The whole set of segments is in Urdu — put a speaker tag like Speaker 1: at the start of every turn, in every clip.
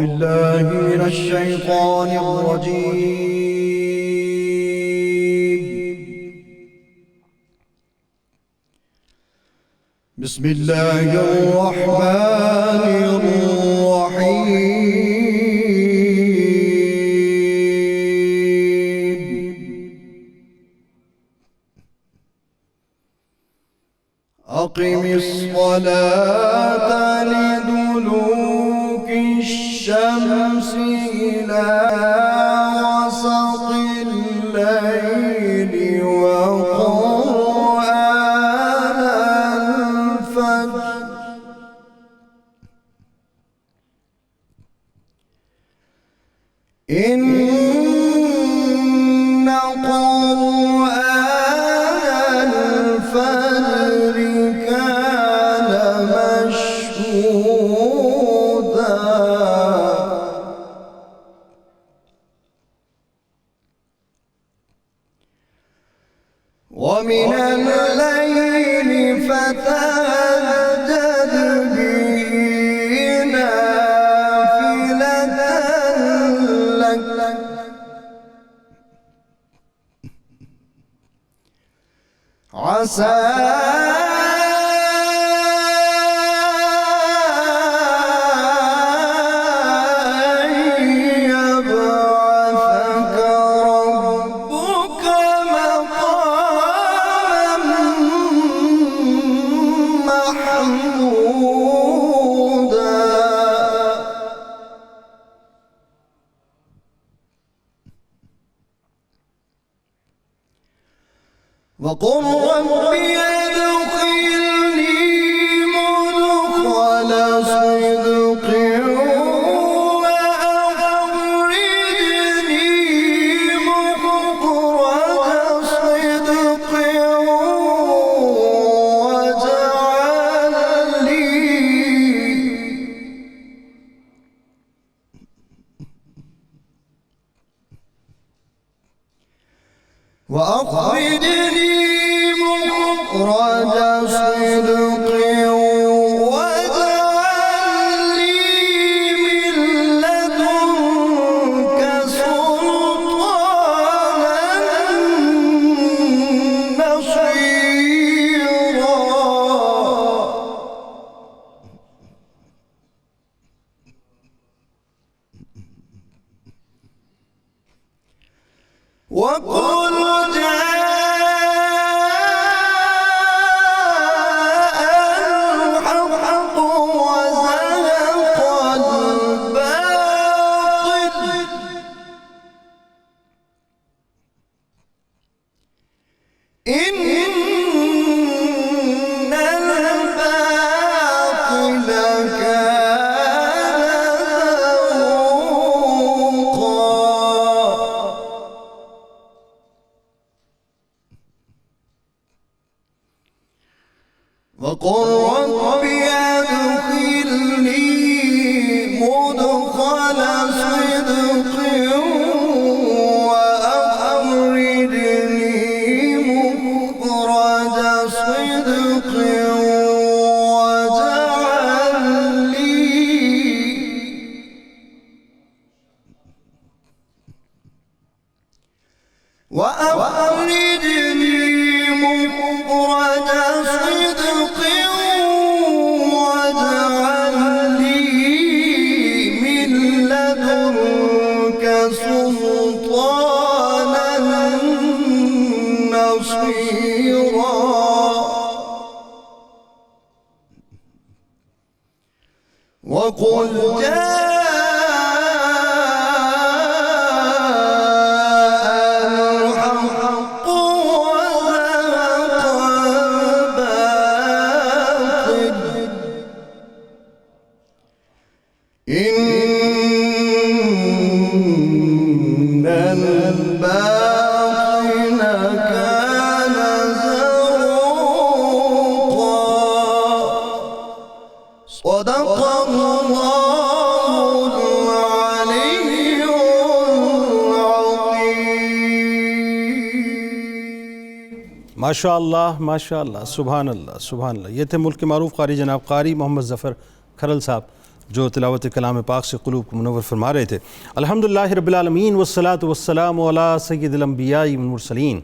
Speaker 1: بالله من الشيطان الرجيم. بسم الله الرحمن الرحيم. أقم الصلاة لدلوك الشمس إلى غسق الليل وقرآن الفجر إن قرآن الفجر كان مشهودا ومن الليل فتهجد به نافلة لك عسى أن يبعثك ربك مقاما محمودا وقل ربي ادخلني مدخل صدق وأخرجني مخرج صدق وأخرجني مخرج صدق واجعل لي من لدنك سلطانا نصيرا وقل إن الباطل كان زهوقا وقل ربي أدخلني مدخل صدق وأخرجني مخرج صدق واجعل لي من لدنك سلطانا نصيرا وقل إن الباطل كان زهوقا صدق الله العلي العظيم.
Speaker 2: ماشاء اللہ سبحان اللہ. یہ تھے ملک کے معروف قاری جناب قاری محمد ظفر کھرل صاحب. جو تلاوت کلام پاک سے قلوب کو منور فرما رہے تھے۔ الحمدللہ رب العالمین والصلاة والسلام علی سید الانبیاء والمرسلین،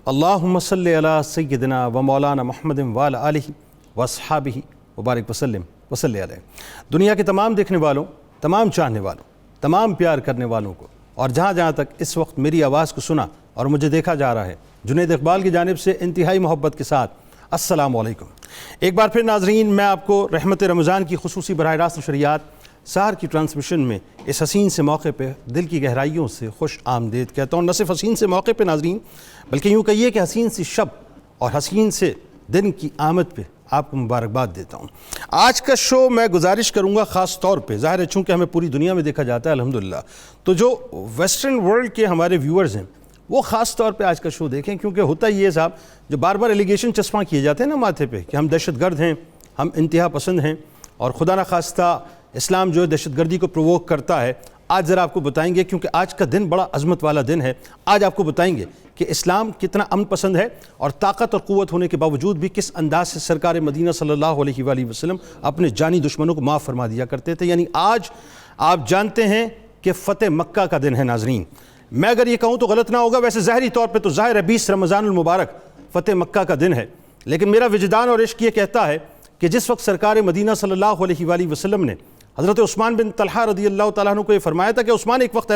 Speaker 2: اللہم صلی علی سیدنا و مولانا محمد وعلی آلہ واصحابہ وبارک وسلم وصلی علیہ۔ دنیا کے تمام دیکھنے والوں، تمام چاہنے والوں، تمام پیار کرنے والوں کو، اور جہاں جہاں تک اس وقت میری آواز کو سنا اور مجھے دیکھا جا رہا ہے، جنید اقبال کی جانب سے انتہائی محبت کے ساتھ السلام علیکم۔ ایک بار پھر ناظرین، میں آپ کو رحمت رمضان کی خصوصی براہ راست نشریات سحر کی ٹرانسمیشن میں اس حسین سے موقع پہ دل کی گہرائیوں سے خوش آمدید کہتا ہوں۔ نہ صرف حسین سے موقع پہ ناظرین، بلکہ یوں کہیے کہ حسین سی شب اور حسین سے دن کی آمد پہ آپ کو مبارکباد دیتا ہوں۔ آج کا شو میں گزارش کروں گا خاص طور پہ، ظاہر ہے چونکہ ہمیں پوری دنیا میں دیکھا جاتا ہے الحمدللہ، تو جو ویسٹرن ورلڈ کے ہمارے ویورز ہیں وہ خاص طور پہ آج کا شو دیکھیں، کیونکہ ہوتا یہ ہے صاحب، جو بار بار ایلیگیشن چسپاں کیے جاتے ہیں نا ماتھے پہ کہ ہم دہشت گرد ہیں، ہم انتہا پسند ہیں، اور خدا نخواستہ اسلام جو ہے دہشت گردی کو پرووک کرتا ہے۔ آج ذرا آپ کو بتائیں گے، کیونکہ آج کا دن بڑا عظمت والا دن ہے، آج آپ کو بتائیں گے کہ اسلام کتنا امن پسند ہے، اور طاقت اور قوت ہونے کے باوجود بھی کس انداز سے سرکار مدینہ صلی اللہ علیہ وآلہ وسلم اپنے جانی دشمنوں کو معاف فرما دیا کرتے تھے۔ یعنی آج آپ جانتے ہیں کہ فتح مکہ کا دن ہے ناظرین۔ میں اگر یہ کہوں تو غلط نہ ہوگا، ویسے ظاہری طور پہ تو ظاہر ہے 20 رمضان المبارک فتح مکہ کا دن ہے، لیکن میرا وجدان اور عشق یہ کہتا ہے کہ جس وقت سرکار مدینہ صلی اللہ علیہ وآلہ وسلم نے حضرت عثمان بن طلحہ رضی اللہ تعالیٰ عنہ کو یہ فرمایا تھا کہ عثمان ایک وقت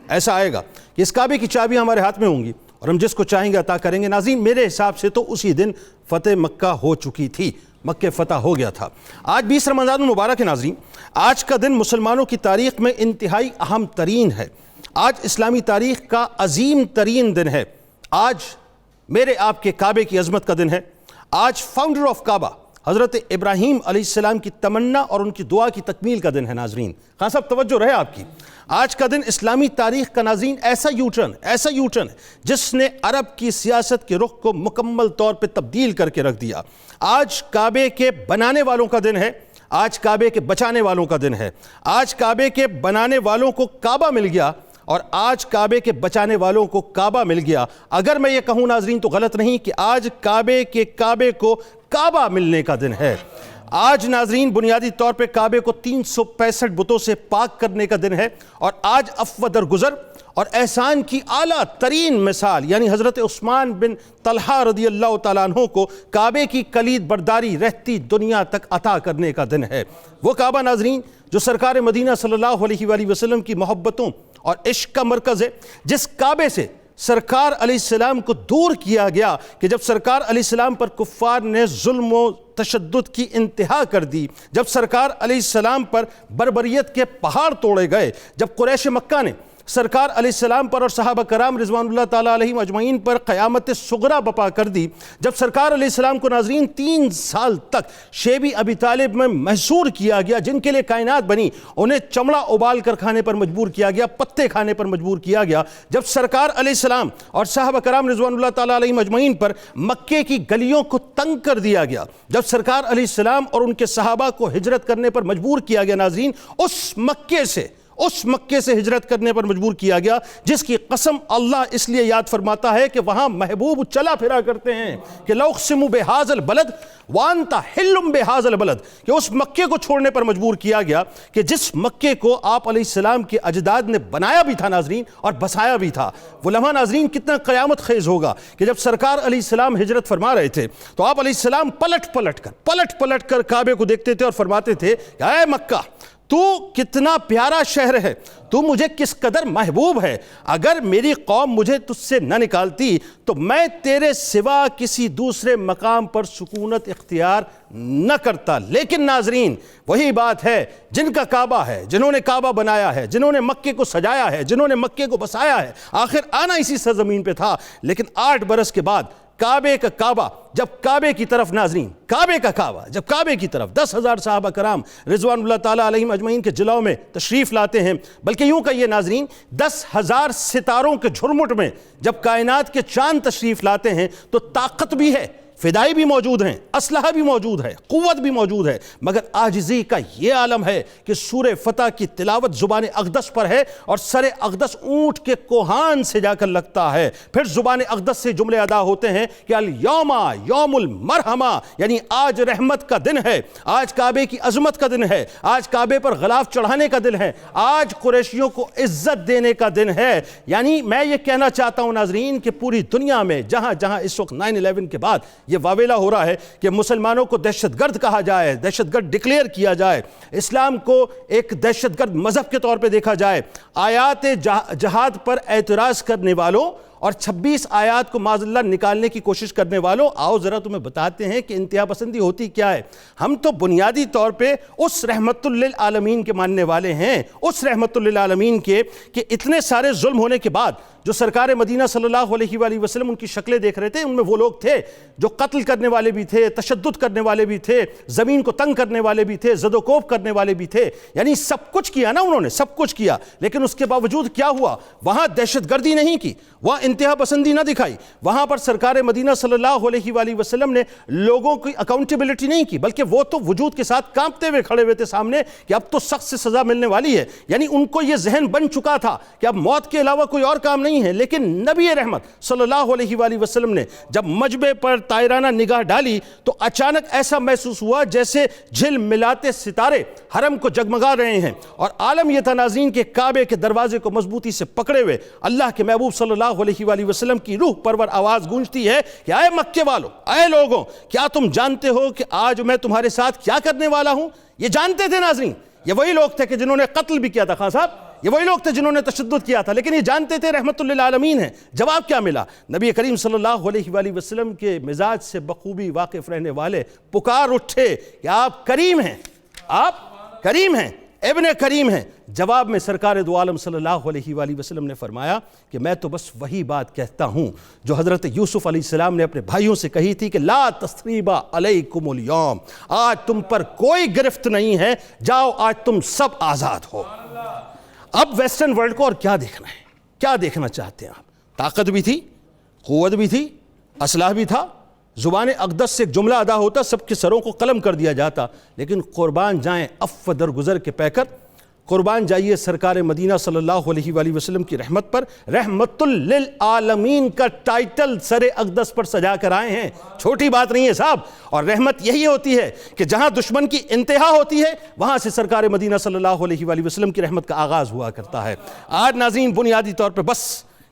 Speaker 2: ایسا آئے گا کہ اس کعبے کی چابیاں ہمارے ہاتھ میں ہوں گی اور ہم جس کو چاہیں گے عطا کریں گے۔ ناظرین، میرے حساب سے تو اسی دن فتح مکہ ہو چکی تھی، مکہ فتح ہو گیا تھا۔ آج 20 رمضان المبارک ہے ناظرین۔ آج کا دن مسلمانوں کی تاریخ میں انتہائی اہم ترین ہے، آج اسلامی تاریخ کا عظیم ترین دن ہے۔ آج میرے آپ کے کعبے کی عظمت کا دن ہے۔ آج فاؤنڈر آف کعبہ حضرت ابراہیم علیہ السلام کی تمنا اور ان کی دعا کی تکمیل کا دن ہے ناظرین۔ خان صاحب توجہ رہے آپ کی، آج کا دن اسلامی تاریخ کا ناظرین ایسا یوٹرن ہے جس نے عرب کی سیاست کے رخ کو مکمل طور پہ تبدیل کر کے رکھ دیا۔ آج کعبے کے بنانے والوں کا دن ہے، آج کعبے کے بچانے والوں کا دن ہے۔ آج کعبے کے بنانے والوں کو کعبہ مل گیا اور آج کعبے کے بچانے والوں کو کعبہ مل گیا۔ اگر میں یہ کہوں ناظرین تو غلط نہیں کہ آج کعبے کو کعبہ ملنے کا دن ہے۔ آج ناظرین بنیادی طور پہ کعبے کو 365 بتوں سے پاک کرنے کا دن ہے، اور آج عفو درگزر اور احسان کی اعلیٰ ترین مثال یعنی حضرت عثمان بن طلحہ رضی اللہ تعالیٰ عنہ کو کعبے کی کلید برداری رہتی دنیا تک عطا کرنے کا دن ہے۔ وہ کعبہ ناظرین جو سرکار مدینہ صلی اللہ علیہ وآلہ وسلم کی محبتوں اور عشق کا مرکز ہے، جس کعبے سے سرکار علیہ السلام کو دور کیا گیا کہ جب سرکار علیہ السلام پر کفار نے ظلم و تشدد کی انتہا کر دی، جب سرکار علیہ السلام پر بربریت کے پہاڑ توڑے گئے، جب قریش مکہ نے سرکار علیہ السلام پر اور صحابہ کرام رضوان اللہ تعالیٰ علیہم اجمعین پر قیامت صغریٰ بپا کر دی، جب سرکار علیہ السلام کو ناظرین 3 سال تک شیبی ابی طالب میں محصور کیا گیا، جن کے لیے کائنات بنی، انہیں چمڑا ابال کر کھانے پر مجبور کیا گیا، پتے کھانے پر مجبور کیا گیا، جب سرکار علیہ السلام اور صحابہ کرام رضوان اللہ تعالیٰ علیہم اجمعین پر مکے کی گلیوں کو تنگ کر دیا گیا، جب سرکار علیہ السلام اور ان کے صحابہ کو ہجرت کرنے پر مجبور کیا گیا ناظرین، اس مکے سے ہجرت کرنے پر مجبور کیا گیا جس کی قسم اللہ اس لیے یاد فرماتا ہے کہ وہاں محبوب چلا پھرا کرتے ہیں کہ لَأُقْسِمُ بِهَٰذَا الْبَلَدِ وَأَنْتَ حِلٌّ بِهَٰذَا الْبَلَدِ، کہ اس مکے کو چھوڑنے پر مجبور کیا گیا کہ جس مکے کو آپ علیہ السلام کے اجداد نے بنایا بھی تھا ناظرین اور بسایا بھی تھا۔ وہ لمحہ ناظرین کتنا قیامت خیز ہوگا کہ جب سرکار علیہ السلام ہجرت فرما رہے تھے تو آپ علیہ السلام پلٹ کر کعبے کو دیکھتے تھے اور فرماتے تھے کہ اے مکہ، تو کتنا پیارا شہر ہے، تو مجھے کس قدر محبوب ہے، اگر میری قوم مجھے تجھ سے نہ نکالتی تو میں تیرے سوا کسی دوسرے مقام پر سکونت اختیار نہ کرتا۔ لیکن ناظرین وہی بات ہے، جن کا کعبہ ہے، جنہوں نے کعبہ بنایا ہے، جنہوں نے مکے کو سجایا ہے، جنہوں نے مکے کو بسایا ہے، آخر آنا اسی سرزمین پہ تھا، لیکن 8 برس کے بعد کعبے کا کعبہ جب کعبے کی طرف ناظرین، کعبے کا کعبہ جب کعبے کی طرف 10,000 صحابہ کرام رضوان اللہ تعالیٰ علیہم اجمعین کے جلوہ میں تشریف لاتے ہیں، بلکہ یوں کہیے ناظرین 10,000 ستاروں کے جھرمٹ میں جب کائنات کے چاند تشریف لاتے ہیں تو طاقت بھی ہے، فدائی بھی موجود ہیں، اسلحہ بھی موجود ہے، قوت بھی موجود ہے، مگر عاجزی کا یہ عالم ہے کہ سورہ فتح کی تلاوت زبان اقدس پر ہے اور سر اقدس اونٹ کے کوہان سے جا کر لگتا ہے، پھر زبان اقدس سے جملے ادا ہوتے ہیں کہ الیوم یوم المرحمہ، یعنی آج رحمت کا دن ہے، آج کعبے کی عظمت کا دن ہے، آج کعبے پر غلاف چڑھانے کا دن ہے، آج قریشیوں کو عزت دینے کا دن ہے۔ یعنی میں یہ کہنا چاہتا ہوں ناظرین کہ پوری دنیا میں جہاں جہاں اس وقت 9/11 کے بعد یہ واویلا ہو رہا ہے کہ مسلمانوں کو دہشت گرد کہا جائے، دہشت گرد ڈکلیئر کیا جائے، اسلام کو ایک دہشت گرد مذہب کے طور پہ دیکھا جائے، آیات جہاد پر اعتراض کرنے والوں اور 26 آیات کو معاذ اللہ نکالنے کی کوشش کرنے والوں، آؤ ذرا تمہیں بتاتے ہیں کہ انتہا پسندی ہوتی کیا ہے۔ ہم تو بنیادی طور پہ اس رحمت للعالمین کے ماننے والے ہیں، اس رحمت للعالمین کے کہ اتنے سارے ظلم ہونے کے بعد جو سرکار مدینہ صلی اللہ علیہ وآلہ وسلم ان کی شکلیں دیکھ رہے تھے، ان میں وہ لوگ تھے جو قتل کرنے والے بھی تھے، تشدد کرنے والے بھی تھے، زمین کو تنگ کرنے والے بھی تھے، زد و کوب کرنے والے بھی تھے، یعنی سب کچھ کیا نا انہوں نے، سب کچھ کیا، لیکن اس کے باوجود کیا ہوا؟ وہاں دہشت گردی نہیں کی، وہاں انتہا پسندی نہ دکھائی، وہاں پر سرکار مدینہ صلی اللہ علیہ وآلہ وسلم نے لوگوں کی اکاؤنٹیبلٹی نہیں کی، بلکہ وہ تو وجود کے ساتھ کانپتے ہوئے کھڑے ہوئے تھے سامنے کہ اب تو سخت سے سزا ملنے والی ہے۔ یعنی ان کو یہ ذہن بن چکا تھا کہ اب موت کے علاوہ کوئی اور کام نہیں ہے، لیکن نبی رحمت صلی اللہ علیہ وآلہ وسلم نے جب مجبے پر طائرانہ نگاہ ڈالی تو اچانک ایسا محسوس ہوا جیسے جھل ملاتے ستارے حرم کو جگمگا رہے ہیں، اور عالم یہ تھا ناظرین کہ کعبے کے دروازے کو مضبوطی سے پکڑے ہوئے اللہ کے محبوب صلی اللہ علیہ وآلہ وسلم کی روح پرور آواز گونجتی ہے کہ اے مکے والو، اے لوگوں، کیا تم جانتے ہو کہ آج میں تمہارے ساتھ کیا کرنے والا ہوں؟ یہ جانتے تھے ناظرین، یہ وہی لوگ تھے کہ جنہوں نے قتل بھی کیا تھا، خان صاحب یہ وہی لوگ تھے جنہوں نے تشدد کیا تھا، لیکن یہ جانتے تھے رحمت للعالمین ہے۔ جواب کیا ملا؟ نبی کریم صلی اللہ علیہ وآلہ وسلم کے مزاج سے بخوبی واقف رہنے والے پکار اٹھے کہ آپ کریم ہیں، آپ کریم ہیں، ابن کریم ہیں۔ جواب میں سرکار دو عالم صلی اللہ علیہ وآلہ وسلم نے فرمایا کہ میں تو بس وہی بات کہتا ہوں جو حضرت یوسف علیہ السلام نے اپنے بھائیوں سے کہی تھی کہ لا تثریب علیکم اليوم، آج تم پر کوئی گرفت نہیں ہے، جاؤ آج تم سب آزاد ہو۔ اب ویسٹرن ورلڈ کو اور کیا دیکھنا ہے؟ کیا دیکھنا چاہتے ہیں آپ؟ طاقت بھی تھی، قوت بھی تھی، اسلحہ بھی تھا، زبان اقدس سے ایک جملہ ادا ہوتا، سب کے سروں کو قلم کر دیا جاتا، لیکن قربان جائیں عفو درگزر کے پیکر، قربان جائیے سرکار مدینہ صلی اللہ علیہ وآلہ وسلم کی رحمت پر۔ رحمت للعالمین کا ٹائٹل سر اقدس پر سجا کر آئے ہیں، چھوٹی بات نہیں ہے صاحب۔ اور رحمت یہی ہوتی ہے کہ جہاں دشمن کی انتہا ہوتی ہے وہاں سے سرکار مدینہ صلی اللہ علیہ وآلہ وسلم کی رحمت کا آغاز ہوا کرتا ہے۔ آج ناظرین بنیادی طور پہ بس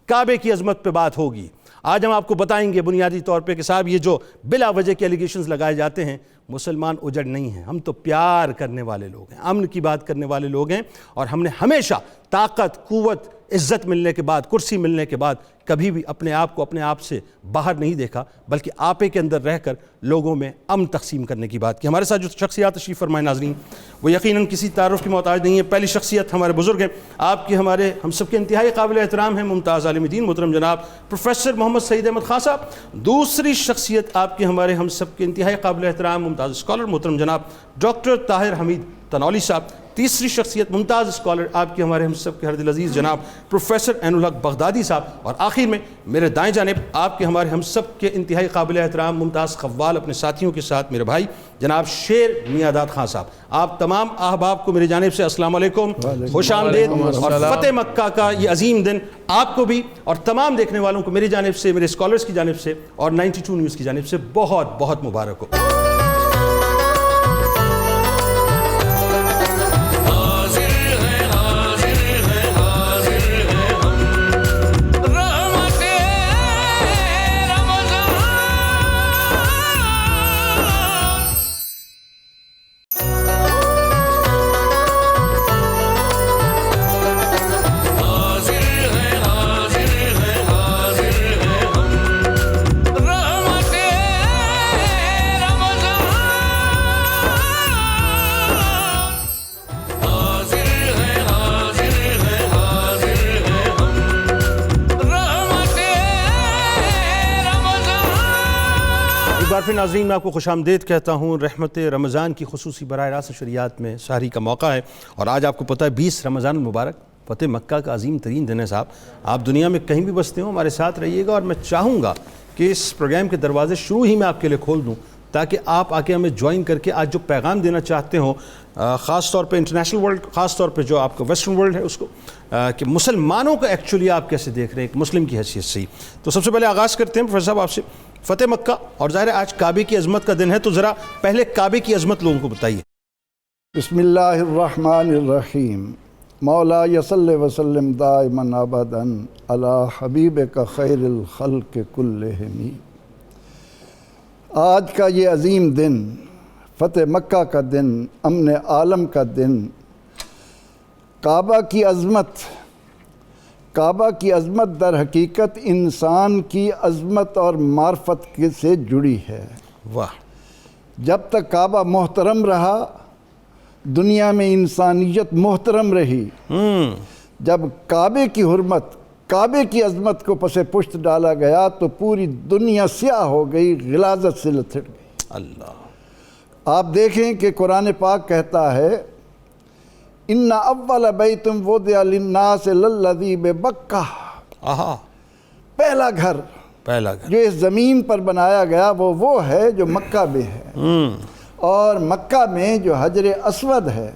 Speaker 2: کعبے کی عظمت پہ بات ہوگی۔ آج ہم آپ کو بتائیں گے بنیادی طور پہ کہ صاحب یہ جو بلا وجہ کے ایلیگیشنز لگائے جاتے ہیں، مسلمان اجڑ نہیں ہیں، ہم تو پیار کرنے والے لوگ ہیں، امن کی بات کرنے والے لوگ ہیں، اور ہم نے ہمیشہ طاقت، قوت، عزت ملنے کے بعد، کرسی ملنے کے بعد کبھی بھی اپنے آپ کو اپنے آپ سے باہر نہیں دیکھا، بلکہ آپے کے اندر رہ کر لوگوں میں امن تقسیم کرنے کی بات کی۔ ہمارے ساتھ جو شخصیات تشریف فرمائے ناظرین وہ یقیناً کسی تعارف کی محتاج نہیں ہے۔ پہلی شخصیت ہمارے بزرگ ہیں، آپ کی ہم سب کے انتہائی قابل احترام ہیں، ممتاز عالم دین محترم جناب پروفیسر محمد سعید احمد خان صاحب۔ دوسری شخصیت آپ کے ہم سب کے انتہائی قابل احترام ممتاز اسکالر محترم جناب ڈاکٹر طاہر حمید تنولی صاحب۔ تیسری شخصیت ممتاز اسکالر آپ کے ہم سب کے ہر دل عزیز جناب پروفیسر عین الحق بغدادی صاحب۔ اور آخر میں میرے دائیں جانب آپ کے ہم سب کے انتہائی قابل احترام ممتاز قوال اپنے ساتھیوں کے ساتھ میرے بھائی جناب شیر میاں داد خان صاحب۔ آپ تمام احباب کو میری جانب سے السلام علیکم، خوش آمدید، اور فتح مکہ کا یہ عظیم دن آپ کو بھی اور تمام دیکھنے والوں کو میری جانب سے، میرے اسکالرز کی جانب سے اور 92 نیوز کی جانب سے بہت بہت مبارک ہو۔ پھر ناظرین میں آپ کو خوش آمدید کہتا ہوں۔ رحمت رمضان کی خصوصی براہ راست شریعت میں سحری کا موقع ہے، اور آج آپ کو پتہ ہے 20 رمضان المبارک فتح مکہ کا عظیم ترین دن ہے صاحب۔ آپ دنیا میں کہیں بھی بستے ہوں ہمارے ساتھ رہیے گا، اور میں چاہوں گا کہ اس پروگرام کے دروازے شروع ہی میں آپ کے لیے کھول دوں تاکہ آپ آ کے ہمیں جوائن کر کے آج جو پیغام دینا چاہتے ہوں خاص طور پہ انٹرنیشنل ورلڈ، خاص طور پہ جو آپ کا ویسٹرن ورلڈ ہے اس کو، کہ مسلمانوں کو ایکچولی آپ کیسے دیکھ رہے ہیں ایک مسلم کی حیثیت سے ہی۔ تو سب سے پہلے آغاز کرتے ہیں پروفیسر صاحب آپ سے، فتح مکہ، اور ظاہر ہے آج کعبے کی عظمت کا دن ہے، تو ذرا پہلے کعبے کی عظمت لوگوں کو بتائیے۔
Speaker 3: بسم اللہ الرحمن الرحیم، مولا یصلی وسلم دائما ابدا علی حبیبک خیر الخلق کلہم۔ آج کا یہ عظیم دن، فتح مکہ کا دن، امن عالم کا دن، کعبہ کی عظمت در حقیقت انسان کی عظمت اور معرفت سے جڑی ہے۔
Speaker 2: واہ۔
Speaker 3: جب تک کعبہ محترم رہا دنیا میں انسانیت محترم رہی، جب کعبے کی حرمت، کعبے کی عظمت کو پس پشت ڈالا گیا تو پوری دنیا سیاہ ہو گئی، غلاظت سے لتھڑ گئی۔
Speaker 2: اللہ،
Speaker 3: آپ دیکھیں کہ قرآن پاک کہتا ہے ان اول بیت وضع للناس للذی ببکہ، پہلا گھر جو اس زمین پر بنایا گیا وہ ہے جو مکہ میں ہے، اور مکہ میں جو حجر اسود ہے،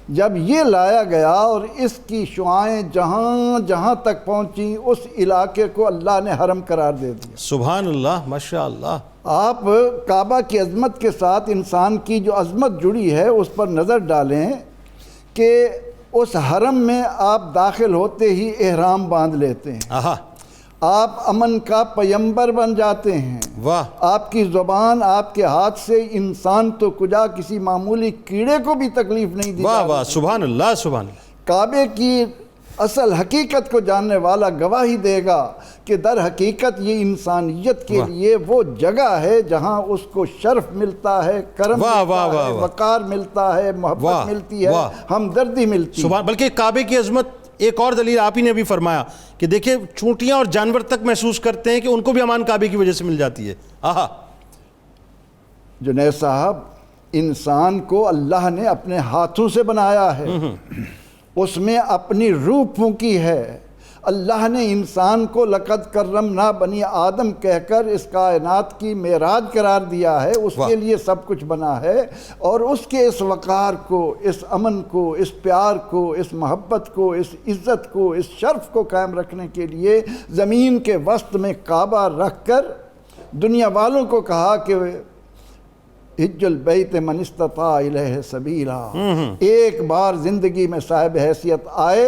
Speaker 3: جب یہ لایا گیا اور اس کی شعائیں جہاں جہاں تک پہنچیں اس علاقے کو اللہ نے حرم قرار دے دیا۔
Speaker 2: سبحان اللہ، ماشاء اللہ۔
Speaker 3: آپ کعبہ کی عظمت کے ساتھ انسان کی جو عظمت جڑی ہے اس پر نظر ڈالیں کہ اس حرم میں آپ داخل ہوتے ہی احرام باندھ لیتے ہیں، آپ امن کا پیمبر بن جاتے ہیں۔
Speaker 2: واہ۔
Speaker 3: آپ کی زبان، آپ کے ہاتھ سے انسان تو کجا کسی معمولی کیڑے کو بھی تکلیف نہیں دی۔
Speaker 2: واہ واہ، سبحان اللہ، سبحان اللہ۔
Speaker 3: کعبے کی اصل حقیقت کو جاننے والا گواہی دے گا کہ در حقیقت یہ انسانیت کے لیے وہ جگہ ہے جہاں اس کو شرف ملتا ہے، کرم ملتا ہے، وقار ملتا ہے، محبت ملتی ہے، ہمدردی ملتی ہے۔
Speaker 2: بلکہ کعبے کی عظمت ایک اور دلیل آپ ہی نے ابھی فرمایا کہ دیکھیں چونٹیاں اور جانور تک محسوس کرتے ہیں کہ ان کو بھی امان کعبے کی وجہ سے مل جاتی ہے۔
Speaker 3: جنید صاحب، انسان کو اللہ نے اپنے ہاتھوں سے بنایا ہے، اس میں اپنی روح پھونکی ہے۔ اللہ نے انسان کو لقد کرمنا بنی آدم کہہ کر اس کائنات کی معراج قرار دیا ہے، اس کے لیے سب کچھ بنا ہے، اور اس کے اس وقار کو، اس امن کو، اس پیار کو، اس محبت کو، اس عزت کو، اس شرف کو قائم رکھنے کے لیے زمین کے وسط میں کعبہ رکھ کر دنیا والوں کو کہا کہ حج البیت من استطاع الیہ سبیلا، ایک بار زندگی میں صاحب حیثیت آئے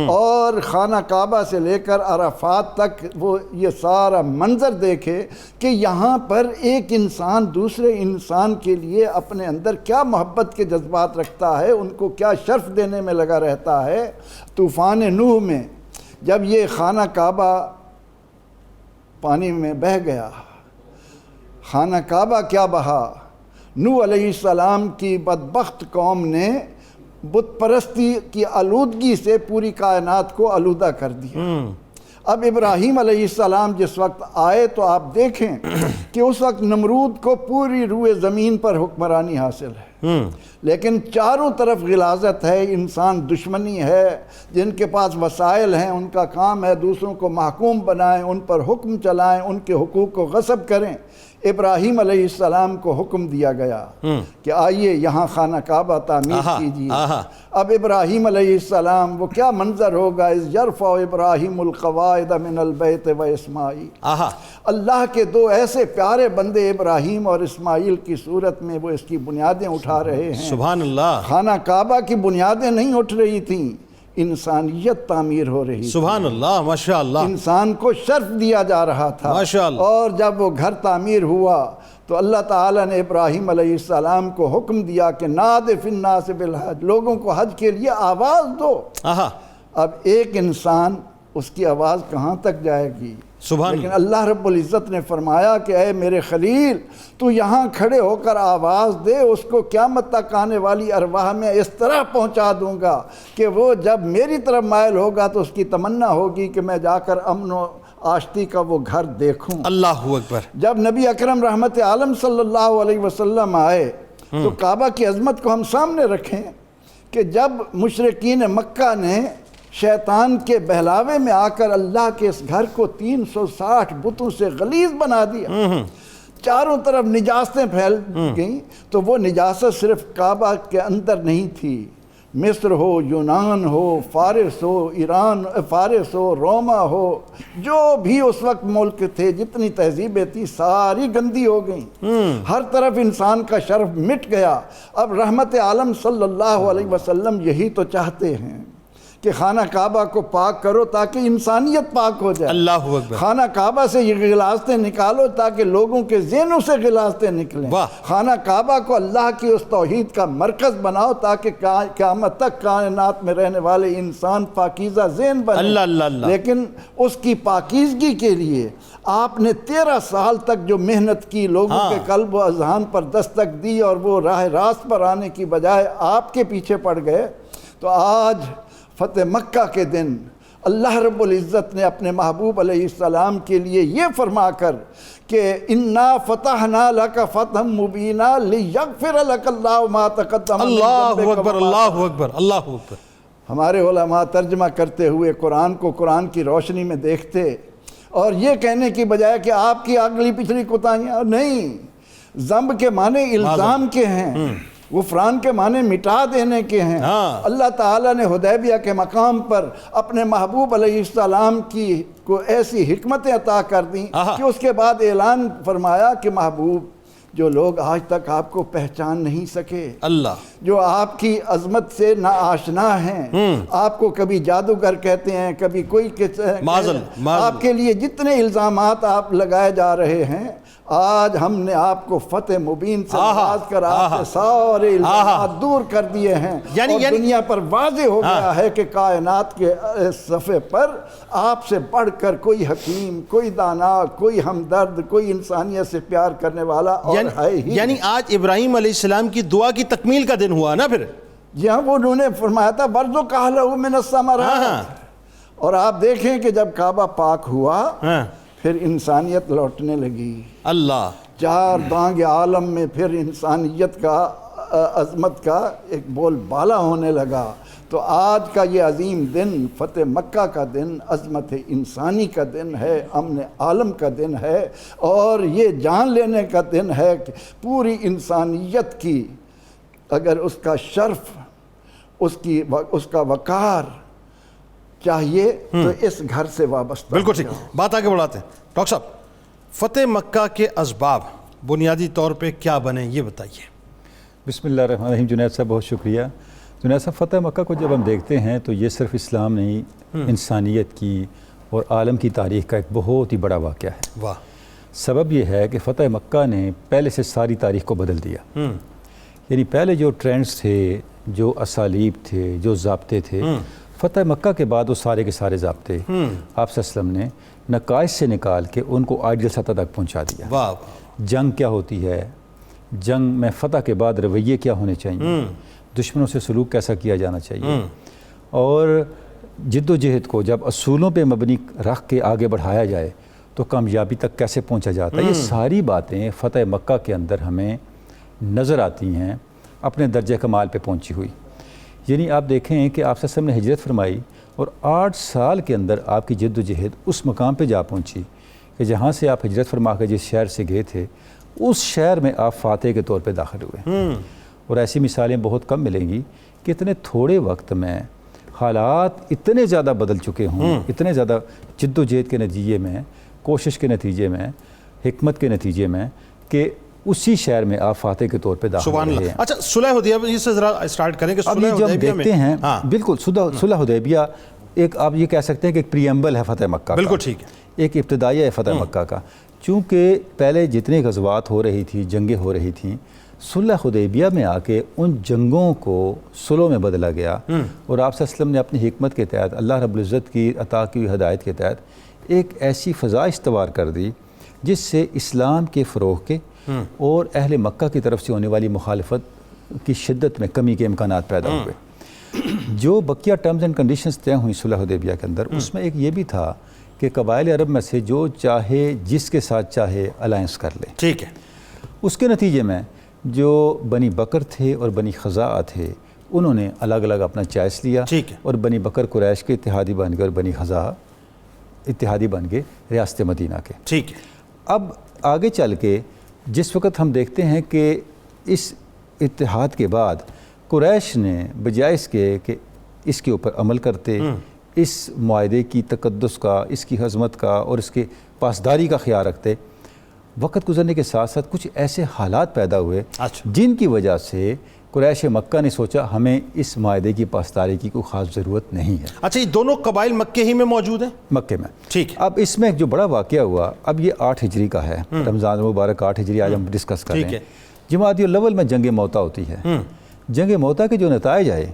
Speaker 3: اور خانہ کعبہ سے لے کر عرفات تک وہ یہ سارا منظر دیکھے کہ یہاں پر ایک انسان دوسرے انسان کے لیے اپنے اندر کیا محبت کے جذبات رکھتا ہے، ان کو کیا شرف دینے میں لگا رہتا ہے۔ طوفان نوح میں جب یہ خانہ کعبہ پانی میں بہہ گیا، خانہ کعبہ کیا بہا، نوح علیہ السلام کی بدبخت قوم نے بت پرستی کی آلودگی سے پوری کائنات کو آلودہ کر دیا۔ اب ابراہیم علیہ السلام جس وقت آئے تو آپ دیکھیں کہ اس وقت نمرود کو پوری روئے زمین پر حکمرانی حاصل ہے، لیکن چاروں طرف غلاظت ہے، انسان دشمنی ہے، جن کے پاس وسائل ہیں ان کا کام ہے دوسروں کو محکوم بنائیں، ان پر حکم چلائیں، ان کے حقوق کو غصب کریں۔ ابراہیم علیہ السلام کو حکم دیا گیا کہ آئیے یہاں خانہ کعبہ تعمیر کیجیے۔ اب ابراہیم علیہ السلام وہ کیا منظر ہوگا، اذ یرفع ابراہیم القواعد من البیت و اسماعیل، اللہ کے دو ایسے پیارے بندے ابراہیم اور اسماعیل کی صورت میں وہ اس کی بنیادیں اٹھا رہے ہیں۔
Speaker 2: سبحان اللہ۔
Speaker 3: خانہ کعبہ کی بنیادیں نہیں اٹھ رہی تھیں، انسانیت تعمیر ہو رہی تھی،
Speaker 2: سبحان اللہ، ماشاء اللہ،
Speaker 3: انسان کو شرف دیا جا رہا تھا،
Speaker 2: ماشاء اللہ۔
Speaker 3: اور جب وہ گھر تعمیر ہوا تو اللہ تعالیٰ نے ابراہیم علیہ السلام کو حکم دیا کہ نادِ فی الناس بالحج، لوگوں کو حج کے لیے آواز دو۔ اب ایک انسان، اس کی آواز کہاں تک جائے گی؟ لیکن اللہ رب العزت نے فرمایا کہ اے میرے خلیل، تو یہاں کھڑے ہو کر آواز دے، اس کو قیامت تک آنے والی ارواح میں اس طرح پہنچا دوں گا کہ وہ جب میری طرف مائل ہوگا تو اس کی تمنا ہوگی کہ میں جا کر امن و آشتی کا وہ گھر دیکھوں۔
Speaker 2: اللہ اکبر۔
Speaker 3: جب نبی اکرم رحمت عالم صلی اللہ علیہ وسلم آئے تو کعبہ کی عظمت کو ہم سامنے رکھیں کہ جب مشرکین مکہ نے شیطان کے بہلاوے میں آ کر اللہ کے اس گھر کو 360 بتوں سے غلیظ بنا دیا، چاروں طرف نجاستیں پھیل گئیں، تو وہ نجاست صرف کعبہ کے اندر نہیں تھی، مصر ہو، یونان ہو، فارس ہو، ایران، فارس ہو، روما ہو، جو بھی اس وقت ملک تھے، جتنی تہذیبیں تھیں ساری گندی ہو گئیں، ہر طرف انسان کا شرف مٹ گیا۔ اب رحمت عالم صلی اللہ علیہ وسلم یہی تو چاہتے ہیں کہ خانہ کعبہ کو پاک کرو تاکہ انسانیت پاک ہو جائے،
Speaker 2: اللہ اکبر،
Speaker 3: خانہ کعبہ سے یہ غلاظتیں نکالو تاکہ لوگوں کے ذہنوں سے غلاظتیں نکلیں،
Speaker 2: واہ،
Speaker 3: خانہ کعبہ کو اللہ کی اس توحید کا مرکز بناؤ تاکہ قیامت تک کائنات میں رہنے والے انسان پاکیزہ ذہن بنے۔
Speaker 2: اللہ اللہ اللہ۔
Speaker 3: لیکن اس کی پاکیزگی کے لیے آپ نے 13 سال تک جو محنت کی، لوگوں کے قلب و اذہان پر دستک دی، اور وہ راہ راست پر آنے کی بجائے آپ کے پیچھے پڑ گئے، تو آج فتح مکہ کے دن اللہ رب العزت نے اپنے محبوب علیہ السلام کے لیے یہ فرما کر کہ اِنَّا فَتَحْنَا لَكَ فَتْحًا مُبِينًا لِيَغْفِرَ لَكَ اللَّهُ مَا تَقَدَّمَ مِن ذَنبِكَ
Speaker 2: اللہ اکبر، اللہ اکبر، اللہ اکبر۔
Speaker 3: ہمارے علماء ترجمہ کرتے ہوئے قرآن کو قرآن کی روشنی میں دیکھتے، اور یہ کہنے کی بجائے کہ آپ کی اگلی پچھلی کوتاہیاں، نہیں، ذنب کے معنی الزام کے ہیں، غفران کے معنی مٹا دینے کے ہیں۔ اللہ تعالیٰ نے حدیبیہ کے مقام پر اپنے محبوب علیہ السلام کی کو ایسی حکمتیں عطا کر دیں کہ اس کے بعد اعلان فرمایا کہ محبوب، جو لوگ آج تک آپ کو پہچان نہیں سکے،
Speaker 2: اللہ،
Speaker 3: جو آپ کی عظمت سے نا آشنا ہیں، آپ کو کبھی جادوگر کہتے ہیں، کبھی کوئی آپ کے لیے جتنے الزامات آپ لگائے جا رہے ہیں، آج ہم نے آپ کو فتح مبین سے نواز کر آپ سے سارے الزامات دور کر دیے ہیں، اور دنیا پر واضح ہو گیا ہے کہ کائنات کے صفحے پر آپ سے بڑھ کر کوئی حکیم، کوئی دانا، کوئی ہمدرد، کوئی انسانیت سے پیار کرنے والا اور ہے ہی۔
Speaker 2: یعنی آج ابراہیم علیہ السلام کی دعا کی تکمیل کا دن ہوا نا پھر؟
Speaker 3: جی ہاں، وہ انہوں نے فرمایا تھا وَرْزُقْ أَهْلَهُ مِنَ الثَّمَرَاتِ، اور آپ دیکھیں کہ جب کعبہ پاک ہوا پھر انسانیت لوٹنے لگی،
Speaker 2: اللہ،
Speaker 3: چار دانگ عالم میں پھر انسانیت کا عظمت کا ایک بول بالا ہونے لگا۔ تو آج کا یہ عظیم دن، فتح مکہ کا دن، عظمت انسانی کا دن ہے، امن عالم کا دن ہے، اور یہ جان لینے کا دن ہے کہ پوری انسانیت کی اگر اس کا شرف، اس کا وقار چاہیے تو اس گھر سے وابستہ۔
Speaker 2: بالکل ٹھیک، بات آگے بڑھاتے ہیں ڈاکٹر صاحب۔ فتح مکہ کے اسباب بنیادی طور پہ کیا بنے یہ بتائیے۔
Speaker 4: بسم اللہ الرحمن الرحیم۔ جنید صاحب بہت شکریہ۔ جنید صاحب، فتح مکہ کو جب ہم دیکھتے ہیں تو یہ صرف اسلام نہیں، انسانیت کی اور عالم کی تاریخ کا ایک بہت ہی بڑا واقعہ ہے۔
Speaker 2: واہ۔
Speaker 4: سبب یہ ہے کہ فتح مکہ نے پہلے سے ساری تاریخ کو بدل دیا۔ یعنی پہلے جو ٹرینڈز تھے، جو اسالیب تھے، جو ضابطے تھے، فتح مکہ کے بعد وہ سارے کے سارے ضابطے آپ صلی اللہ علیہ وسلم نے نقائص سے نکال کے ان کو آئیڈیل سطح تک پہنچا دیا۔
Speaker 2: واہ۔
Speaker 4: جنگ کیا ہوتی ہے، جنگ میں فتح کے بعد رویے کیا ہونے چاہیے، دشمنوں سے سلوک کیسا کیا جانا چاہیے، اور جد و جہد کو جب اصولوں پہ مبنی رکھ کے آگے بڑھایا جائے تو کامیابی تک کیسے پہنچا جاتا ہے۔ یہ ساری باتیں فتح مکہ کے اندر ہمیں نظر آتی ہیں اپنے درجہ کمال پہ پہنچی ہوئی۔ یعنی آپ دیکھیں کہ آپ صلی اللہ علیہ وسلم نے ہجرت فرمائی اور 8 سال کے اندر آپ کی جد و جہد اس مقام پہ جا پہنچی کہ جہاں سے آپ ہجرت فرما کے جس شہر سے گئے تھے اس شہر میں آپ فاتح کے طور پہ داخل ہوئے۔ اور ایسی مثالیں بہت کم ملیں گی کہ اتنے تھوڑے وقت میں حالات اتنے زیادہ بدل چکے ہوں، اتنے زیادہ جد و جہد کے نتیجے میں، کوشش کے نتیجے میں، حکمت کے نتیجے میں، کہ اسی شہر میں آپ فاتح کے طور پہ داخل ہوئے ہیں۔
Speaker 2: اچھا، صلح حدیبیہ سے ذرا اسٹارٹ کریں کہ
Speaker 4: اب یہ جو ہم دیکھتے ہیں، بالکل صلح حدیبیہ ایک آپ یہ کہہ سکتے ہیں کہ ایک پریمبل ہے فتح مکہ کا،
Speaker 2: بالکل ٹھیک ہے،
Speaker 4: ایک ابتدائیہ ہے فتح مکہ کا۔ چونکہ پہلے جتنے غزوات ہو رہی تھی، جنگیں ہو رہی تھیں، صلح حدیبیہ میں آ کے ان جنگوں کو صلح میں بدلا گیا، اور آپ صلی اللہ علیہ وسلم نے اپنی حکمت کے تحت، اللہ رب العزت کی عطا کی ہوئی ہدایت کے تحت ایک ایسی فضا استوار کر دی جس سے اسلام کے فروغ کے اور اہل مکہ کی طرف سے ہونے والی مخالفت کی شدت میں کمی کے امکانات پیدا ہوئے۔ جو بقیہ ٹرمز اینڈ کنڈیشنز طے ہوئیں صلح حدیبیہ کے اندر، اس میں ایک یہ بھی تھا کہ قبائل عرب میں سے جو چاہے جس کے ساتھ چاہے الائنس کر لے۔
Speaker 2: ٹھیک ہے۔
Speaker 4: اس کے نتیجے میں جو بنی بکر تھے اور بنی خزاعہ تھے انہوں نے الگ الگ اپنا چوائس لیا
Speaker 2: ٹھیک ہے۔
Speaker 4: اور بنی بکر قریش کے اتحادی بن گئے اور بنی خزاعہ اتحادی بن گئے ریاست مدینہ کے۔
Speaker 2: ٹھیک ہے۔
Speaker 4: اب آگے چل کے جس وقت ہم دیکھتے ہیں کہ اس اتحاد کے بعد قریش نے بجائے اس کے کہ اس کے اوپر عمل کرتے، اس معاہدے کی تقدس کا، اس کی عظمت کا اور اس کے پاسداری کا خیال رکھتے، وقت گزرنے کے ساتھ ساتھ کچھ ایسے حالات پیدا ہوئے
Speaker 2: اچھا۔
Speaker 4: جن کی وجہ سے قریش مکہ نے سوچا ہمیں اس معاہدے کی پاسداری کی کوئی خاص ضرورت نہیں ہے۔
Speaker 2: اچھا، یہ دونوں قبائل مکے ہی میں موجود ہیں؟
Speaker 4: مکے میں۔
Speaker 2: ٹھیک ہے۔
Speaker 4: اب اس میں جو بڑا واقعہ ہوا، اب یہ 8 ہجری کا ہے، رمضان مبارک 8 ہجری آج ہم ڈسکس کر رہے
Speaker 2: ٹھیک
Speaker 4: ہیں۔
Speaker 2: ہے۔
Speaker 4: جمادی الاول میں جنگ موتا ہوتی ہے۔ جنگ موتا کے جو نتائج آئے،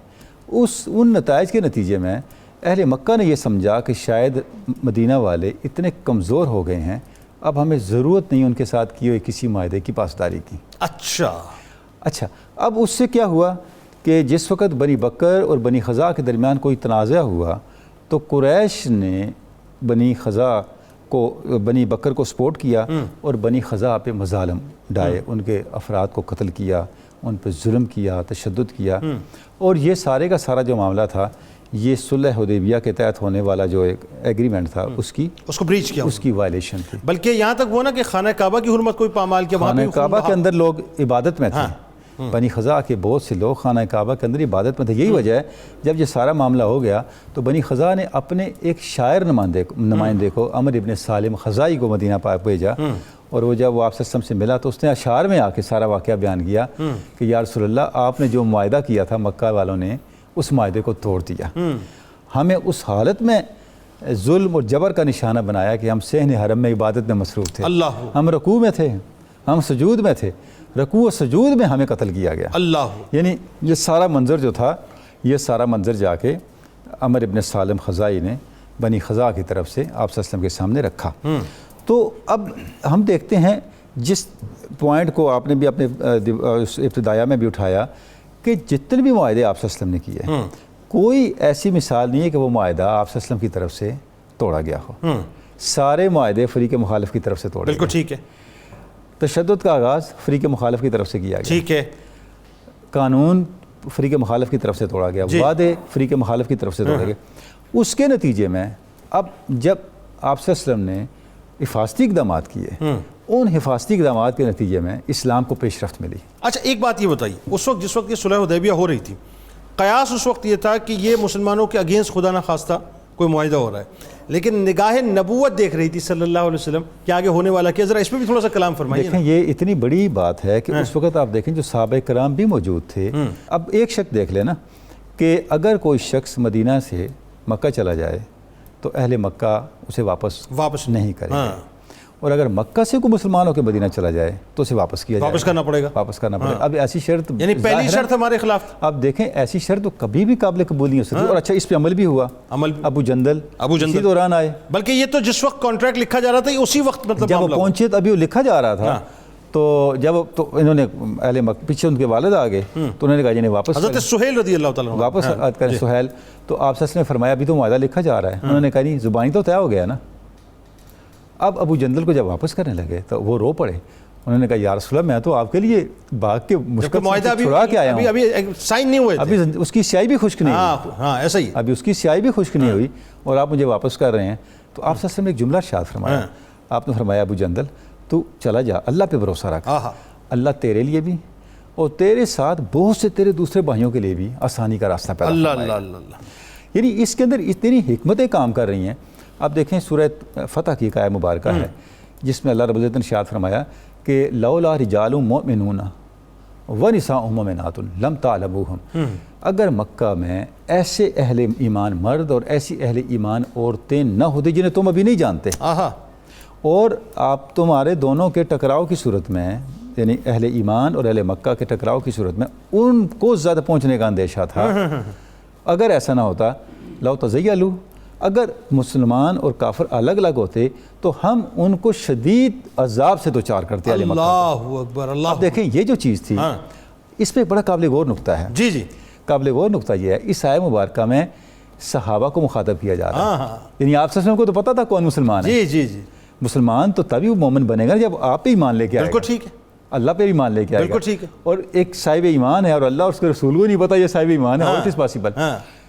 Speaker 4: ان نتائج کے نتیجے میں اہل مکہ نے یہ سمجھا کہ شاید مدینہ والے اتنے کمزور ہو گئے ہیں، اب ہمیں ضرورت نہیں ان کے ساتھ کی ہوئی کسی معاہدے کی پاسداری کی۔ اچھا، اب اس سے کیا ہوا کہ جس وقت بنی بکر اور بنی خزاعہ کے درمیان کوئی تنازع ہوا تو قریش نے بنی خزاعہ کو، بنی بکر کو سپورٹ کیا اور بنی خزاعہ پہ مظالم ڈائے، ان کے افراد کو قتل کیا، ان پہ ظلم کیا، تشدد کیا، اور یہ سارے کا سارا جو معاملہ تھا یہ صلح حدیبیہ کے تحت ہونے والا جو ایک ایگریمنٹ تھا اس کو بریچ کیا، اس کی وائلیشن تھی۔
Speaker 2: بلکہ یہاں تک وہ نا کہ خانہ کعبہ کی حرمت کوئی پامال کیا،
Speaker 4: خانہ کعبہ کے اندر لوگ عبادت میں تھے، بنی خزاعہ کے بہت سے لوگ خانہ کعبہ کے اندر عبادت میں تھے۔ یہی وجہ ہے جب یہ سارا معاملہ ہو گیا تو بنی خزاعہ نے اپنے ایک شاعر نمائندے کو عمر ابن سالم خزاعی کو مدینہ پاک بھیجا، اور وہ جب وہ آپ سے ملا تو اس نے اشعار میں آ کے سارا واقعہ بیان کیا کہ یا رسول اللہ، آپ نے جو معاہدہ کیا تھا مکہ والوں نے اس معاہدے کو توڑ دیا، ہمیں اس حالت میں ظلم اور جبر کا نشانہ بنایا کہ ہم صحن حرم میں عبادت میں مصروف تھے، ہم رکوع میں تھے، ہم سجود میں تھے، رکوع و سجود میں ہمیں قتل کیا گیا۔ یعنی یہ سارا منظر جو تھا، یہ سارا منظر جا کے عمر ابن سالم خزاعی نے بنی خزاعہ کی طرف سے آپ صلی اللہ علیہ وسلم کے سامنے رکھا۔ تو اب ہم دیکھتے ہیں جس پوائنٹ کو آپ نے بھی اپنے ابتدائیہ میں بھی اٹھایا کہ جتنے بھی معاہدے آپ صلی اللہ علیہ وسلم نے کیے، کوئی ایسی مثال نہیں ہے کہ وہ معاہدہ آپ صلی اللہ علیہ وسلم کی طرف سے توڑا گیا ہو، سارے معاہدے فریق مخالف کی طرف سے توڑے گئے۔
Speaker 2: بالکل ٹھیک ہے۔
Speaker 4: تشدد کا آغاز فریق مخالف کی طرف سے کیا گیا،
Speaker 2: ٹھیک ہے۔
Speaker 4: قانون فریق مخالف کی طرف سے توڑا گیا، وعدے فریق مخالف کی طرف سے توڑے گئے۔ اس کے نتیجے میں اب جب آپ صلی اللہ علیہ وسلم نے حفاظتی اقدامات کیے، ان حفاظتی اقدامات کے نتیجے میں اسلام کو پیش رفت ملی۔
Speaker 2: اچھا، ایک بات یہ بتائیے، اس وقت جس وقت یہ صلح حدیبیہ ہو رہی تھی، قیاس اس وقت یہ تھا کہ یہ مسلمانوں کے اگینسٹ خدا نہ خواستہ کوئی معاہدہ ہو رہا ہے، لیکن نگاہ نبوت دیکھ رہی تھی صلی اللہ علیہ وسلم کہ آگے ہونے والا کیا، ذرا اس پہ بھی تھوڑا سا کلام فرمائیے۔
Speaker 4: دیکھیں یہ اتنی بڑی بات ہے کہ اس وقت آپ دیکھیں جو صحابہ کرام بھی موجود تھے۔ اب ایک شک دیکھ لینا کہ اگر کوئی شخص مدینہ سے مکہ چلا جائے تو اہل مکہ اسے واپس نہیں کریں گے، اور اگر مکہ سے کوئی مسلمان ہو کے مدینہ چلا جائے تو اسے واپس کیا جائے،
Speaker 2: واپس کرنا پڑے گا۔
Speaker 4: اب ایسی شرط،
Speaker 2: یعنی پہلی شرط ہمارے خلاف،
Speaker 4: اب دیکھیں ایسی شرط تو کبھی بھی قابل قبول نہیں ہو سکتی۔ اور اچھا اس پہ عمل بھی ہوا، ابو جندل اسی دوران آئے،
Speaker 2: بلکہ یہ تو جس وقت کانٹریکٹ لکھا جا رہا تھا اسی وقت مطلب
Speaker 4: جب وہ پہنچے تو ابھی وہ لکھا جا رہا تھا، تو جب تو انہوں نے اہل مکہ پیچھے ان کے والد آ گئے تو انہوں نے کہا جنہیں واپس
Speaker 2: حضرت سہیل رضی اللہ تعالیٰ
Speaker 4: واپس کریں سہیل، تو آپ نے فرمایا ابھی تو معاہدہ لکھا جا رہا ہے، انہوں نے کہا نہیں زبانی تو طے ہو گیا نا۔ اب ابو جندل کو جب واپس کرنے لگے تو وہ رو پڑے، انہوں نے کہا یا رسول اللہ میں تو آپ کے لیے باغ کے مشکل سے چھڑا کے آیا ہوں،
Speaker 2: ابھی سائن نہیں ہوئے،
Speaker 4: ابھی اس کی سیاہی بھی خشک نہیں ہوئی،
Speaker 2: ہاں ایسا ہی،
Speaker 4: ابھی اس کی سیاہی بھی خشک نہیں ہوئی اور آپ مجھے واپس کر رہے ہیں۔ تو آپ صلی اللہ علیہ وسلم نے ایک جملہ ارشاد فرمایا، آپ نے فرمایا ابو جندل تو چلا جا، اللہ پہ بھروسہ رکھ، اللہ تیرے لیے بھی اور تیرے ساتھ بہت سے تیرے دوسرے بھائیوں کے لیے بھی آسانی کا راستہ پیدا فرمائے۔ یعنی اس کے اندر اتنی حکمتیں کام کر رہی ہیں۔ اب دیکھیں سورہ فتح کی ایک آیت مبارکہ ہے جس میں اللہ رب العزت نے ارشاد فرمایا کہ لولا رجال مؤمنون ونساء مؤمنات لم تعلموہم، اگر مکہ میں ایسے اہل ایمان مرد اور ایسی اہل ایمان عورتیں نہ ہوتی جنہیں تم ابھی نہیں جانتے، اور آپ تمہارے دونوں کے ٹکراؤ کی صورت میں، یعنی اہل ایمان اور اہل مکہ کے ٹکراؤ کی صورت میں ان کو زیادہ پہنچنے کا اندیشہ تھا، اگر ایسا نہ ہوتا لو تزیلوا، اگر مسلمان اور کافر الگ الگ ہوتے تو ہم ان کو شدید عذاب سے دوچار کرتے۔
Speaker 2: اللہ اکبر، اللہ۔
Speaker 4: اب دیکھیں یہ جو چیز تھی اس پہ بڑا قابل غور نقطہ ہے،
Speaker 2: جی
Speaker 4: قابل غور نقطہ یہ ہے اس آیت مبارکہ میں صحابہ کو مخاطب کیا جا رہا ہے، یعنی آپ صلی اللہ علیہ وسلم کو تو پتہ تھا کون مسلمان ہے،
Speaker 2: جی
Speaker 4: مسلمان تو تبھی وہ مومن بنے گا جب آپ ہی ایمان لے کے آئے گا،
Speaker 2: بالکل ٹھیک ہے،
Speaker 4: اللہ پہ بھی ایمان لے کے آئے گا.
Speaker 2: بالکل ٹھیک ہے.
Speaker 4: اور ایک صاحب ایمان ہے اور اللہ اس کے رسول کو نہیں پتا یہ صاحب ایمان ہے. It is possible.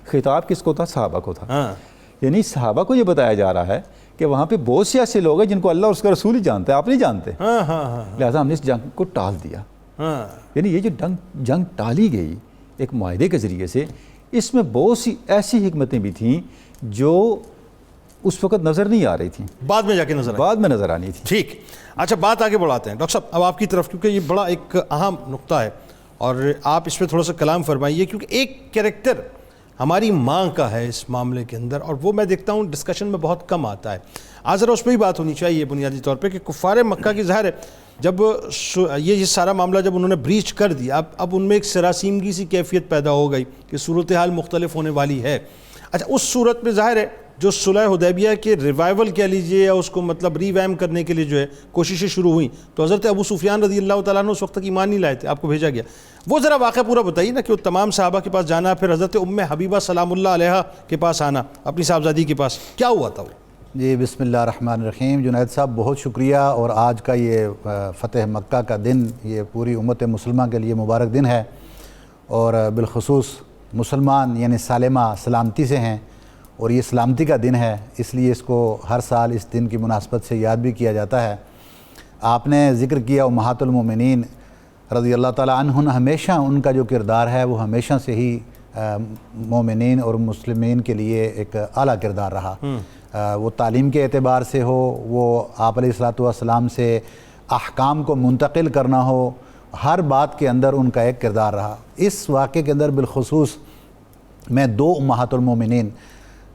Speaker 4: خطاب کس کو تھا؟ صحابہ کو تھا. یعنی صحابہ کو یہ بتایا جا رہا ہے کہ وہاں پہ بہت سے ایسے لوگ ہیں جن کو اللہ اور اس کا رسول ہی جانتا ہے, آپ نہیں جانتے, لہٰذا ہم نے اس جنگ کو ٹال دیا. یعنی یہ جو جنگ ٹالی گئی ایک معاہدے کے ذریعے سے, اس میں بہت سی ایسی حکمتیں بھی تھیں جو اس وقت نظر نہیں آ رہی تھیں,
Speaker 2: بعد میں جا کے بعد
Speaker 4: میں نظر آنی تھی.
Speaker 2: ٹھیک. اچھا بات آگے بڑھاتے ہیں ڈاکٹر صاحب اب آپ کی طرف, کیونکہ یہ بڑا ایک اہم نقطہ ہے اور آپ اس پہ تھوڑا سا کلام فرمائیے, کیونکہ ایک کریکٹر ہماری ماں کا ہے اس معاملے کے اندر اور وہ میں دیکھتا ہوں ڈسکشن میں بہت کم آتا ہے. آج ذرا اس پہ ہی بات ہونی چاہیے بنیادی طور پہ کہ کفار مکہ کی ظاہر ہے جب یہ سارا معاملہ جب انہوں نے بریچ کر دیا, اب ان میں ایک سراسیمگی سی کیفیت پیدا ہو گئی کہ صورتحال مختلف ہونے والی ہے. اچھا اس صورت میں ظاہر ہے جو صلح حدیبیہ کے ریوائول کہہ لیجئے یا اس کو مطلب ری ویم کرنے کے لیے جو ہے کوششیں شروع ہوئیں, تو حضرت ابو سفیان رضی اللہ تعالیٰ عنہ اس وقت تک ایمان نہیں لائے تھے, آپ کو بھیجا گیا. وہ ذرا واقعہ پورا بتائیے نا کہ وہ تمام صحابہ کے پاس جانا, پھر حضرت ام حبیبہ سلام اللہ علیہا کے پاس آنا, اپنی صاحبزادی کے پاس, کیا ہوا تھا وہ؟
Speaker 3: جی بسم اللہ الرحمن الرحیم. جنید صاحب بہت شکریہ. اور آج کا یہ فتح مکہ کا دن یہ پوری امت مسلمہ کے لیے مبارک دن ہے, اور بالخصوص مسلمان یعنی سالمہ سلامتی سے ہیں, اور یہ سلامتی کا دن ہے, اس لیے اس کو ہر سال اس دن کی مناسبت سے یاد بھی کیا جاتا ہے. آپ نے ذکر کیا امہات المومنین رضی اللہ تعالیٰ عنہن, ہمیشہ ان کا جو کردار ہے وہ ہمیشہ سے ہی مومنین اور مسلمین کے لیے ایک اعلیٰ کردار رہا. وہ تعلیم کے اعتبار سے ہو, وہ آپ علیہ الصلوۃ والسلام سے احکام کو منتقل کرنا ہو, ہر بات کے اندر ان کا ایک کردار رہا. اس واقعے کے اندر بالخصوص میں دو امہات المومنین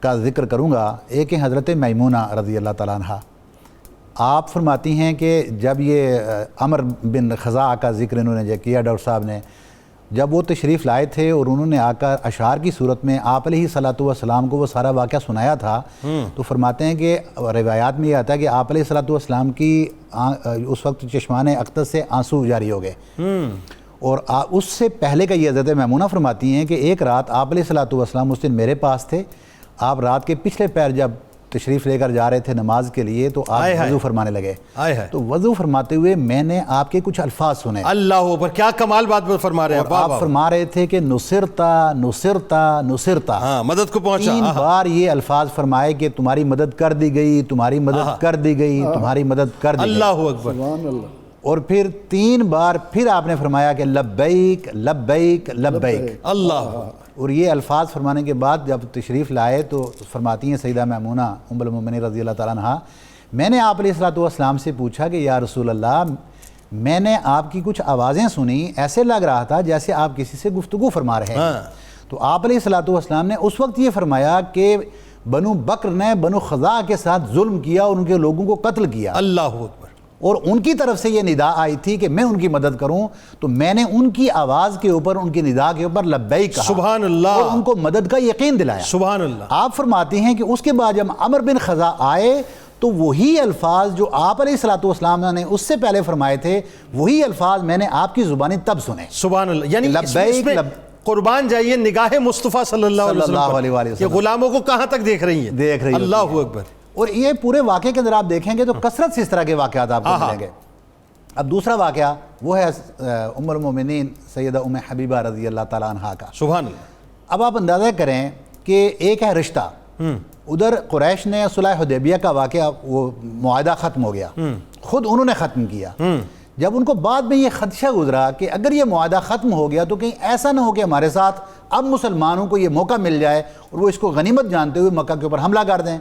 Speaker 3: کا ذکر کروں گا. ایک ہے حضرت میمونہ رضی اللہ تعالیٰ عنہ. آپ فرماتی ہیں کہ جب یہ عمر بن خزاعہ کا ذکر انہوں نے کیا ڈاکٹر صاحب نے, جب وہ تشریف لائے تھے اور انہوں نے آ کر اشعار کی صورت میں آپ علیہ الصلوۃ والسلام کو وہ سارا واقعہ سنایا تھا, تو فرماتے ہیں کہ روایات میں یہ آتا ہے کہ آپ علیہ الصلوۃ والسلام کی اس وقت چشمان اقطر سے آنسو جاری ہو گئے. اور اس سے پہلے کا یہ حضرت میمونہ فرماتی ہیں کہ ایک رات آپ علیہ الصلوۃ والسلام اس دن میرے پاس تھے. آپ رات کے پچھلے پیر جب تشریف لے کر جا رہے تھے نماز کے لیے تو آپ وضو فرمانے لگے. تو وضو فرماتے ہوئے میں نے آپ کے کچھ الفاظ سنے.
Speaker 2: اللہ اکبر, کیا کمال بات فرما رہے ہیں.
Speaker 3: آپ فرما رہے تھے کہ نصرتا نصرتا نصرتا,
Speaker 2: مدد کو پہنچا.
Speaker 3: 3 بار یہ الفاظ فرمائے کہ تمہاری مدد کر دی گئی, تمہاری مدد کر دی گئی, تمہاری مدد کر دی گئی.
Speaker 2: اللہ اکبر.
Speaker 3: اور پھر 3 بار پھر آپ نے فرمایا کہ لبیک لبیک لبیک.
Speaker 2: اللہ.
Speaker 3: اور یہ الفاظ فرمانے کے بعد جب تشریف لائے تو فرماتی ہیں سیدہ میمونہ ام المومنین رضی اللہ تعالیٰ عنہا, میں نے آپ علیہ الصلوۃ والسلام سے پوچھا کہ یا رسول اللہ, میں نے آپ کی کچھ آوازیں سنی, ایسے لگ رہا تھا جیسے آپ کسی سے گفتگو فرما رہے ہیں. تو آپ علیہ الصلوۃ والسلام نے اس وقت یہ فرمایا کہ بنو بکر نے بنو خزاعہ کے ساتھ ظلم کیا اور ان کے لوگوں کو قتل کیا.
Speaker 2: اللہ اکبر.
Speaker 3: اور ان کی طرف سے یہ ندا آئی تھی کہ میں ان کی مدد کروں, تو میں نے ان کی آواز کے اوپر, ان کی ندا کے اوپر لبیک کہا.
Speaker 2: سبحان اللہ.
Speaker 3: اور ان کو مدد کا یقین دلایا.
Speaker 2: سبحان اللہ.
Speaker 3: آپ فرماتے ہیں کہ اس کے بعد جب عمر بن خزاعہ آئے تو وہی الفاظ جو آپ علیہ الصلوۃ والسلام نے اس سے پہلے فرمائے تھے, وہی الفاظ میں نے آپ کی زبانی تب سنے.
Speaker 2: سبحان اللہ. یعنی
Speaker 3: لبیک
Speaker 2: قربان جائیے نگاہ مصطفیٰ صلی اللہ علیہ وسلم کہ غلاموں کو کہاں تک دیکھ رہی ہیں. اللہ اکبر.
Speaker 3: اور یہ پورے واقعے کے اندر آپ دیکھیں گے تو کثرت سے اس طرح کے واقعات آپ کو ملیں گے. اب دوسرا واقعہ وہ ہے ام المومنین سیدہ ام حبیبہ رضی اللہ تعالیٰ عنہا کا.
Speaker 2: سبحان اللہ.
Speaker 3: اب آپ اندازہ کریں کہ ایک ہے رشتہ, ادھر قریش نے صلح حدیبیہ کا واقعہ, وہ معاہدہ ختم ہو گیا, خود انہوں نے ختم کیا. جب ان کو بعد میں یہ خدشہ گزرا کہ اگر یہ معاہدہ ختم ہو گیا تو کہیں ایسا نہ ہو کہ ہمارے ساتھ اب مسلمانوں کو یہ موقع مل جائے اور وہ اس کو غنیمت جانتے ہوئے مکہ کے اوپر حملہ کر دیں,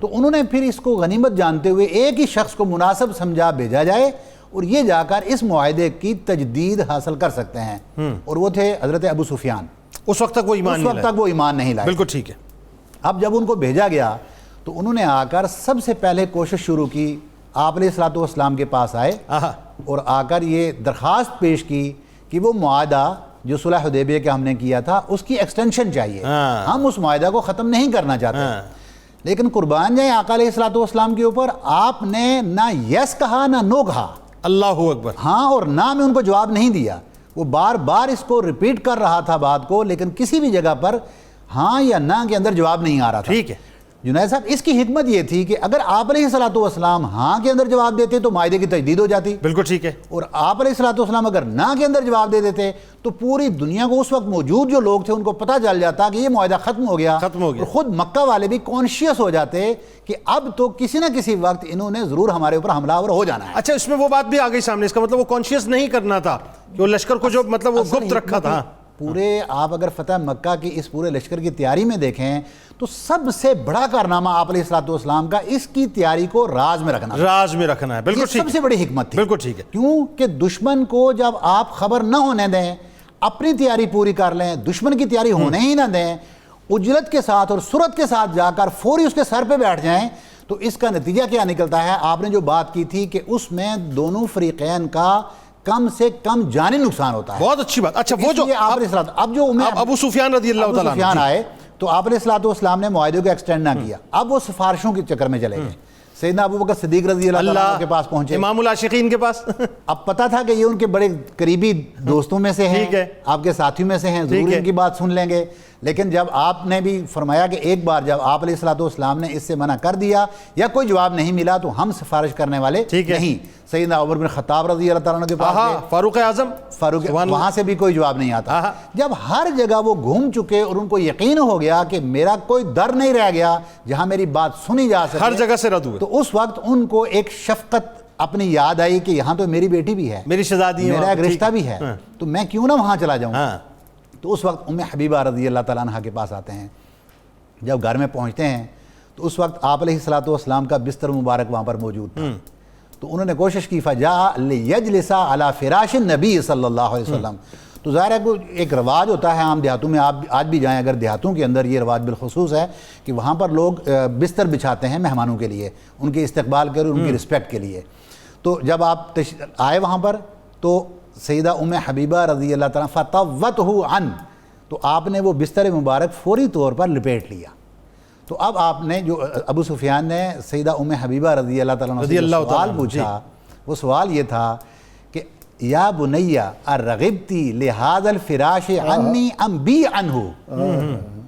Speaker 3: تو انہوں نے پھر اس کو غنیمت جانتے ہوئے ایک ہی شخص کو مناسب سمجھا بھیجا جائے اور یہ جا کر اس معاہدے کی تجدید حاصل کر سکتے ہیں. اور وہ تھے حضرت ابو سفیان.
Speaker 2: اس وقت تک وہ ایمان نہیں لائے. بالکل ٹھیک ہے.
Speaker 3: اب جب ان کو بھیجا گیا تو انہوں نے آ کر سب سے پہلے کوشش شروع کی, آپ علیہ الصلوۃ والسلام کے پاس آئے اور آ کر یہ درخواست پیش کی کہ وہ معاہدہ جو صلح حدیبیہ کا ہم نے کیا تھا اس کی ایکسٹینشن چاہیے, ہم اس معاہدہ کو ختم نہیں کرنا چاہتے. لیکن قربان جائیں آقا علیہ الصلوۃ والسلام کے اوپر, آپ نے نہ یس کہا نہ نو کہا.
Speaker 2: اللہ اکبر.
Speaker 3: ہاں اور نہ میں ان کو جواب نہیں دیا. وہ بار بار اس کو ریپیٹ کر رہا تھا بات کو, لیکن کسی بھی جگہ پر ہاں یا نہ کے اندر جواب نہیں آ رہا تھا.
Speaker 2: ٹھیک ہے.
Speaker 5: جنید صاحب اس کی حکمت یہ تھی کہ اگر آپ علیہ الصلوۃ والسلام ہاں کے اندر جواب دیتے تو معاہدے کی تجدید ہو جاتی،
Speaker 2: بالکل ٹھیک ہے،
Speaker 5: اور آپ علیہ الصلوۃ والسلام اگر نہ کے اندر جواب دے دیتے تو پوری دنیا کو اس وقت موجود جو لوگ تھے ان کو پتہ چل جاتا کہ یہ معاہدہ ختم ہو گیا، اور خود مکہ والے بھی کانشیس ہو جاتے کہ اب تو کسی نہ کسی وقت انہوں نے ضرور ہمارے اوپر حملہ آور ہو جانا ہے۔
Speaker 2: اچھا اس میں وہ بات بھی آ گئی سامنے، اس کا مطلب وہ کانشیس نہیں کرنا تھا کہ وہ لشکر کو جو مطلب وہ گپت رکھا تھا۔
Speaker 5: پورے آپ اگر فتح مکہ کی اس پورے لشکر کی تیاری میں دیکھیں تو سب سے بڑا کارنامہ آپ علیہ الصلوۃ والسلام کا اس کی تیاری کو راز میں رکھنا،
Speaker 2: راز میں رکھنا ہے، بالکل ٹھیک،
Speaker 5: سب سے بڑی حکمت تھی،
Speaker 2: بالکل ٹھیک ہے،
Speaker 5: کیوں کہ دشمن کو جب آپ خبر نہ ہونے دیں، اپنی تیاری پوری کر لیں، دشمن کی تیاری ہونے ہی نہ دیں، اجلت کے ساتھ اور سرعت کے ساتھ جا کر فوری اس کے سر پہ بیٹھ جائیں، تو اس کا نتیجہ کیا نکلتا ہے؟ آپ نے جو بات کی تھی کہ اس میں دونوں فریقین کا کم سے کم جانی نقصان ہوتا ہے۔
Speaker 2: بہت اچھی بات۔ اچھا وہ جو
Speaker 5: اب جو
Speaker 2: ابو سفیان رضی اللہ تعالیٰ
Speaker 5: عنہ آئے تو آپ علیہ الصلوۃ والسلام نے معاہدے کو ایکسٹینڈ نہ کیا، اب وہ سفارشوں کے چکر میں چلے گئے، سیدنا ابوبکر صدیق رضی اللہ عنہ کے پاس پہنچے،
Speaker 2: امام العاشقین کے پاس،
Speaker 5: اب پتہ تھا کہ یہ ان کے بڑے قریبی دوستوں میں سے ہیں، آپ کے ساتھیوں میں سے ہیں، ضرور ان کی بات سن لیں گے، لیکن جب آپ نے بھی فرمایا کہ ایک بار جب آپ علیہ الصلوۃ والسلام نے اس سے منع کر دیا یا کوئی جواب نہیں ملا تو ہم سفارش کرنے والے نہیں، سیدنا عمر بن خطاب رضی اللہ تعالیٰ عنہ کے پاس گئے،
Speaker 2: فاروق اعظم،
Speaker 5: وہاں سے بھی کوئی جواب نہیں آتا۔ جب ہر جگہ وہ گھوم چکے اور ان کو یقین ہو گیا کہ میرا کوئی در نہیں رہ گیا جہاں میری بات سنی جا سکے،
Speaker 2: ہر جگہ سے رد ہوئے،
Speaker 5: تو اس وقت ان کو ایک شفقت اپنی یاد آئی کہ یہاں تو میری بیٹی بھی ہے،
Speaker 2: میری شہزادی ہے،
Speaker 5: میرا ایک رشتہ بھی ہے، تو میں کیوں نہ وہاں چلا جاؤں۔ تو اس وقت ام حبیبہ رضی اللہ تعالیٰ عنہ کے پاس آتے ہیں، جب گھر میں پہنچتے ہیں تو اس وقت آپ علیہ الصلوۃ والسلام کا بستر مبارک وہاں پر موجود تھا، تو انہوں نے کوشش کی فَجَاءَ لِيَجْلِسَ عَلَى فِرَاشِ النَّبِيِّ صلی اللہ علیہ وسلم، تو ظاہر ہے کہ ایک رواج ہوتا ہے عام دیہاتوں میں، آپ آج بھی جائیں اگر دیہاتوں کے اندر یہ رواج بالخصوص ہے کہ وہاں پر لوگ بستر بچھاتے ہیں مہمانوں کے لیے، ان کے استقبال کے اور ان کی رسپیکٹ کے لیے۔ تو جب آپ آئے وہاں پر تو سیدہ ام حبیبہ رضی اللہ تعالیٰ فَطَوَّتْهُ عَنْ، تو آپ نے وہ بستر مبارک فوری طور پر لپیٹ لیا۔ تو اب آپ نے جو ابو سفیان نے سیدہ ام حبیبہ رضی اللہ تعالیٰ عنہ سے سوال پوچھا، وہ سوال یہ تھا کہ یا بنیہ ارغبتی لہذا الفراش عنی ام بی عنہ،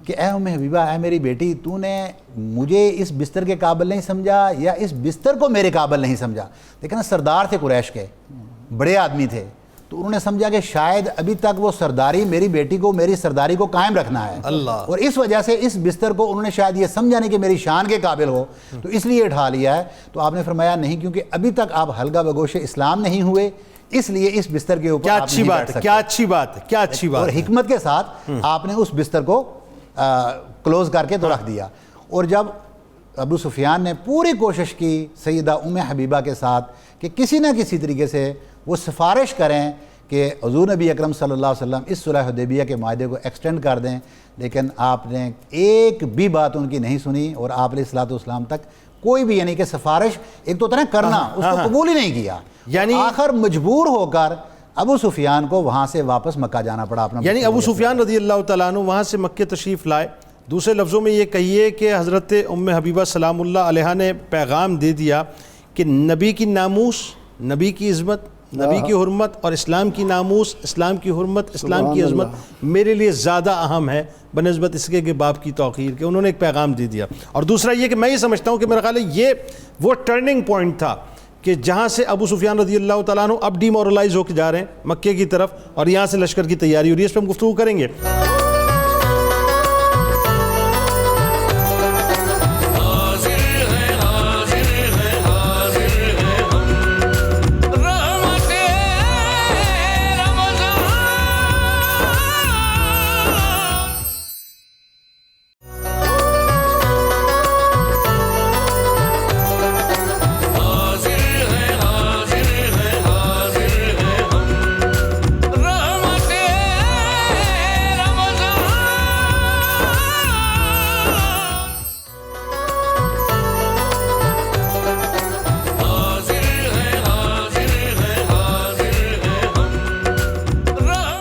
Speaker 5: کہ اے ام حبیبہ، اے میری بیٹی، تو نے مجھے اس بستر کے قابل نہیں سمجھا یا اس بستر کو میرے قابل نہیں سمجھا؟ لیکن سردار تھے قریش کے، بڑے آدمی تھے، تو انہوں نے سمجھا کہ شاید ابھی تک وہ سرداری میری بیٹی کو، میری سرداری کو قائم رکھنا ہے، اور اس وجہ سے اس بستر کو انہوں نے شاید یہ سمجھا نہیں کہ میری شان کے قابل ہو، تو اس لیے اٹھا لیا ہے۔ تو آپ نے فرمایا نہیں، کیونکہ ابھی تک آپ حلقہ بگوش اسلام نہیں ہوئے، اس لیے اس بستر کے اوپر
Speaker 2: کیا اچھی بات ہے، کیا اچھی بات ہے، کیا اچھی بات،
Speaker 5: اور حکمت کے ساتھ آپ نے اس بستر کو کلوز کر کے تو رکھ دیا۔ اور جب ابو سفیان نے پوری کوشش کی سیدہ ام حبیبہ کے ساتھ کہ کسی نہ کسی طریقے سے وہ سفارش کریں کہ حضور نبی اکرم صلی اللہ علیہ وسلم اس صلح حدیبیہ کے معاہدے کو ایکسٹینڈ کر دیں، لیکن آپ نے ایک بھی بات ان کی نہیں سنی، اور آپ علیہ الصلوۃ والسلام تک کوئی بھی، یعنی کہ سفارش ایک تو طرح کرنا، اس کو قبول ہی نہیں کیا، یعنی آخر مجبور ہو کر ابو سفیان کو وہاں سے واپس مکہ جانا پڑا اپنا،
Speaker 2: یعنی ابو سفیان رضی اللہ تعالیٰ عنہ وہاں سے مکہ تشریف لائے۔ دوسرے لفظوں میں یہ کہیے کہ حضرت ام حبیبہ سلام اللہ علیہا نے پیغام دے دیا کہ نبی کی ناموس، نبی کی عظمت، نبی کی حرمت اور اسلام کی ناموس، اسلام کی حرمت، اسلام کی عظمت میرے لیے زیادہ اہم ہے بنسبت اس کے کہ باپ کی توقیر کے۔ انہوں نے ایک پیغام دے دیا۔ اور دوسرا یہ کہ میں یہ سمجھتا ہوں کہ میرا خیال ہے یہ وہ ٹرننگ پوائنٹ تھا کہ جہاں سے ابو سفیان رضی اللہ تعالیٰ عنہ اب ڈی مورلائز ہو کے جا رہے ہیں مکے کی طرف، اور یہاں سے لشکر کی تیاری ہو رہی ہے، اس پہ ہم گفتگو کریں گے۔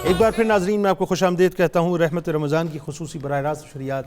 Speaker 2: ایک بار پھر ناظرین میں آپ کو خوش آمدید کہتا ہوں۔ رحمت رمضان کی خصوصی براہ راست شریعت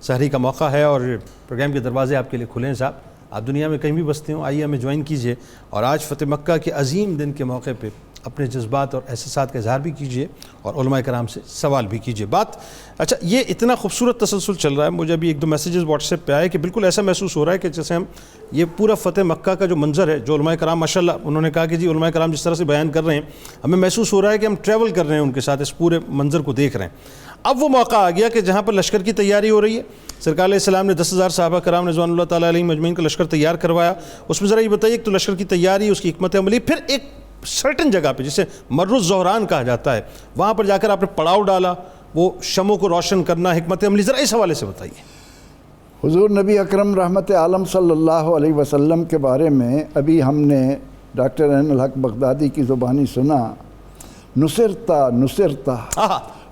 Speaker 2: سحری کا موقع ہے اور پروگرام کے دروازے آپ کے لیے کھلے ہیں۔ صاحب آپ دنیا میں کہیں بھی بستے ہوں، آئیے ہمیں جوائن کیجئے، اور آج فتح مکہ کے عظیم دن کے موقع پہ اپنے جذبات اور احساسات کا اظہار بھی کیجیے اور علماء کرام سے سوال بھی کیجیے. بات اچھا یہ اتنا خوبصورت تسلسل چل رہا ہے, مجھے ابھی ایک دو میسیجز واٹس ایپ پہ آئے کہ بالکل ایسا محسوس ہو رہا ہے کہ جیسے ہم یہ پورا فتح مکہ کا جو منظر ہے, جو علماء کرام ماشاء اللہ انہوں نے کہا کہ جی علماء کرام جس طرح سے بیان کر رہے ہیں, ہمیں محسوس ہو رہا ہے کہ ہم ٹریول کر رہے ہیں ان کے ساتھ, اس پورے منظر کو دیکھ رہے ہیں. اب وہ موقع آ گیا کہ جہاں پر لشکر کی تیاری ہو رہی ہے. سرکار علیہ السلام نے 10,000 صحابہ کرام رضوان اللہ تعالیٰ علیہ مجمعین کا لشکر تیار کروایا. اس میں ذرا یہ بتائیے ایک تو لشکر کی تیاری, اس کی حکمت عملی, پھر ایک سرٹن جگہ پہ جسے مر الزہران کہا جاتا ہے, وہاں پر جا کر آپ نے پڑاؤ ڈالا, وہ شموں کو روشن کرنا, حکمت عملی, ذرا اس حوالے سے بتائیے.
Speaker 3: حضور نبی اکرم رحمت عالم صلی اللہ علیہ وسلم کے بارے میں ابھی ہم نے ڈاکٹر عین الحق بغدادی کی زبانی سنا, نصرتا.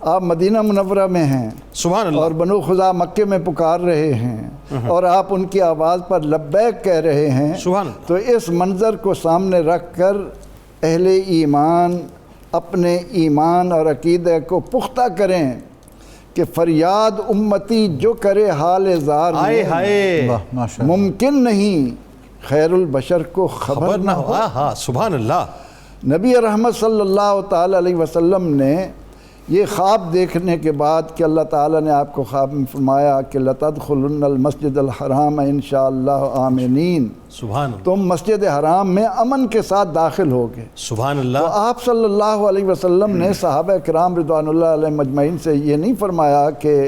Speaker 3: آپ مدینہ منورہ میں ہیں,
Speaker 2: سبحان اللہ,
Speaker 3: اور بنو خزاع مکے میں پکار رہے ہیں اور آپ ان کی آواز پر لبیک کہہ رہے ہیں.
Speaker 2: سبحان اللہ.
Speaker 3: تو اس منظر کو سامنے رکھ کر اہل ایمان اپنے ایمان اور عقیدے کو پختہ کریں کہ فریاد امتی جو کرے حال زار
Speaker 2: ہائے ہائے,
Speaker 3: ممکن نہیں خیر البشر کو خبر نہ ہو.
Speaker 2: ہاں سبحان اللہ.
Speaker 3: نبی رحمت صلی اللہ تعالی علیہ وسلم نے یہ خواب دیکھنے کے بعد کہ اللہ تعالیٰ نے آپ کو خواب میں فرمایا کہ لَتَدْخُلُنَّ الْمَسْجِدَ الْحَرَامَ انشاءاللہ آمنین,
Speaker 2: سبحان اللہ,
Speaker 3: تم مسجد حرام میں امن کے ساتھ داخل ہوگے.
Speaker 2: سبحان اللہ.
Speaker 3: تو آپ صلی اللہ علیہ وسلم نے صحابہ کرام رضوان اللہ علیہ مجمعین سے یہ نہیں فرمایا کہ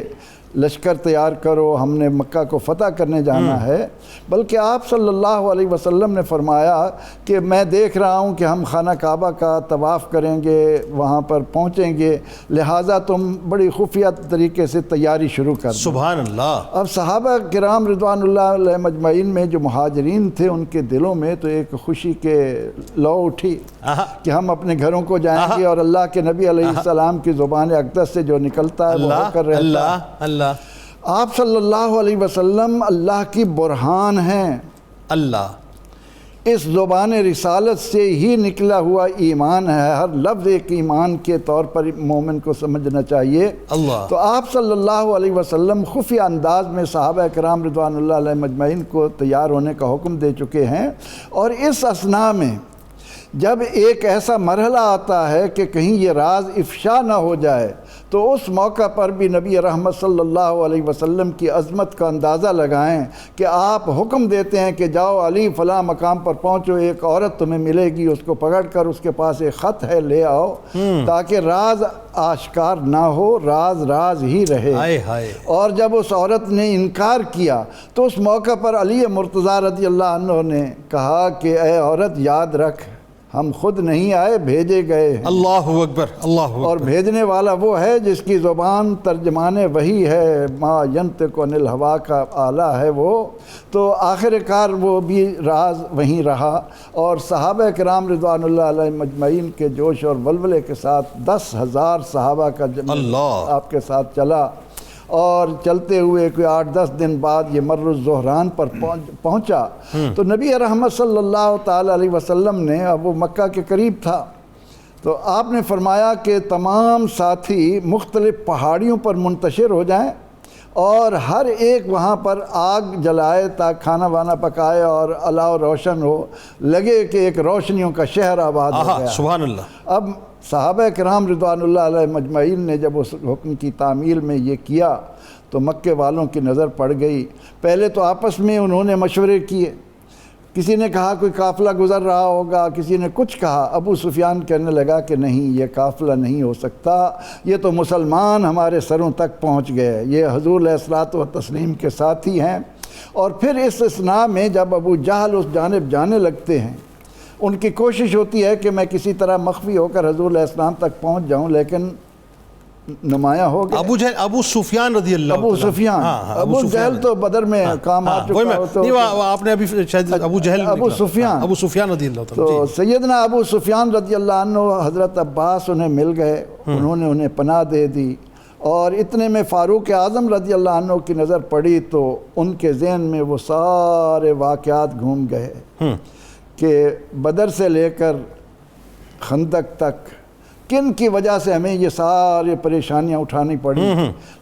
Speaker 3: لشکر تیار کرو, ہم نے مکہ کو فتح کرنے جانا ہے, بلکہ آپ صلی اللہ علیہ وسلم نے فرمایا کہ میں دیکھ رہا ہوں کہ ہم خانہ کعبہ کا طواف کریں گے, وہاں پر پہنچیں گے, لہٰذا تم بڑی خفیہ طریقے سے تیاری شروع کر دو.
Speaker 2: سبحان اللہ.
Speaker 3: اب صحابہ کرام رضوان اللہ علیہ مجمعین میں جو مہاجرین تھے, ان کے دلوں میں تو ایک خوشی کے لو اٹھی کہ ہم اپنے گھروں کو جائیں گے, اور اللہ کے نبی علیہ السلام کی زبان اقدس سے جو نکلتا ہے وہ ہو کر رہتا ہے.
Speaker 2: اللہ.
Speaker 3: آپ صلی اللہ علیہ وسلم اللہ کی برہان ہیں.
Speaker 2: اللہ.
Speaker 3: اس زبان رسالت سے ہی نکلا ہوا ایمان ہے, ہر لفظ ایک ایمان کے طور پر مومن کو سمجھنا چاہیے.
Speaker 2: اللہ.
Speaker 3: تو آپ صلی اللہ علیہ وسلم خفیہ انداز میں صحابہ کرام رضوان اللہ علیہ مجمعین کو تیار ہونے کا حکم دے چکے ہیں, اور اس اثناء میں جب ایک ایسا مرحلہ آتا ہے کہ کہیں یہ راز افشا نہ ہو جائے, تو اس موقع پر بھی نبی رحمت صلی اللہ علیہ وسلم کی عظمت کا اندازہ لگائیں کہ آپ حکم دیتے ہیں کہ جاؤ علی فلاں مقام پر پہنچو, ایک عورت تمہیں ملے گی, اس کو پکڑ کر اس کے پاس ایک خط ہے لے آؤ, تاکہ راز آشکار نہ ہو, راز راز ہی رہے. اور جب اس عورت نے انکار کیا تو اس موقع پر علی مرتضیٰ رضی اللہ عنہ نے کہا کہ اے عورت یاد رکھ, ہم خود نہیں آئے, بھیجے گئے ہیں.
Speaker 2: اللہ اکبر. اللہ اکبر.
Speaker 3: اور بھیجنے والا وہ ہے جس کی زبان ترجمان وحی ہے, ما ینطق عن الہوا کا آلہ ہے وہ. تو آخر کار وہ بھی راز وہیں رہا, اور صحابہ کرام رضوان اللہ علیہ مجمعین کے جوش اور ولولے کے ساتھ 10,000 صحابہ کا جمع آپ کے ساتھ چلا, اور چلتے ہوئے کوئی 8-10 دن بعد یہ مر الزہران پر پہنچا. تو نبی رحمت صلی اللہ تعالی علیہ وسلم نے, اب وہ مکہ کے قریب تھا, تو آپ نے فرمایا کہ تمام ساتھی مختلف پہاڑیوں پر منتشر ہو جائیں, اور ہر ایک وہاں پر آگ جلائے تاکہ کھانا وانا پکائے اور الاؤ روشن ہو, لگے کہ ایک روشنیوں کا شہر آباد ہو گیا.
Speaker 2: سبحان اللہ.
Speaker 3: اب صحابہ کرام رضوان اللہ علیہ مجمعین نے جب اس حکم کی تعمیل میں یہ کیا تو مکے والوں کی نظر پڑ گئی. پہلے تو آپس میں انہوں نے مشورے کیے, کسی نے کہا کوئی قافلہ گزر رہا ہوگا, کسی نے کچھ کہا. ابو سفیان کہنے لگا کہ نہیں, یہ قافلہ نہیں ہو سکتا, یہ تو مسلمان ہمارے سروں تک پہنچ گئے, یہ حضور علیہ الصلوۃ والتسلیم کے ساتھی ہیں. اور پھر اس اثناء میں جب ابو جہل اس جانب جانے لگتے ہیں, ان کی کوشش ہوتی ہے کہ میں کسی طرح مخفی ہو کر حضور علیہ السلام تک پہنچ جاؤں, لیکن نمایاں ہو گیا.
Speaker 2: ابو جہل, ابو سفیان رضی اللہ,
Speaker 3: ابو سفیان, ابو جہل تو بدر میں کام آ چکا ہو, تو
Speaker 2: آپ نے ابھی شاید ابو جہل,
Speaker 3: ابو سفیان
Speaker 2: رضی اللہ.
Speaker 3: تو سیدنا ابو سفیان رضی اللہ عنہ, حضرت عباس انہیں مل گئے, انہوں نے انہیں پناہ دے دی, اور اتنے میں فاروق اعظم رضی اللہ عنہ کی نظر پڑی تو ان کے ذہن میں وہ سارے واقعات گھوم گئے کہ بدر سے لے کر خندق تک کن کی وجہ سے ہمیں یہ ساری پریشانیاں اٹھانی پڑی.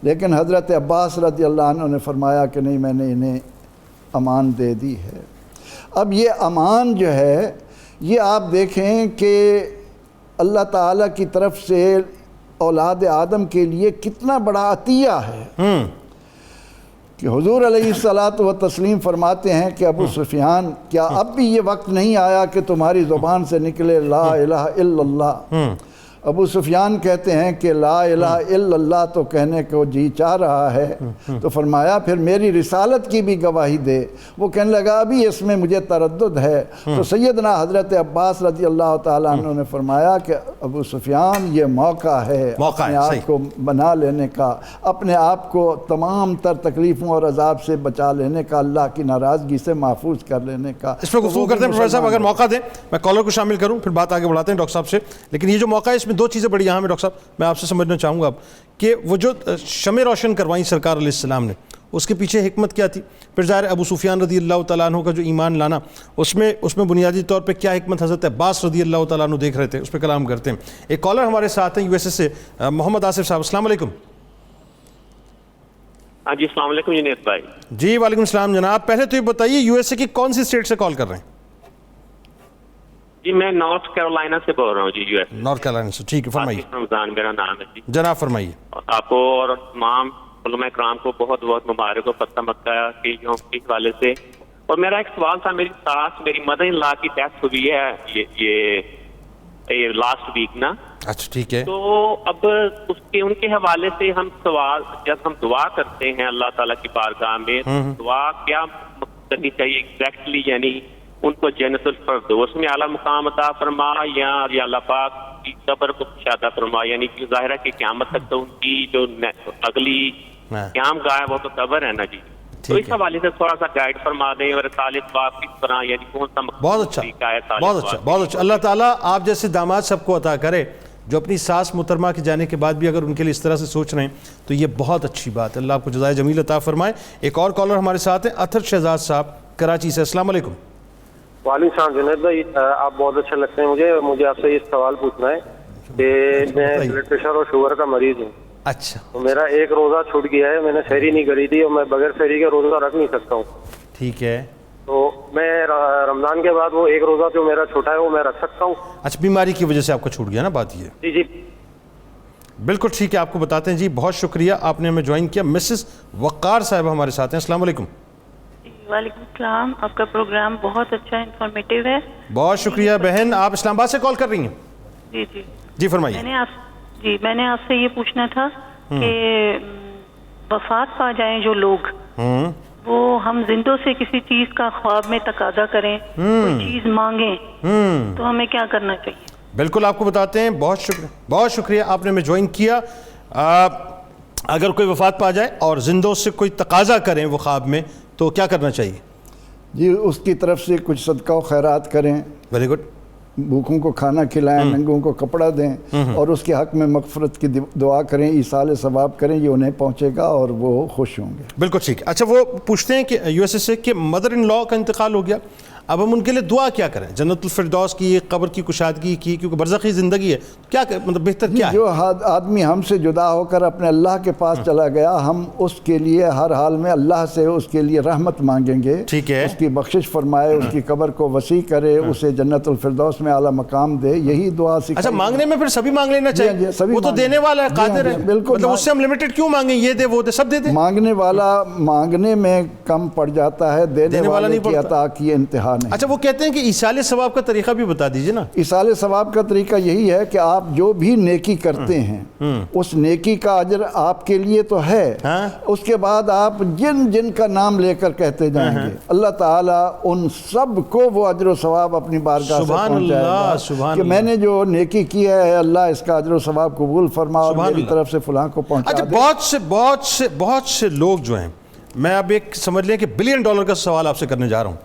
Speaker 3: لیکن حضرت عباس رضی اللہ عنہ نے فرمایا کہ نہیں, میں نے انہیں امان دے دی ہے. اب یہ امان جو ہے, یہ آپ دیکھیں کہ اللہ تعالیٰ کی طرف سے اولاد آدم کے لیے کتنا بڑا عطیہ ہے کہ حضور علیہ الصلاۃ و تسلیم فرماتے ہیں کہ ابو سفیان کیا اب بھی یہ وقت نہیں آیا کہ تمہاری زبان سے نکلے لا الہ الا اللہ؟ ابو سفیان کہتے ہیں کہ لا الہ الا اللہ تو کہنے کو جی چاہ رہا ہے، تو فرمایا پھر میری رسالت کی بھی گواہی دے۔ وہ کہنے لگا ابھی اس میں مجھے تردد ہے۔ تو سیدنا حضرت عباس رضی اللہ تعالیٰ عنہ نے فرمایا کہ ابو سفیان یہ موقع ہے اپنے آپ کو بنا لینے کا، اپنے آپ کو تمام تر تکلیفوں اور عذاب سے بچا لینے کا، اللہ کی ناراضگی سے محفوظ کر لینے کا۔
Speaker 2: اس پہ گفتگو کرتے ہیں پروفیسر صاحب، اگر موقع دیں میں کالر کو شامل کروں پھر بات آگے بڑھاتے ہیں ڈاکٹر صاحب سے، لیکن یہ جو موقع ہے اس میں دو چیزیں بڑی اہم ہیں ڈاکٹر صاحب، میں آپ سے سمجھنا چاہوں گا اب کہ وہ جو شمع روشن کروائیں سرکار علیہ السلام نے، اس کے پیچھے حکمت کیا تھی؟ پھر ظاہر ابو سفیان رضی اللہ تعالیٰ عنہ کا جو ایمان لانا، اس میں بنیادی طور پہ کیا حکمت حضرت عباس رضی اللہ تعالیٰ عنہ دیکھ رہے تھے، اس پہ کلام کرتے ہیں۔ ایک کالر ہمارے ساتھ ہیں یو ایس اے سے، محمد آصف صاحب، السلام علیکم۔
Speaker 6: ہاں جی السلام علیکم جنید بھائی۔
Speaker 2: جی وعلیکم السلام جناب، پہلے تو یہ بتائیے یو ایس اے کی کون سی اسٹیٹ سے کال کر رہے ہیں؟
Speaker 6: جی میں نارتھ کیرولائنا سے بول رہا ہوں جی، یو ایس۔
Speaker 2: نارتھ کیرولائنا سے، ٹھیک ہے فرمائیے۔
Speaker 6: رمضان میرا نام ہے جی۔
Speaker 2: جناب فرمائیے۔
Speaker 6: آپ کو اور تمام علماء کرام کو بہت بہت مبارک ہو پتہ مکہ کے یوم کے حوالے سے۔ اور میرا ایک سوال تھا، میری ساس میری مدر ان لا کی ڈیتھ ہوئی ہے یہ لاسٹ ویک نا،
Speaker 2: اچھا ٹھیک ہے،
Speaker 6: تو اب ان کے حوالے سے ہم سوال، جب ہم دعا کرتے ہیں اللہ تعالیٰ کی بارگاہ میں، دعا کیا کرنی چاہیے ایگزیکٹلی؟ یعنی ان کو جنت الفردوس میں اعلیٰ مقام عطا فرما یا اللہ پاک کی قبر کو شادہ فرما، یعنی کہ ظاہر ہے کہ قیامت تک تو ان کی جو اگلی قیام گاہ ہے وہ تو قبر ہے نا جی، تو اس حوالے سے تھوڑا سا گائیڈ فرما دیں، اور طالب باپ کس طرح یعنی کون سا
Speaker 2: بہت اچھا، اللہ تعالیٰ آپ جیسے داماد سب کو عطا کرے جو اپنی ساس محترمہ کے جانے کے بعد بھی اگر ان کے لیے اس طرح سے سوچ رہے ہیں تو یہ بہت اچھی بات ہے، اللہ آپ کو جزائے جمیل عطا فرمائے۔ ایک اور کالر ہمارے ساتھ ہیں اطہر شہزاد صاحب کراچی سے، السلام علیکم۔
Speaker 7: وعلیکم السلام جنید بھائی، آپ بہت اچھے لگتے ہیں مجھے آپ سے یہ سوال پوچھنا ہے کہ میں بلڈ پریشر اور شوگر کا مریض ہوں۔
Speaker 2: اچھا،
Speaker 7: تو میرا ایک روزہ چھوٹ گیا ہے، میں نے سحری نہیں کری تھی اور میں بغیر سحری کے روزہ رکھ نہیں سکتا ہوں۔
Speaker 2: ٹھیک ہے،
Speaker 7: تو میں رمضان کے بعد وہ ایک روزہ جو میرا چھوٹا ہے وہ میں رکھ سکتا ہوں؟
Speaker 2: اچھا بیماری کی وجہ سے آپ کا چھوٹ گیا نا، بات یہ؟
Speaker 7: جی جی
Speaker 2: بالکل ٹھیک ہے، آپ کو بتاتے ہیں جی، بہت شکریہ آپ نے ہمیں جوائن کیا۔ مسز وقار صاحب ہمارے ساتھ ہیں، السلام علیکم۔
Speaker 8: وعلیکم السلام، آپ کا پروگرام بہت اچھا انفارمیٹیو ہے۔
Speaker 2: بہت شکریہ بہن، آپ اسلام آباد سے کال کر رہی ہیں؟
Speaker 8: جی جی
Speaker 2: جی فرمائیے۔
Speaker 8: میں نے آپ سے یہ پوچھنا تھا کہ وفات پا جائیں جو لوگ، وہ ہم زندوں سے کسی چیز کا خواب میں تقاضا کریں، کوئی چیز مانگیں، تو ہمیں کیا کرنا چاہیے؟
Speaker 2: بالکل آپ کو بتاتے ہیں، بہت شکریہ آپ نے ہمیں جوائن کیا۔ اگر کوئی وفات پا جائے اور زندوں سے کوئی تقاضا کریں وہ خواب میں تو کیا کرنا چاہیے؟
Speaker 3: جی اس کی طرف سے کچھ صدقہ و خیرات کریں،
Speaker 2: ویری گڈ،
Speaker 3: بھوکوں کو کھانا کھلائیں، ننگوں کو کپڑا دیں، اور اس کے حق میں مغفرت کی دعا کریں، ایصال ثواب کریں، یہ انہیں پہنچے گا اور وہ خوش ہوں گے۔
Speaker 2: بالکل ٹھیک ہے۔ اچھا وہ پوچھتے ہیں کہ یو ایس اے سے کہ مدر ان لا کا انتقال ہو گیا، اب ہم ان کے لیے دعا کیا کریں؟ جنت الفردوس کی، قبر کی کشادگی کی، کیونکہ برزخی زندگی ہے، کیا مطلب بہتر کیا ہے؟
Speaker 3: جو آدمی ہم سے جدا ہو کر اپنے اللہ کے پاس چلا گیا، ہم اس کے لیے ہر حال میں اللہ سے اس کے لیے رحمت مانگیں گے،
Speaker 2: ٹھیک ہے،
Speaker 3: اس کی بخشش فرمائے، اس کی قبر کو وسیع کرے، اسے جنت الفردوس میں اعلیٰ مقام دے، یہی دعا سکھائی۔
Speaker 2: اچھا مانگنے میں پھر سبھی مانگ لینا چاہیے؟ وہ تو دینے والا ہے، قادر ہے،
Speaker 3: بالکل،
Speaker 2: مطلب اس سے ہم لمیٹڈ کیوں مانگیں؟ یہ دے وہ دے، سب دے دے؟
Speaker 3: مانگنے والا مانگنے میں کم پڑ جاتا ہے، دینے والے کی عطا کی انتہا نہیں۔
Speaker 2: اچھا وہ کہتے ہیں کہ ایصال ثواب کا طریقہ بھی بتا دیجئے نا۔
Speaker 3: ایصال ثواب کا طریقہ یہی ہے کہ آپ جو بھی نیکی کرتے ہیں اس نیکی کا اجر آپ کے لیے تو ہے، اس کے بعد آپ جن جن کا نام لے کر کہتے جائیں گے، اللہ تعالیٰ ان سب کو وہ اجر و ثواب اپنی بارگاہ سے پہنچائے گا کہ میں نے جو نیکی کی ہے اللہ اس کا اجر و ثواب قبول فرما اور میری طرف سے فلاں کو پہنچا دے۔
Speaker 2: اچھا بہت سے لوگ جو ہیں، میں اب ایک سمجھ لیں کہ $1 بلین کا سوال آپ سے کرنے جا رہا ہوں،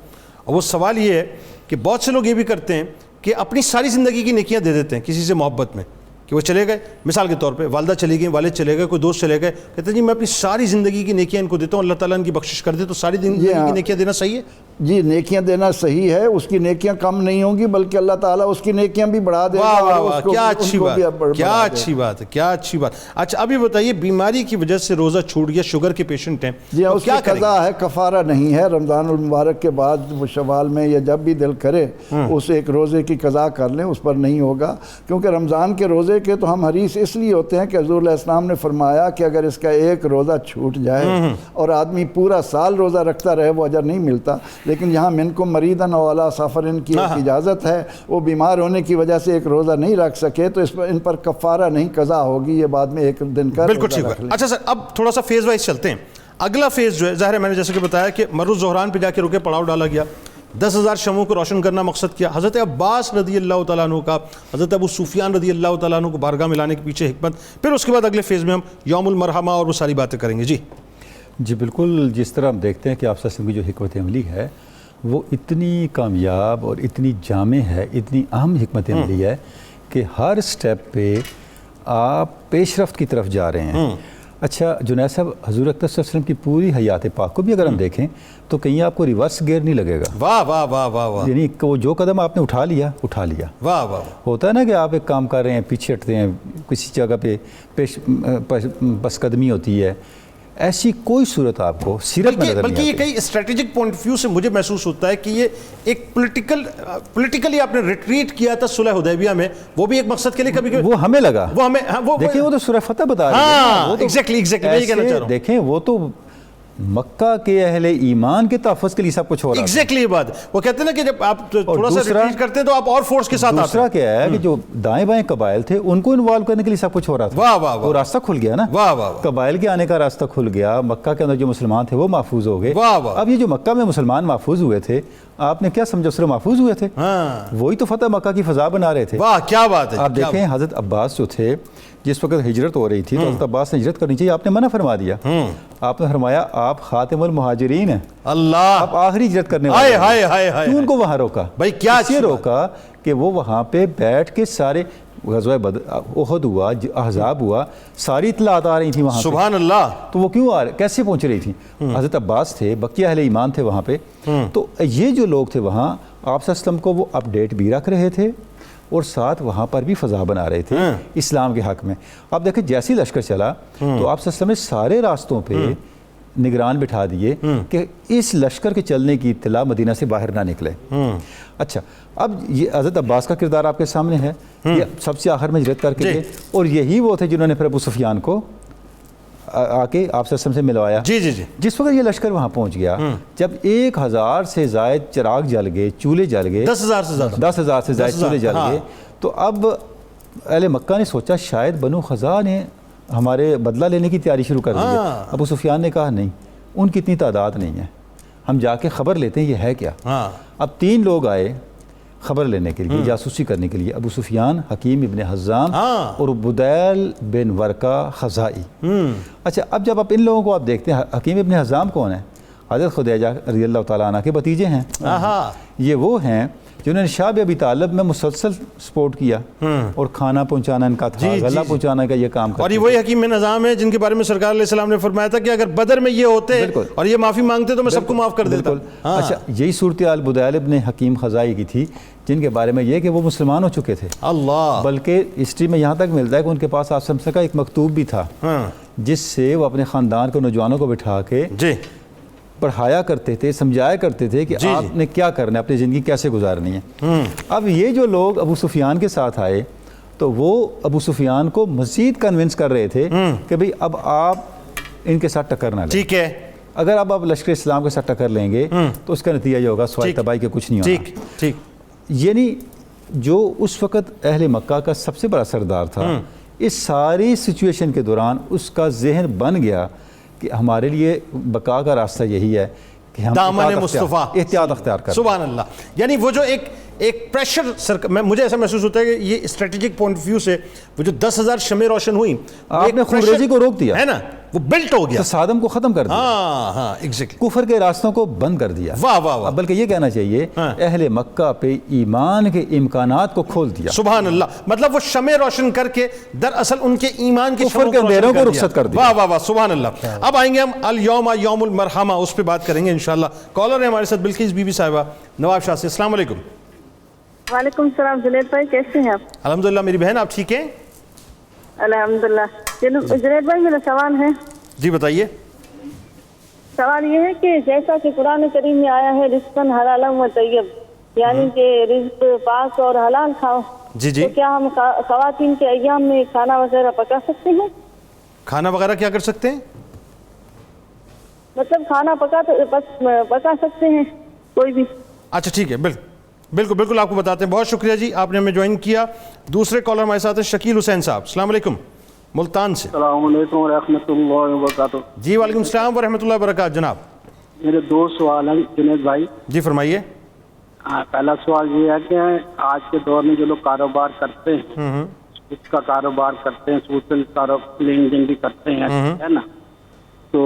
Speaker 2: اور وہ سوال یہ ہے کہ بہت سے لوگ یہ بھی کرتے ہیں کہ اپنی ساری زندگی کی نیکیاں دے دیتے ہیں کسی سے محبت میں، کہ وہ چلے گئے، مثال کے طور پہ والدہ چلی گئی، والد چلے گئے، کوئی دوست چلے گئے، کہتے ہیں جی میں اپنی ساری زندگی کی نیکیاں ان کو دیتا ہوں، اللہ تعالیٰ ان کی بخشش کر دے، تو ساری زندگی کی نیکیاں دینا صحیح ہے؟
Speaker 3: جی نیکیاں دینا صحیح ہے، اس کی نیکیاں کم نہیں ہوں گی بلکہ اللہ تعالیٰ اس کی نیکیاں بھی بڑھا دے گا.
Speaker 2: واہ واہ، کیا اچھی بات، کیا اچھی بات ہے، کیا اچھی بات. اچھا ابھی بتائیے بیماری کی وجہ سے روزہ چھوٹ گیا، شوگر کے پیشنٹ ہیں،
Speaker 3: جی اس کی قضا ہے، کفارہ نہیں ہے. رمضان المبارک کے بعد وہ شوال میں یا جب بھی دل کرے اس ایک روزے کی قضا کر لیں، اس پر نہیں ہوگا. کیونکہ رمضان کے روزے کے تو ہم حریص اس لیے ہوتے ہیں کہ حضور علیہ السلام نے فرمایا کہ اگر اس کا ایک روزہ چھوٹ جائے اور آدمی پورا سال روزہ رکھتا رہے وہ اجر نہیں ملتا. لیکن یہاں منکم مریضاً او علی سفرن کی ایک اجازت ہے، وہ بیمار ہونے کی وجہ سے ایک روزہ نہیں رکھ سکے تو ان پر کفارہ نہیں، قضا ہوگی، یہ بعد میں ایک دن کا
Speaker 2: بالکل ٹھیک ہے. اچھا سر اب تھوڑا سا فیز وائز چلتے ہیں. اگلا فیز جو ہے ظاہر ہے میں نے جیسے کہ بتایا کہ مرو زہران پہ جا کے رکے پڑاؤ ڈالا گیا، 10,000 شمعوں کو روشن کرنا مقصد کیا. حضرت عباس رضی اللہ تعالیٰ عنہ کا، حضرت ابو سفیان رضی اللہ تعالیٰ عنہ کو بارگاہ میں لانے کے پیچھے حکمت. پھر اس کے بعد اگلے فیز میں ہم یوم المرحمہ اور وہ ساری باتیں کریں گے.
Speaker 4: جی بالکل، جس طرح ہم دیکھتے ہیں کہ آپ صلی اللہ علیہ وسلم کی جو حکمت عملی ہے وہ اتنی کامیاب اور اتنی جامع ہے، اتنی اہم حکمت عملی ہے کہ ہر سٹیپ پہ آپ پیش رفت کی طرف جا رہے ہیں. اچھا جنید صاحب، حضور اکرم صلی اللہ علیہ وسلم کی پوری حیات پاک کو بھی اگر ہم دیکھیں تو کہیں آپ کو ریورس گیئر نہیں لگے گا.
Speaker 2: واہ واہ واہ واہ واہ،
Speaker 4: یعنی وہ جو قدم آپ نے اٹھا لیا.
Speaker 2: واہ واہ.
Speaker 4: ہوتا ہے نا کہ آپ ایک کام کر رہے ہیں، پیچھے ہٹتے ہیں، کسی جگہ پہ پس قدمی ہوتی ہے، ایسی کوئی صورت آپ کو سیرت میں نظر نہیں آتی.
Speaker 2: بلکہ یہ کئی اسٹریٹجک پوائنٹ آف ویو سے مجھے محسوس ہوتا ہے کہ یہ ایک پولیٹیکلی آپ نے ریٹریٹ کیا تھا صلح حدیبیہ میں، وہ بھی ایک مقصد کے لیے کبھی
Speaker 4: وہ ہمیں لگا،
Speaker 2: وہ ہمیں
Speaker 4: دیکھیں وہ تو سورہ فتح بتا رہی ہے.
Speaker 2: ایگزیکٹلی میں یہ کہنا چاہ رہا ہوں.
Speaker 4: دیکھیں وہ تو مکہ کے اہل ایمان کے تحفظ کے لیے سب کچھ ہو رہا ہے.
Speaker 2: ایگزیکٹلی یہ بات وہ کہتے ہیں نا کہ جب آپ تھوڑا سا ریٹریٹ کرتے ہیں تو آپ اور فورس کے ساتھ آتے ہیں.
Speaker 4: دوسرا کیا ہے کہ جو دائیں بائیں قبائل تھے ان کو انوالو کرنے کے لیے سب کچھ ہو رہا تھا.
Speaker 2: واہ واہ،
Speaker 4: وہ راستہ کھل گیا نا.
Speaker 2: واہ واہ،
Speaker 4: قبائل کے آنے کا راستہ کھل گیا، مکہ کے اندر جو مسلمان تھے وہ محفوظ ہو گئے.
Speaker 2: واہ واہ.
Speaker 4: اب یہ جو مکہ میں مسلمان محفوظ ہوئے تھے، آپ نے کیا سمجھا صرف محفوظ ہوئے تھے؟ وہی تو فتح مکہ کی فضا بنا رہے تھے.
Speaker 2: واہ کیا بات ہے.
Speaker 4: آپ دیکھیں حضرت عباس جو تھے جس وقت ہجرت ہو رہی تھی تو حضرت عباس نے ہجرت کرنی چاہیے، آپ نے منع فرما دیا. آپ نے فرمایا آپ خاتم المہاجرین ہیں،
Speaker 2: اللہ
Speaker 4: آپ آخری ہجرت کرنے والے ہیں. کیوں ان کو وہاں روکا؟
Speaker 2: بھائی کیا
Speaker 4: اس لیے روکا کہ وہ وہاں پہ بیٹھ کے سارے غزوہ احد ہوا، احزاب ہوا، ساری اطلاعات آ رہی تھیں وہاں.
Speaker 2: سبحان اللہ.
Speaker 4: تو وہ کیوں کیسے پہنچ رہی تھیں؟ حضرت عباس تھے، بقیہ اہل ایمان تھے وہاں پہ. تو یہ جو لوگ تھے وہاں آپ صلی اللہ علیہ وسلم کو وہ اپڈیٹ بھی رکھ رہے تھے اور ساتھ وہاں پر بھی فضا بنا رہے تھے اسلام کے حق میں. آپ دیکھیں جیسے ہی لشکر چلا تو آپ صلی اللہ علیہ وسلم نے سارے راستوں پہ نگران بٹھا دیے کہ اس لشکر کے چلنے کی اطلاع مدینہ سے باہر نہ نکلے. اچھا اب یہ حضرت عباس کا کردار آپ کے سامنے ہے، یہ سب سے آخر میں ہجرت کر کے گئے اور یہی وہ تھے جنہوں نے پھر ابو سفیان کو آ کے آپ صلی اللہ علیہ وسلم سے ملوایا. جس وقت یہ لشکر وہاں پہنچ گیا، جب 1,000 سے زائد چراغ جل گئے، چولہے جل گئے، 10,000 سے زائد چولہے جل گئے، تو اب اہل مکہ نے سوچا شاید بنو خزاع نے ہمارے بدلہ لینے کی تیاری شروع کر دی ہے. ابو سفیان نے کہا نہیں، ان کی اتنی تعداد نہیں ہے، ہم جا کے خبر لیتے ہیں یہ ہے کیا. اب 3 لوگ آئے خبر لینے کے لیے، جاسوسی کرنے کے لیے، ابو سفیان، حکیم ابن حزام اور بدیل بن ورقہ خزائی. اچھا اب جب آپ ان لوگوں کو آپ دیکھتے ہیں، حکیم ابن حزام کون ہے؟ حضرت خدیجہ رضی اللہ تعالیٰ عنہ کے بھتیجے ہیں. یہ وہ ہیں جنہوں نے شاہ ابی طالب میں مسلسل سپورٹ کیا اور کھانا پہنچانا ان کا تھا، غلہ پہنچانا کا یہ کام کرتے.
Speaker 2: اور یہ وہی حکیم بن حزام ہے جن کے بارے میں سرکار علیہ السلام نے فرمایا تھا کہ اگر بدر میں یہ ہوتے اور یہ معافی مانگتے تو میں سب کو معاف کر دیتا.
Speaker 4: اچھا یہی صورتحال بدیل ابن حکیم خزائی کی تھی جن کے بارے میں یہ کہ وہ مسلمان ہو چکے تھے. اللہ، بلکہ ہسٹری میں یہاں تک ملتا ہے کہ ان کے پاس آپ سمجھ کا ایک مکتوب بھی تھا جس سے وہ اپنے خاندان کے نوجوانوں کو بٹھا کے پڑھایا کرتے تھے، سمجھایا کرتے تھے کہ آپ نے کیا کرنا ہے، اپنی زندگی کیسے گزارنی ہے. اب یہ جو لوگ ابو سفیان کے ساتھ آئے تو وہ ابو سفیان کو مزید کنونس کر رہے تھے کہ بھئی اب آپ ان کے ساتھ ٹکر نہ لیں. ٹھیک ہے، اگر اب آپ لشکر اسلام کے ساتھ ٹکر لیں گے تو اس کا نتیجہ یہ ہوگا سوائے تباہی کے کچھ نہیں ہوگا. ٹھیک، یعنی جو اس وقت اہل مکہ کا سب سے بڑا سردار تھا، اس ساری سچویشن کے دوران اس کا ذہن بن گیا کہ ہمارے لیے بقا کا راستہ یہی ہے کہ ہم
Speaker 2: دامن مصطفیٰ
Speaker 4: احتیاط اختیار کریں.
Speaker 2: سبحان اللہ. یعنی وہ جو ایک پریشر، مجھے ایسا محسوس ہوتا ہے کہ یہ اسٹریٹجک پوائنٹ آف ویو سے وہ جو 10,000 شمع روشن ہوئی،
Speaker 4: آپ نے خونریزی کو روک دیا
Speaker 2: ہے نا. وہ بلٹ ہو گیا,
Speaker 4: تصادم کو ختم کر دیا,
Speaker 2: ہاں ہاں ایگزیکٹلی,
Speaker 4: کفر کے راستوں کو بند کر دیا.
Speaker 2: واہ واہ واہ,
Speaker 4: بلکہ یہ کہنا چاہیے اہل مکہ پہ ایمان کے امکانات کو کھول دیا.
Speaker 2: سبحان اللہ, مطلب وہ شمع روشن کر کے دراصل ان کے ایمان کے
Speaker 4: کفر کے اندھیروں کو رخصت کر دیا.
Speaker 2: واہ واہ واہ, سبحان اللہ. اب آئیں گے ہم الیوم یوم المرحمہ, اس پہ بات کریں گے انشاءاللہ. کالر ہے ہمارے ساتھ بلقیس بی بی صاحبہ نواب شاہ سے. السلام علیکم.
Speaker 9: وعلیکم السلام. جنید بھائی کیسے ہیں آپ؟
Speaker 2: الحمدللہ میری بہن, آپ ٹھیک ہیں؟
Speaker 9: الحمدللہ. جنید بھائی میرا سوال ہے.
Speaker 2: جی بتائیے.
Speaker 9: سوال یہ ہے کہ جیسا کہ قرآن کریم میں آیا ہے رزقاً حلالا و طیب, یعنی کہ رزق پاک اور حلال کھاؤ,
Speaker 2: جی جی,
Speaker 9: تو کیا ہم خواتین کے ایام میں کھانا وغیرہ پکا سکتے ہیں؟
Speaker 2: کھانا وغیرہ کیا کر سکتے ہیں؟
Speaker 9: مطلب کھانا پکا سکتے ہیں کوئی بھی.
Speaker 2: اچھا ٹھیک ہے, بالکل بالکل آپ کو بتاتے ہیں. بہت شکریہ جی, آپ نے ہمیں جوائن کیا. دوسرے کالر ہمارے ساتھ ہیں شکیل حسین صاحب. السلام علیکم, ملتان سے.
Speaker 7: السلام علیکم ورحمۃ اللہ وبرکاتہ.
Speaker 2: جی وعلیکم السلام ورحمۃ اللہ وبرکاتہ. جناب
Speaker 7: میرے دو سوال ہیں جنید بھائی.
Speaker 2: جی فرمائیے.
Speaker 7: پہلا سوال یہ ہے کہ آج کے دور میں جو لوگ کاروبار کرتے ہیں, اس کا کاروبار کرتے ہیں, سود سے لین دین بھی کرتے ہیں, ہے نا, تو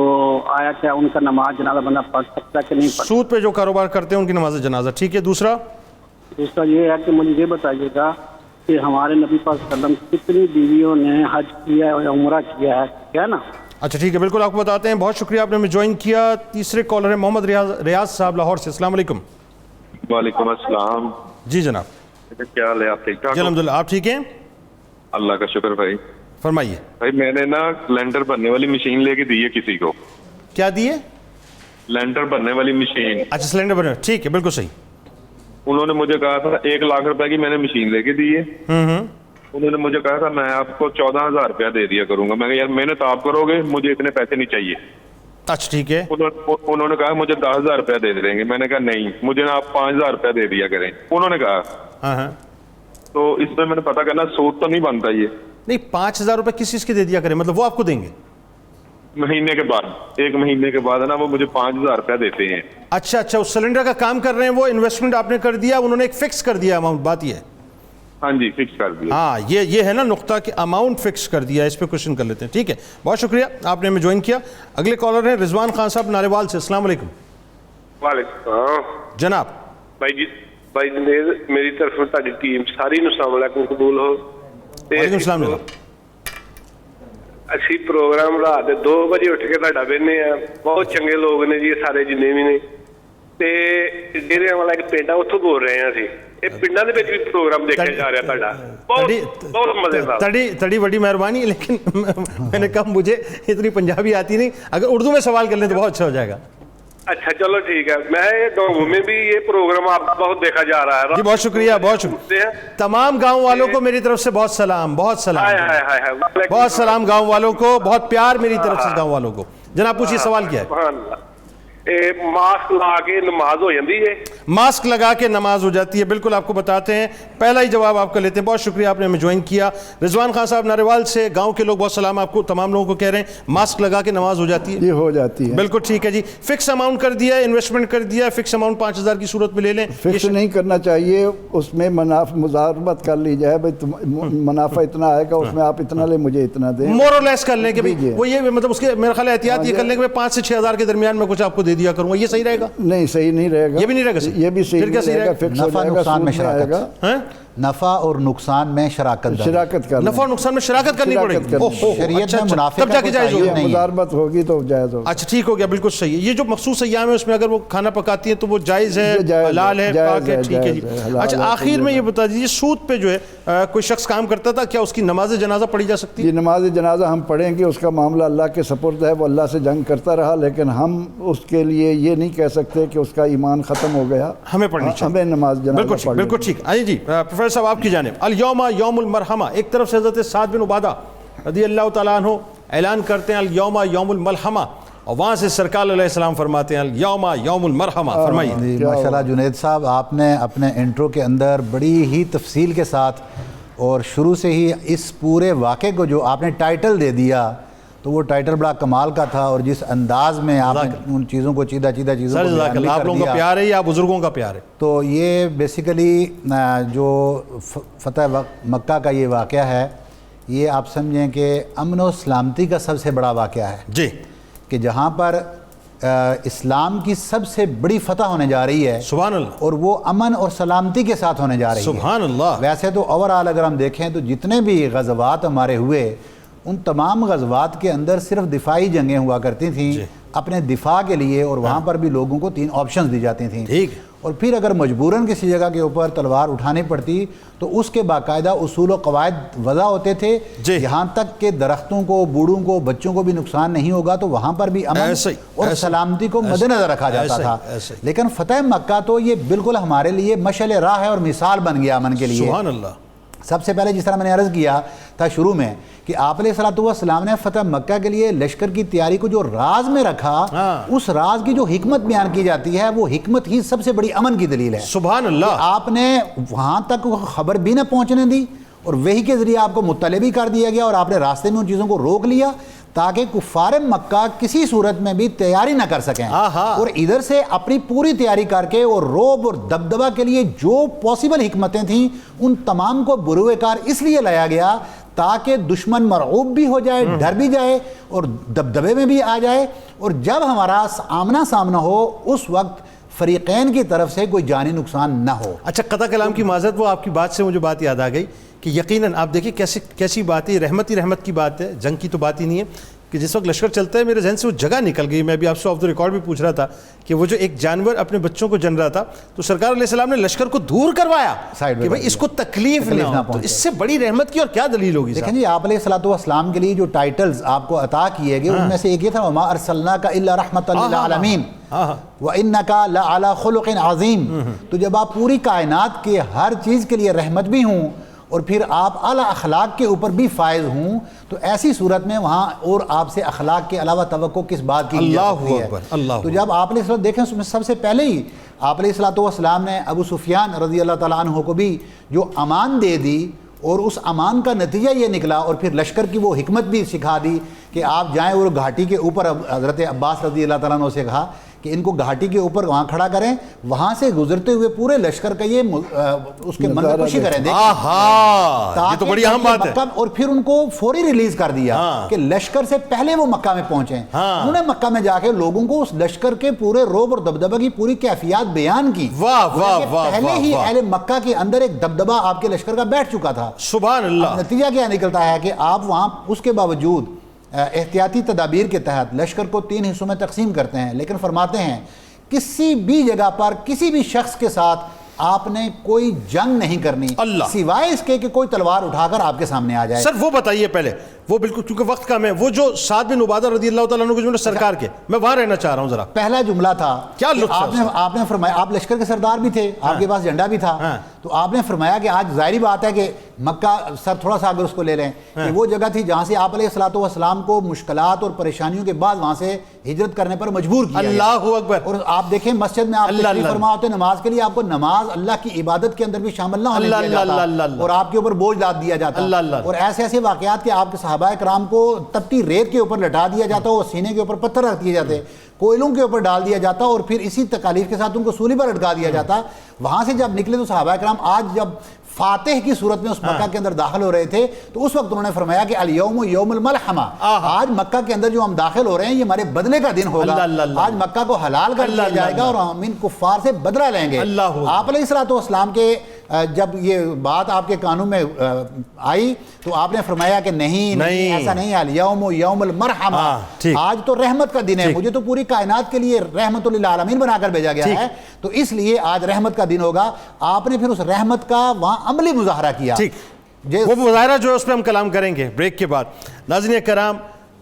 Speaker 7: آیا کیا ان کا نماز جنازہ بندہ پڑھ سکتا ہے کہ نہیں پڑھ؟
Speaker 2: سود پہ جو کاروبار کرتے ہیں ان کی نماز جنازہ, ٹھیک ہے. دوسرا
Speaker 7: یہ ہے کہ مجھے یہ بتائیے گا کہ ہمارے نبی پاک صلی اللہ علیہ وسلم کتنی بیویوں نے حج کیا ہے اور عمرہ کیا ہے نا. اچھا
Speaker 2: ٹھیک ہے, بالکل آپ کو بتاتے ہیں. بہت شکریہ, آپ نے ہمیں جوائن کیا. تیسرے کالر ہیں محمد ریاض صاحب لاہور سے. السلام علیکم.
Speaker 10: وعلیکم السلام.
Speaker 2: جی جناب,
Speaker 10: کیا حال ہے, آپ ٹھیک ٹھاک؟
Speaker 2: جی الحمدللہ, آپ ٹھیک ہیں؟
Speaker 10: اللہ کا شکر بھائی.
Speaker 2: فرمائیے.
Speaker 10: بھائی میں نے نا لینٹر بھرنے والی مشین لے کے دی ہے کسی کو.
Speaker 2: کیا دیے؟
Speaker 10: لینٹر بھرنے والی مشین.
Speaker 2: اچھا سلینڈر بھرنے, ٹھیک ہے, بالکل صحیح.
Speaker 10: انہوں نے مجھے کہا تھا 1 لاکھ روپے کی میں نے مشین لے کے دی ہے. انہوں نے مجھے کہا تھا میں آپ کو 14,000 روپیہ دے دیا کروں گا. میں نے کہا یار محنت آپ کرو گے, مجھے اتنے پیسے نہیں چاہیے.
Speaker 2: اچھا ٹھیک ہے.
Speaker 10: انہوں نے کہا مجھے 10,000 روپیہ دے دیں گے. میں نے کہا نہیں, مجھے نا آپ 5,000 روپیہ دے دیا کریں. انہوں نے کہا تو اس میں نے پتا کرنا سود تو نہیں بنتا. یہ
Speaker 2: نہیں, 5,000 روپے کس چیز کے دے دیا کریں, مطلب وہ آپ کو دیں گے
Speaker 10: مہینے کے بعد, 1 مہینے کے بعد ہے نا, وہ مجھے 5,000 روپیہ دیتے ہیں.
Speaker 2: اچھا اس سلنڈر کا کام کر رہے ہیں, وہ انویسٹمنٹ آپ نے کر دیا, انہوں نے ایک فکس کر دیا اماؤنٹ, بات یہ ہے.
Speaker 10: ہاں جی فکس کر دیا.
Speaker 2: ہاں یہ ہے نا نقطہ کہ اماؤنٹ فکس کر دیا. اس پہ کوشچن کر لیتے ہیں, ٹھیک ہے. بہت شکریہ, آپ نے ہمیں جوائن کیا. اگلے کالر ہیں رضوان خان صاحب ناریوال سے. السلام علیکم.
Speaker 11: وعلیکم السلام.
Speaker 2: جناب
Speaker 11: بھائی جنید میری طرف سے تاری ٹیم ساری نو السلام علیکم قبول ہو.
Speaker 2: وعلیکم السلام جناب.
Speaker 11: اسی پروگرام رات 2 بجے اٹھ کے تہاڈا ویکھنے ہیں. بہت چنگے لوگ نے جی سارے جنے بھی نے. تے ڈیرے والا ایک پنڈ ہے اتوں بول رہے ہیں اسی. یہ پنڈاں دے وچ بھی پروگرام دیکھا جا رہا تہاڈا, بہت مزیدار. تڑی
Speaker 2: بڑی مہربانی, لیکن میں نے کہا مجھے اتنی پنجابی آتی نہیں, اگر اردو میں سوال کر لیں تو بہت اچھا ہو جائے گا.
Speaker 11: اچھا چلو ٹھیک ہے. میں گاؤں میں بھی یہ پروگرام آپ کا بہت دیکھا جا رہا ہے.
Speaker 2: جی بہت شکریہ, بہت شکریہ. تمام گاؤں والوں کو میری طرف سے بہت سلام, بہت سلام گاؤں والوں کو, بہت پیار میری طرف سے گاؤں والوں کو. جناب پوچھیے سوال کیا ہے.
Speaker 11: ماسک لگا کے نماز ہو جاتی ہے؟
Speaker 2: ماسک لگا کے نماز ہو جاتی ہے, بالکل آپ کو بتاتے ہیں. پہلا ہی جواب آپ کا لیتے ہیں. بہت شکریہ, آپ نے ہمیں جوائن کیا. رضوان خان صاحب ناریوال سے, گاؤں کے لوگ بہت سلام آپ کو, تمام لوگوں کو کہہ رہے ہیں ماسک لگا کے نماز ہو جاتی ہے.
Speaker 3: یہ ہو جاتی ہے,
Speaker 2: بالکل ٹھیک ہے جی. فکس اماؤنٹ کر دیا, انویسٹمنٹ کر دیا, فکس اماؤنٹ 5,000 کی صورت میں لے لیں.
Speaker 3: فکس نہیں کرنا چاہیے, اس میں مضاربت کر لی جائے, بھائی منافع اتنا آئے گا, اس میں آپ اتنا لیں مجھے اتنا دیں,
Speaker 2: مور اور لیس کر لیں کہ وہ یہ مطلب اس کے میرا خیال احتیاط یہ کر لیں کہ 5 سے 6,000 کے درمیان میں کچھ آپ کو دے دیا کروں گا. یہ صحیح رہے گا؟
Speaker 3: نہیں صحیح نہیں رہے گا.
Speaker 2: یہ بھی نہیں رہے گا,
Speaker 3: یہ بھی صحیح نہیں رہے گا. فکس ہو جائے گا,
Speaker 5: نفع نقصان میں شراکت, نفع اور نقصان میں شراکت
Speaker 3: کرنا,
Speaker 2: نفع اور نقصان میں شراکت کرنی پڑے گی.
Speaker 5: شریعت میں منافع
Speaker 2: تب جا کے جائز ہوگا,
Speaker 3: مضاربت ہوگی تو جائز ہوگا.
Speaker 2: اچھا ٹھیک ہو گیا, بالکل صحیح ہے. یہ جو مخصوص ایام ہے اس میں اگر وہ کھانا پکاتی ہیں تو وہ جائز ہے, حلال ہے, پاک ہے, ٹھیک ہے جی. اچھا آخر میں یہ بتا دیجیے, سود پہ جو ہے کوئی شخص کام کرتا تھا, کیا اس کی نماز جنازہ پڑھی جا سکتی ہے؟
Speaker 3: یہ نماز جنازہ ہم پڑھیں گے, اس کا معاملہ اللہ کے سپرد ہے, وہ اللہ سے جنگ کرتا رہا, لیکن ہم اس کے لیے یہ نہیں کہہ سکتے کہ اس کا ایمان ختم ہو گیا.
Speaker 2: ہمیں پڑھنی چاہیے,
Speaker 3: ہمیں نماز جنازہ پڑھنی.
Speaker 2: بالکل ٹھیک. آئیے جی پروفیسر صاحب آپ کی جانب. الیوم یوم المرحمہ, ایک طرف سے حضرت سعد بن عبادہ رضی اللہ تعالیٰ عنہ اعلان کرتے ہیں الیوم یوم الملحمہ, اور وہاں سے سرکار علیہ السلام فرماتے ہیں الیوم یوم المرحمہ. فرمائیے.
Speaker 5: ماشاءاللہ جنید صاحب, آپ نے اپنے انٹرو کے اندر بڑی ہی تفصیل کے ساتھ اور شروع سے ہی اس پورے واقعے کو جو آپ نے ٹائٹل دے دیا, تو وہ ٹائٹل بڑا کمال کا تھا, اور جس انداز میں آپ نے ان چیزوں کو چیزوں کو بیان بھی
Speaker 2: آپ
Speaker 5: کر
Speaker 2: لوگوں کا
Speaker 5: دیا,
Speaker 2: پیار ہے یا بزرگوں کا پیار ہے.
Speaker 5: تو یہ بیسیکلی جو فتح مکہ کا یہ واقعہ ہے, یہ آپ سمجھیں کہ امن و سلامتی کا سب سے بڑا واقعہ ہے
Speaker 2: جی،
Speaker 5: کہ جہاں پر اسلام کی سب سے بڑی فتح ہونے جا رہی ہے،
Speaker 2: سبحان اللہ،
Speaker 5: اور وہ امن اور سلامتی کے ساتھ ہونے جا رہی ہے.
Speaker 2: سبحان اللہ.
Speaker 5: ویسے تو اوورآل اگر ہم دیکھیں تو جتنے بھی غزوات ہمارے ہوئے ان تمام غزوات کے اندر صرف دفاعی جنگیں ہوا کرتی تھیں اپنے دفاع کے لیے، اور وہاں پر بھی لوگوں کو 3 آپشنز دی جاتی تھیں.
Speaker 2: ٹھیک.
Speaker 5: اور پھر اگر مجبوراً کسی جگہ کے اوپر تلوار اٹھانی پڑتی تو اس کے باقاعدہ اصول و قواعد وضع ہوتے تھے، یہاں تک کہ درختوں کو، بوڑھوں کو، بچوں کو بھی نقصان نہیں ہوگا، تو وہاں پر بھی امن اور سلامتی کو مد نظر رکھا جاتا تھا. لیکن فتح مکہ تو یہ بالکل ہمارے لیے مشعل راہ ہے اور مثال بن گیا امن کے لیے.
Speaker 2: سبحان اللہ.
Speaker 5: سب سے پہلے جس طرح میں نے عرض کیا تھا شروع میں کہ آپ علیہ السلام نے فتح مکہ کے لیے لشکر کی تیاری کو جو راز میں رکھا، اس راز کی جو حکمت بیان کی جاتی ہے وہ حکمت ہی سب سے بڑی امن کی دلیل ہے.
Speaker 2: سبحان اللہ.
Speaker 5: آپ نے وہاں تک خبر بھی نہ پہنچنے دی اور وحی کے ذریعے آپ کو مطلع بھی کر دیا گیا، اور آپ نے راستے میں ان چیزوں کو روک لیا تاکہ کفار مکہ کسی صورت میں بھی تیاری نہ کر سکیں، اور ادھر سے اپنی پوری تیاری کر کے اور رعب اور دبدبہ کے لیے جو پاسبل حکمتیں تھیں ان تمام کو بروئے کار اس لیے لایا گیا تاکہ دشمن مرعوب بھی ہو جائے، ڈر بھی جائے اور دبدبے میں بھی آ جائے، اور جب ہمارا آمنا سامنا ہو اس وقت فریقین کی طرف سے کوئی جانی نقصان نہ ہو.
Speaker 2: اچھا، قطع کلام کی معذرت، وہ آپ کی بات سے مجھے بات یاد آ گئی کہ یقیناً آپ دیکھیں کیسی بات ہے، رحمت کی بات ہے، جنگ کی تو بات ہی نہیں ہے. کہ جس وقت لشکر چلتا ہے میرے ذہن سے وہ جگہ نکل گئی. میں بھی آپ سے آف دا ریکارڈ بھی پوچھ رہا تھا کہ وہ جو ایک جانور اپنے بچوں کو جن رہا تھا تو سرکار علیہ السلام نے لشکر کو دور کروایا کہ بھائی اس کو تکلیف نہ ہو. تو اس سے بڑی رحمت کی اور کیا دلیل ہوگی؟
Speaker 5: دیکھیں جی، آپ علیہ السلام کے لیے جو ٹائٹلز آپ کو عطا کیے گئے ان میں سے ایک یہ تھا وَمَا أَرْسَلْنَاكَ إِلَّا رَحْمَةً لِلْعَالَمِينَ وَإِنَّكَ لَعَلَىٰ خُلُقٍ عَظِيمٍ. تو جب آپ پوری کائنات کے ہر چیز کے لیے رحمت بھی ہوں اور پھر آپ اعلیٰ اخلاق کے اوپر بھی فائز ہوں تو ایسی صورت میں وہاں اور آپ سے اخلاق کے علاوہ توقع کس بات کی جا سکتی ہے؟ تو جب آپ علیہ السلام دیکھیں اس میں سب سے پہلے ہی آپ علیہ السلام نے ابو سفیان رضی اللہ تعالیٰ عنہ کو بھی جو امان دے دی، اور اس امان کا نتیجہ یہ نکلا، اور پھر لشکر کی وہ حکمت بھی سکھا دی کہ آپ جائیں اور گھاٹی کے اوپر، حضرت عباس رضی اللہ تعالیٰ عنہ سے کہا کہ ان کو گھاٹی کے اوپر وہاں کھڑا کریں، وہاں سے گزرتے ہوئے پورے لشکر کا یہ اس کے منظر کشی کریں،
Speaker 2: یہ تو بڑی اہم بات ہے.
Speaker 5: اور پھر ان کو فوری ریلیز کر دیا کہ لشکر سے پہلے وہ مکہ میں پہنچیں. انہوں نے مکہ میں جا کے لوگوں کو اس لشکر کے پورے روب اور دبدبہ کی پوری کیفیات بیان کی. پہلے ہی اہل مکہ کے اندر ایک دبدبہ آپ کے لشکر کا بیٹھ چکا تھا.
Speaker 2: سبحان اللہ.
Speaker 5: نتیجہ کیا نکلتا ہے کہ آپ وہاں اس کے باوجود احتیاطی تدابیر کے تحت لشکر کو 3 حصوں میں تقسیم کرتے ہیں، لیکن فرماتے ہیں کسی بھی جگہ پر کسی بھی شخص کے ساتھ آپ نے کوئی جنگ نہیں کرنی سوائے اس کے کہ کوئی تلوار اٹھا کر آپ کے سامنے آ جائے.
Speaker 2: سر وہ بتائیے پہلے، وہ بالکل چونکہ وقت کم ہے، وہ جو سعد بن عبادہ رضی اللہ تعالیٰ عنہ کے جملے سرکار کے، میں وہاں رہنا چاہ رہا ہوں. ذرا
Speaker 5: پہلا جملہ تھا
Speaker 2: کیا لطف
Speaker 5: آپ نے فرمایا، آپ لشکر کے سردار بھی تھے، آپ کے پاس جھنڈا بھی تھا، تو آپ نے فرمایا کہ آج ظاہری بات ہے کہ مکہ سر تھوڑا سا اگر اس کو لے لیں کہ وہ جگہ تھی جہاں سے آپ علیہ السلام کو مشکلات اور پریشانیوں کے بعد وہاں سے ہجرت کرنے پر مجبور کیا.
Speaker 2: اللہ اکبر.
Speaker 5: اور آپ دیکھیں مسجد میں آپ تشریف فرما ہوتے نماز کے لیے، آپ کو نماز اللہ کی عبادت کے اندر بھی شامل نہ ہونے دیا جاتا اور آپ کے اوپر بوجھ لاد دیا جاتا، اور ایسے ایسے واقعات کہ آپ کے صحابہ کرام کو تپتی ریت کے اوپر لٹا دیا جاتا، اور سینے کے اوپر پتھر رکھ دیے جاتے، کوئلوں کے اوپر ڈال دیا جاتا، اور پھر اسی تکالیف کے ساتھ ان کو سولی پر لٹکا دیا جاتا. وہاں سے جب نکلے تو صحابہ کرام آج جب فاتح کی صورت میں اس مکہ کے اندر داخل ہو رہے تھے تو اس وقت انہوں نے فرمایا کہ الیوم یوم الملحمہ، آج مکہ کے اندر جو ہم داخل ہو رہے ہیں یہ ہمارے بدلے کا دن ہوگا، آج مکہ کو حلال کر دیا جائے گا اور ہم ان کفار سے بدلہ لیں گے. آپ علیہ السلام کے جب یہ بات آپ کے کانوں میں آئی تو آپ نے فرمایا کہ نہیں ایسا نہیں ہے، الیوم یوم المرحمہ، آج تو رحمت کا دن ہے، مجھے تو پوری کائنات کے لیے رحمت للعالمین بنا کر بھیجا گیا ہے، تو اس لیے آج رحمت کا دن ہوگا. آپ نے پھر اس رحمت کا وہاں عملی مظاہرہ کیا.
Speaker 2: وہ مظاہرہ جو ہے اس پہ ہم کلام کریں گے بریک کے بعد. ناظرین کرام،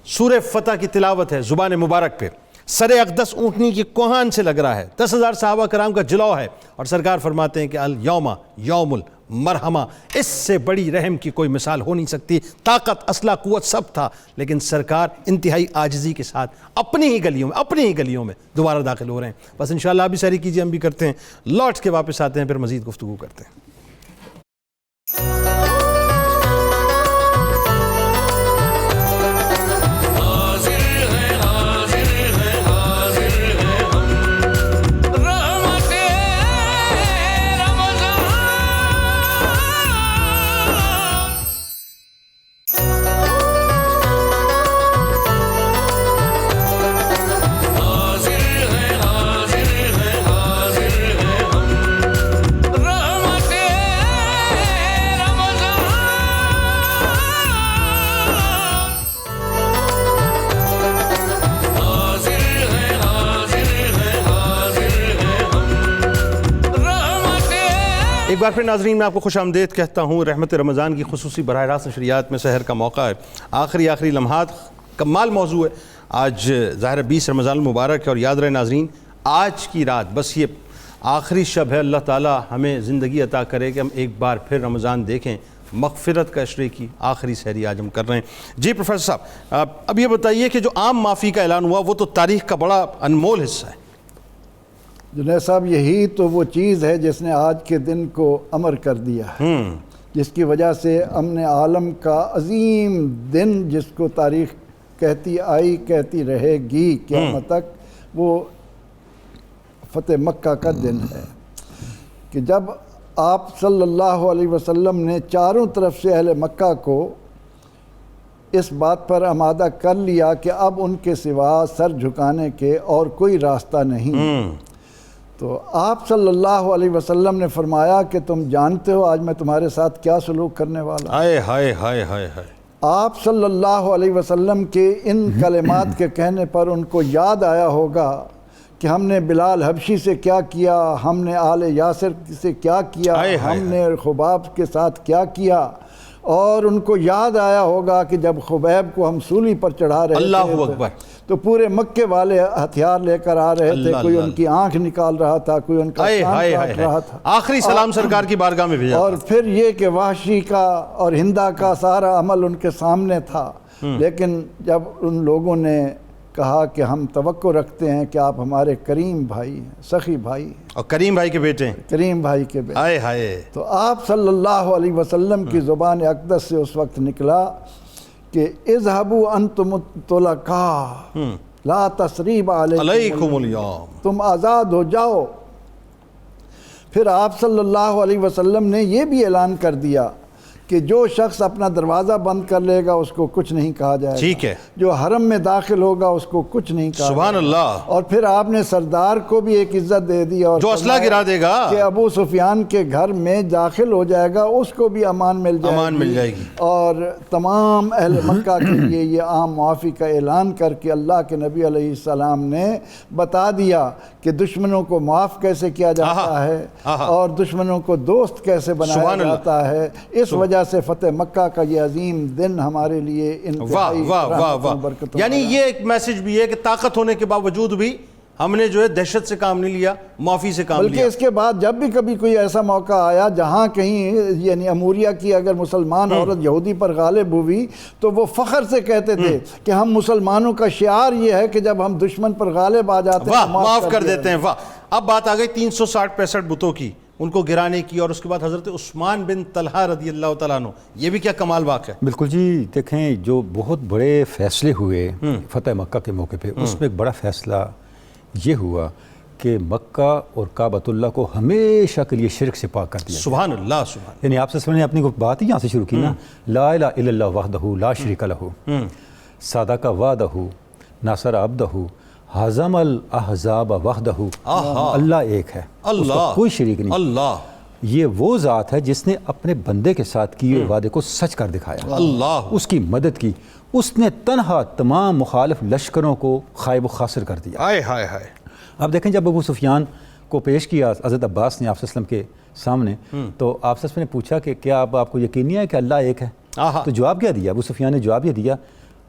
Speaker 2: سورہ فتح کی تلاوت ہے زبان مبارک پہ، سر اقدس اونٹنی کی کوہان سے لگ رہا ہے، 10,000 صحابہ کرام کا جلوہ ہے، اور سرکار فرماتے ہیں کہ الیوم یوم المرحمہ، اس سے بڑی رحم کی کوئی مثال ہو نہیں سکتی. طاقت، اسلحہ، قوت سب تھا، لیکن سرکار انتہائی عاجزی کے ساتھ اپنی ہی گلیوں میں دوبارہ داخل ہو رہے ہیں. بس انشاءاللہ آپ بھی ساری کیجیے، ہم بھی کرتے ہیں، لوٹ کے واپس آتے ہیں، پھر مزید گفتگو کرتے ہیں. ایک بار پھر ناظرین میں آپ کو خوش آمدید کہتا ہوں. رحمت رمضان کی خصوصی براہ راست نشریات میں سحر کا موقع ہے. آخری لمحات کمال موضوع ہے. آج ظاہر 20 رمضان المبارک ہے اور یاد رہے ناظرین آج کی رات بس یہ آخری شب ہے. اللہ تعالیٰ ہمیں زندگی عطا کرے کہ ہم ایک بار پھر رمضان دیکھیں. مغفرت کا عشرے کی آخری سحری آج ہم کر رہے ہیں. جی پروفیسر صاحب اب یہ بتائیے کہ جو عام معافی کا اعلان ہوا وہ تو تاریخ کا بڑا انمول حصہ ہے.
Speaker 3: جنید صاحب یہی تو وہ چیز ہے جس نے آج کے دن کو امر کر دیا ہے، جس کی وجہ سے امن عالم کا عظیم دن جس کو تاریخ کہتی آئی کہتی رہے گی قیامت تک، وہ فتح مکہ کا دن ہے کہ جب آپ صلی اللہ علیہ وسلم نے چاروں طرف سے اہل مکہ کو اس بات پر آمادہ کر لیا کہ اب ان کے سوا سر جھکانے کے اور کوئی راستہ نہیں، تو آپ صلی اللہ علیہ وسلم نے فرمایا کہ تم جانتے ہو آج میں تمہارے ساتھ کیا سلوک کرنے والا ہوں.
Speaker 2: ہائے
Speaker 3: آپ صلی اللہ علیہ وسلم کے ان کلمات کے کہنے پر ان کو یاد آیا ہوگا کہ ہم نے بلال حبشی سے کیا کیا، ہم نے آل یاسر سے کیا کیا، ہم نے خباب کے ساتھ کیا کیا، اور ان کو یاد آیا ہوگا کہ جب خبیب کو ہم سولی پر چڑھا رہے تھے تو پورے مکے والے ہتھیار لے کر آ رہے تھے، کوئی ان کی آنکھ نکال رہا تھا، کوئی ان کا کان کاٹ رہا تھا،
Speaker 2: آخری سلام سرکار کی بارگاہ میں بھیجا،
Speaker 3: اور پھر یہ کہ وحشی کا اور ہندا کا سارا عمل ان کے سامنے تھا. لیکن جب ان لوگوں نے کہا کہ ہم توقع رکھتے ہیں کہ آپ ہمارے کریم بھائی ہیں، سخی بھائی ہیں،
Speaker 2: اور کریم بھائی کے بیٹے ہیں،
Speaker 3: کریم بھائی کے بیٹے، تو آپ صلی اللہ علیہ وسلم کی زبان اقدس سے اس وقت نکلا کہ اذهبوا انتم الطلقاء لا تثریب علیکم اليوم، تم آزاد ہو جاؤ. پھر آپ صلی اللہ علیہ وسلم نے یہ بھی اعلان کر دیا کہ جو شخص اپنا دروازہ بند کر لے گا اس کو کچھ نہیں کہا جائے گا،
Speaker 2: ٹھیک ہے،
Speaker 3: جو حرم میں داخل ہوگا اس کو کچھ نہیں کہا
Speaker 2: سبحان
Speaker 3: جائے گا.
Speaker 2: اللہ.
Speaker 3: اور پھر آپ نے سردار کو بھی ایک عزت دے دی اور
Speaker 2: جو اسلحہ گرا دے گا
Speaker 3: کہ ابو سفیان کے گھر میں داخل ہو جائے گا اس کو بھی امان مل جائے گی. اور تمام اہل مکہ کے لیے یہ عام معافی کا اعلان کر کے اللہ کے نبی علیہ السلام نے بتا دیا کہ دشمنوں کو معاف کیسے کیا جاتا ہے اور دشمنوں کو دوست کیسے بنایا جاتا ہے. اس وجہ سے فتح مکہ کا یہ عظیم دن ہمارے لیے انتہائی برکت.
Speaker 2: یعنی یہ ایک میسج بھی ہے کہ طاقت ہونے کے باوجود بھی ہم نے جو ہے دہشت سے کام نہیں لیا، معافی سے کام لیا.
Speaker 3: بلکہ اس کے بعد جب بھی کبھی کوئی ایسا موقع آیا جہاں کہیں یعنی اموریہ کی اگر مسلمان عورت یہودی پر غالب ہوئی تو وہ فخر سے کہتے تھے کہ ہم مسلمانوں کا شعار یہ ہے کہ جب ہم دشمن پر غالب آ جاتے ہیں
Speaker 2: معاف کر دیتے ہیں. واہ. اب بات آ گئی 360-65 بتوں کی، ان کو گرانے کی، اور اس کے بعد حضرت عثمان بن طلحہ رضی اللہ تعالیٰ عنہ، یہ بھی کیا کمال واقع ہے.
Speaker 4: بالکل جی، دیکھیں جو بہت بڑے فیصلے ہوئے فتح مکہ کے موقع پہ، اس میں ایک بڑا فیصلہ یہ ہوا کہ مکہ اور کعبۃ اللہ کو ہمیشہ کے لیے شرک سے پاک کر دیا.
Speaker 2: سبحان اللہ. سبحان.
Speaker 4: یعنی آپ سے نے اپنی بات ہی یہاں سے شروع کی نا، لا الہ الا اللہ وحدہ لا شریک لہ صادق وعدہ ناصر عبدہ حزم الاحزاب وحدہ. اللہ ایک ہے، اس کا کوئی شریک نہیں.
Speaker 2: اللہ
Speaker 4: یہ وہ ذات ہے جس نے اپنے بندے کے ساتھ کیے وعدے کو سچ کر دکھایا،
Speaker 2: اللہ
Speaker 4: اس کی مدد کی. اس نے تنہا تمام مخالف لشکروں کو خائب و خاسر کر دیا. اب دیکھیں جب ابو سفیان کو پیش کیا حضرت عباس نے آپ صلی اللہ علیہ وسلم کے سامنے، تو آپ صلی اللہ علیہ وسلم نے پوچھا کہ کیا آپ کو یقین نہیں ہے کہ اللہ ایک ہے؟ تو جواب کیا دیا ابو سفیان نے؟ جواب یہ دیا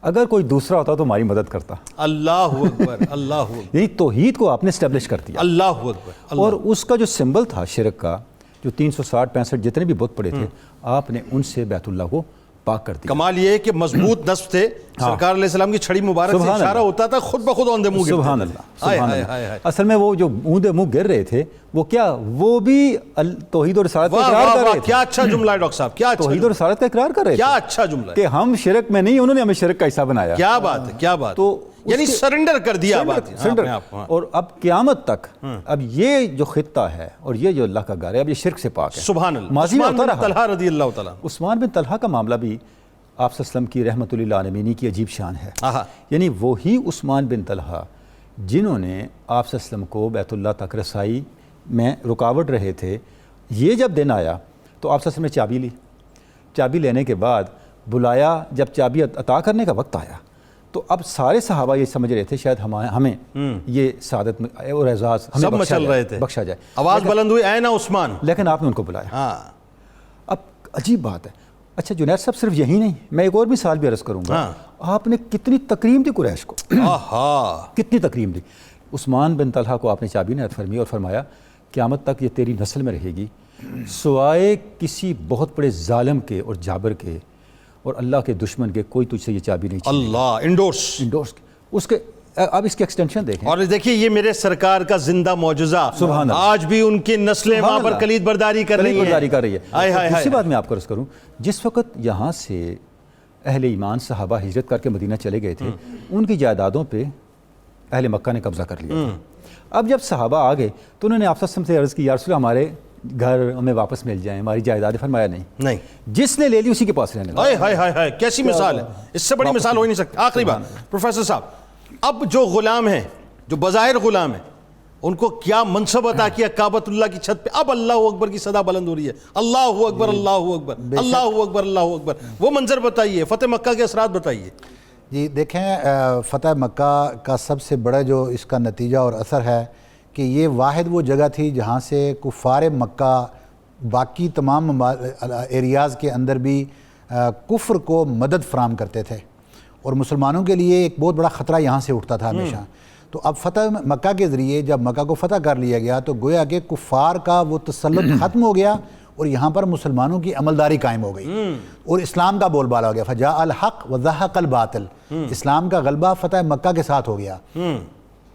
Speaker 4: اگر کوئی دوسرا ہوتا تو ہماری مدد کرتا.
Speaker 2: اللہ اکبر. اللہ اکبر.
Speaker 4: یعنی توحید کو آپ نے اسٹیبلش کر دیا.
Speaker 2: اللہ اکبر.
Speaker 4: اور اس کا جو سمبل تھا شرک کا، جو 360-65 جتنے بھی بت پڑے تھے، آپ نے ان سے بیت اللہ کو پاک کر دیا.
Speaker 2: کمال یہ ہے کہ مضبوط نصب تھے، سرکار علیہ السلام کی چھڑی مبارک سے اشارہ ہوتا تھا، خود بخود اوندے منہ گرتے.
Speaker 4: سبحان اللہ. سبحان اللہ. اصل میں وہ جو اوندے منہ گر رہے تھے وہ کیا، وہ بھی توحید اور رسالت کا اقرار کر رہے تھے.
Speaker 2: کیا اچھا جملہ ہے ڈاکٹر صاحب، کیا
Speaker 4: توحید اور رسالت کا اقرار کر رہے تھے.
Speaker 2: کیا اچھا جملہ ہے
Speaker 4: کہ ہم شرک میں نہیں، انہوں نے ہمیں شرک کا حصہ بنایا.
Speaker 2: کیا بات ہے، کیا بات. تو یعنی سرنڈر کر دیا بات.
Speaker 4: اور اب قیامت تک اب یہ جو خطہ ہے اور یہ جو اللہ کا گھر ہے اب یہ شرک سے پاک ہے.
Speaker 2: سبحان اللہ.
Speaker 4: عثمان بن
Speaker 2: طلحہ رضی اللہ تعالیٰ.
Speaker 4: عثمان بن طلحہ کا معاملہ بھی آپ صلی اللہ علیہ وسلم کی رحمت اللہ علیہ کی عجیب شان ہے. یعنی وہی عثمان بن طلحہ جنہوں نے آپ صلی اللہ علیہ وسلم کو بیت اللہ تک رسائی میں رکاوٹ رہے تھے. یہ جب دن آیا تو آپ صلی اللہ علیہ وسلم نے چابی لی. چابی لینے کے بعد بلایا، جب چابی عطا کرنے کا وقت آیا تو اب سارے صحابہ یہ سمجھ رہے تھے شاید ہمیں یہ سعادت اور اعزاز
Speaker 2: سب مچل رہے تھے،
Speaker 4: بخشا جائے،
Speaker 2: آواز بلند ہوئی اے نا عثمان،
Speaker 4: لیکن آپ نے ان کو بلایا۔ اب عجیب بات ہے، اچھا جنید صاحب صرف یہی نہیں، میں ایک اور مثال بھی عرض کروں گا، آپ نے کتنی تکریم دی قریش کو، کتنی تکریم دی۔ عثمان بن طلحہ کو آپ نے چابی عنایت فرمائی اور فرمایا قیامت تک یہ تیری نسل میں رہے گی، سوائے کسی بہت بڑے ظالم کے اور جابر کے اور اللہ کے دشمن کے کوئی تجھ سے یہ چابی نہیں چھینے گا۔
Speaker 2: اللہ انڈورس
Speaker 4: اس کے اب اس کی ایکسٹینشن دیکھیں، اور
Speaker 2: دیکھیے یہ میرے سرکار کا زندہ معجزہ،
Speaker 4: سبحان اللہ،
Speaker 2: آج بھی ان کی نسلیں وہاں پر کلید برداری کر رہی ہیں۔
Speaker 4: دوسری بات میں آپ کو عرض کروں، جس وقت یہاں سے اہل ایمان صحابہ ہجرت کر کے مدینہ چلے گئے تھے، ان کی جائیدادوں پہ اہل مکہ نے قبضہ کر لیا تھا۔ اب جب صحابہ آ گئے تو انہوں نے آپ سے عرض کی یا رسول اللہ ہمارے گھر ہمیں واپس مل جائیں، ہماری جائیداد۔ فرمایا نہیں، جس نے لے لی اسی کے پاس رہنے لگا۔
Speaker 2: کیسی مثال ہے، اس سے بڑی مثال ہو ہی نہیں سکتی۔ آخری بات پروفیسر صاحب، اب جو غلام ہیں، جو بظاہر غلام ہیں، ان کو کیا منصب عطا کیا کعبۃ اللہ کی چھت پہ؟ اب اللہ اکبر کی صدا بلند ہو رہی ہے، اللہ اکبر اللہ اکبر اللہ اکبر اللہ اکبر۔ وہ منظر بتائیے، فتح مکہ کے اثرات بتائیے۔
Speaker 5: جی دیکھیں، فتح مکہ کا سب سے بڑا جو اس کا نتیجہ اور اثر ہے کہ یہ واحد وہ جگہ تھی جہاں سے کفار مکہ باقی تمام ایریاز کے اندر بھی کفر کو مدد فراہم کرتے تھے، اور مسلمانوں کے لیے ایک بہت بڑا خطرہ یہاں سے اٹھتا تھا ہمیشہ۔ تو اب فتح مکہ کے ذریعے جب مکہ کو فتح کر لیا گیا تو گویا کہ کفار کا وہ تسلط ختم ہو گیا، اور یہاں پر مسلمانوں کی عملداری قائم ہو گئی، اور اسلام کا بول بالا ہو گیا، فجاء الحق وزہق الباطل، اسلام کا غلبہ فتح مکہ کے ساتھ ہو گیا۔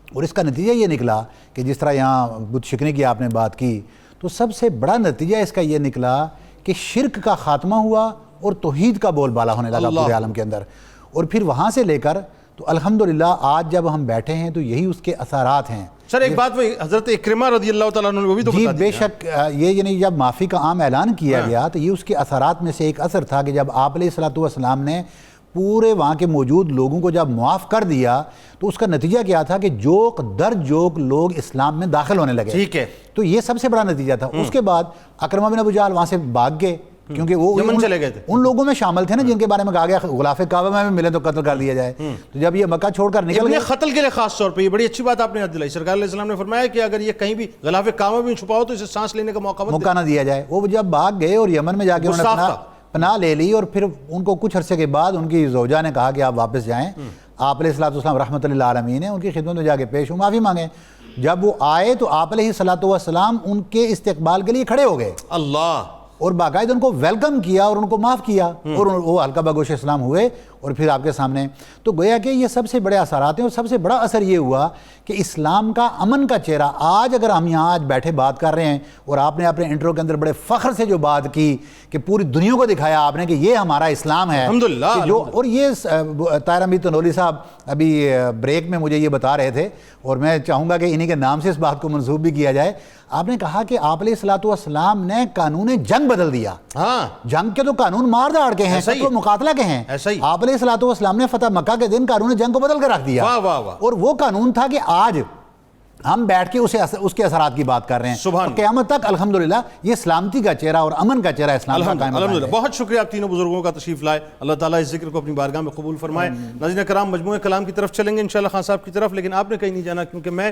Speaker 5: اور اس کا نتیجہ یہ نکلا کہ جس طرح یہاں بت شکنی کی آپ نے بات کی، تو سب سے بڑا نتیجہ اس کا یہ نکلا کہ شرک کا خاتمہ ہوا اور توحید کا بول بالا ہونے لگا پورے عالم کے اندر۔ اور پھر وہاں سے لے کر تو الحمدللہ آج جب ہم بیٹھے ہیں تو یہی اس کے اثرات ہیں۔
Speaker 2: سر ایک بات وہ حضرت اکرمہ رضی اللہ تعالیٰ عنہ وہ بھی تو بتا
Speaker 5: بے شک، یہ یعنی جب معافی کا عام اعلان کیا گیا تو یہ اس کے اثرات میں سے ایک اثر تھا کہ جب آپ علیہ الصلوۃ والسلام نے پورے وہاں کے موجود لوگوں کو جب معاف کر دیا تو اس کا نتیجہ کیا تھا کہ جوک در جوک لوگ اسلام میں داخل ہونے لگے۔
Speaker 2: ٹھیک ہے،
Speaker 5: تو یہ سب سے بڑا نتیجہ تھا۔ اس کے بعد اکرمہ بن ابو جہل وہاں سے بھاگ گئے، کیونکہ وہ
Speaker 2: یمن چلے گئے تھے،
Speaker 5: ان لوگوں میں شامل تھے نا جن کے بارے میں کہا گیا غلاف کعبہ میں ملے تو قتل کر دیا جائے۔ تو جب یہ مکہ چھوڑ کر نکل گئے،
Speaker 2: قتل کے لیے خاص طور پہ یہ بڑی اچھی بات آپ نے یاد دلائی۔ سرکار علیہ السلام نے فرمایا کہ اگر یہ کہیں بھی غلاف کعبہ میں چھپاؤ تو اسے سانس لینے کا موقع
Speaker 5: نہ دیا جائے۔ وہ جب بھاگ گئے اور یمن میں جا کے انہوں نے پناہ لے لی، اور پھر ان کو کچھ عرصے کے بعد ان کی زوجہ نے کہا کہ آپ واپس جائیں۔ آپ علیہ الصلوۃ والسلام رحمۃ اللہ عالمین نے ان کی خدمت میں جا کے پیش ہوں، معافی مانگیں۔ جب وہ آئے تو آپ علیہ الصلوۃ والسلام ان کے استقبال کے لیے کھڑے ہو گئے،
Speaker 2: اللہ،
Speaker 5: اور باقاعدہ ان کو ویلکم کیا اور ان کو معاف کیا، اور وہ ہلکا بگوش اسلام ہوئے اور پھر آپ کے سامنے۔ تو گویا کہ یہ سب سے بڑے اثرات ہیں، اور سب سے بڑا اثر یہ ہوا کہ اسلام کا امن کا چہرہ آج اگر ہم یہاں آج بیٹھے بات کر رہے ہیں، اور آپ نے اپنے انٹرو کے اندر بڑے فخر سے جو بات کی کہ پوری دنیا کو دکھایا آپ نے کہ یہ ہمارا اسلام ہے
Speaker 2: الحمدللہ،
Speaker 5: جو، اور یہ طاہر حمید تنولی صاحب ابھی بریک میں مجھے یہ بتا رہے تھے، اور میں چاہوں گا کہ انہی کے نام سے اس بات کو منسوب بھی کیا جائے۔ آپ نے کہا کہ آپ علیہ الصلوۃ والسلام نے قانون جنگ بدل دیا۔ جنگ کے تو قانون مار داڑ کے ہیں، تو مقاتلہ کے ہیں۔ آپ علیہ الصلوۃ والسلام نے فتح مکہ کے دن قانون جنگ کو بدل کر رکھ دیا، اور وہ قانون تھا کہ آج ہم بیٹھ کے اس کے اثرات کی بات کر رہے ہیں، اور قیامت تک الحمدللہ یہ سلامتی کا چہرہ اور امن کا چہرہ اسلام کا قائم ہے۔
Speaker 2: بہت شکریہ آپ تینوں بزرگوں کا تشریف لائے، اللہ تعالیٰ اس ذکر کو اپنی بارگاہ میں قبول فرمائے۔ ناظرین کرام، مجموعہ کلام کی طرف چلیں گے انشاءاللہ خان صاحب کی طرف، لیکن آپ نے کہیں نہیں جانا، کیونکہ میں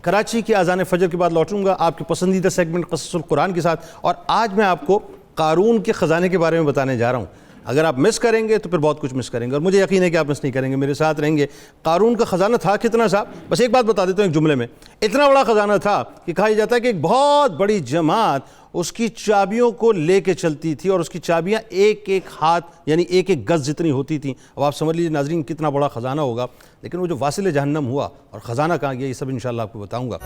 Speaker 2: کراچی کی اذان فجر کے بعد لوٹوں گا آپ کے پسندیدہ سیگمنٹ قصص القرآن کے ساتھ، اور آج میں آپ کو قارون کے خزانے کے بارے میں بتانے جا رہا ہوں۔ اگر آپ مس کریں گے تو پھر بہت کچھ مس کریں گے، اور مجھے یقین ہے کہ آپ مس نہیں کریں گے، میرے ساتھ رہیں گے۔ قارون کا خزانہ تھا کتنا صاحب؟ بس ایک بات بتا دیتا ہوں ایک جملے میں، اتنا بڑا خزانہ تھا کہ کہا جاتا ہے کہ ایک بہت بڑی جماعت اس کی چابیوں کو لے کے چلتی تھی، اور اس کی چابیاں ایک ایک ہاتھ یعنی ایک ایک گز جتنی ہوتی تھیں۔ اب آپ سمجھ لیجیے ناظرین کتنا بڑا خزانہ ہوگا، لیکن وہ جو واصل جہنم ہوا اور خزانہ کہاں گیا، یہ سب انشاءاللہ آپ کو بتاؤں گا۔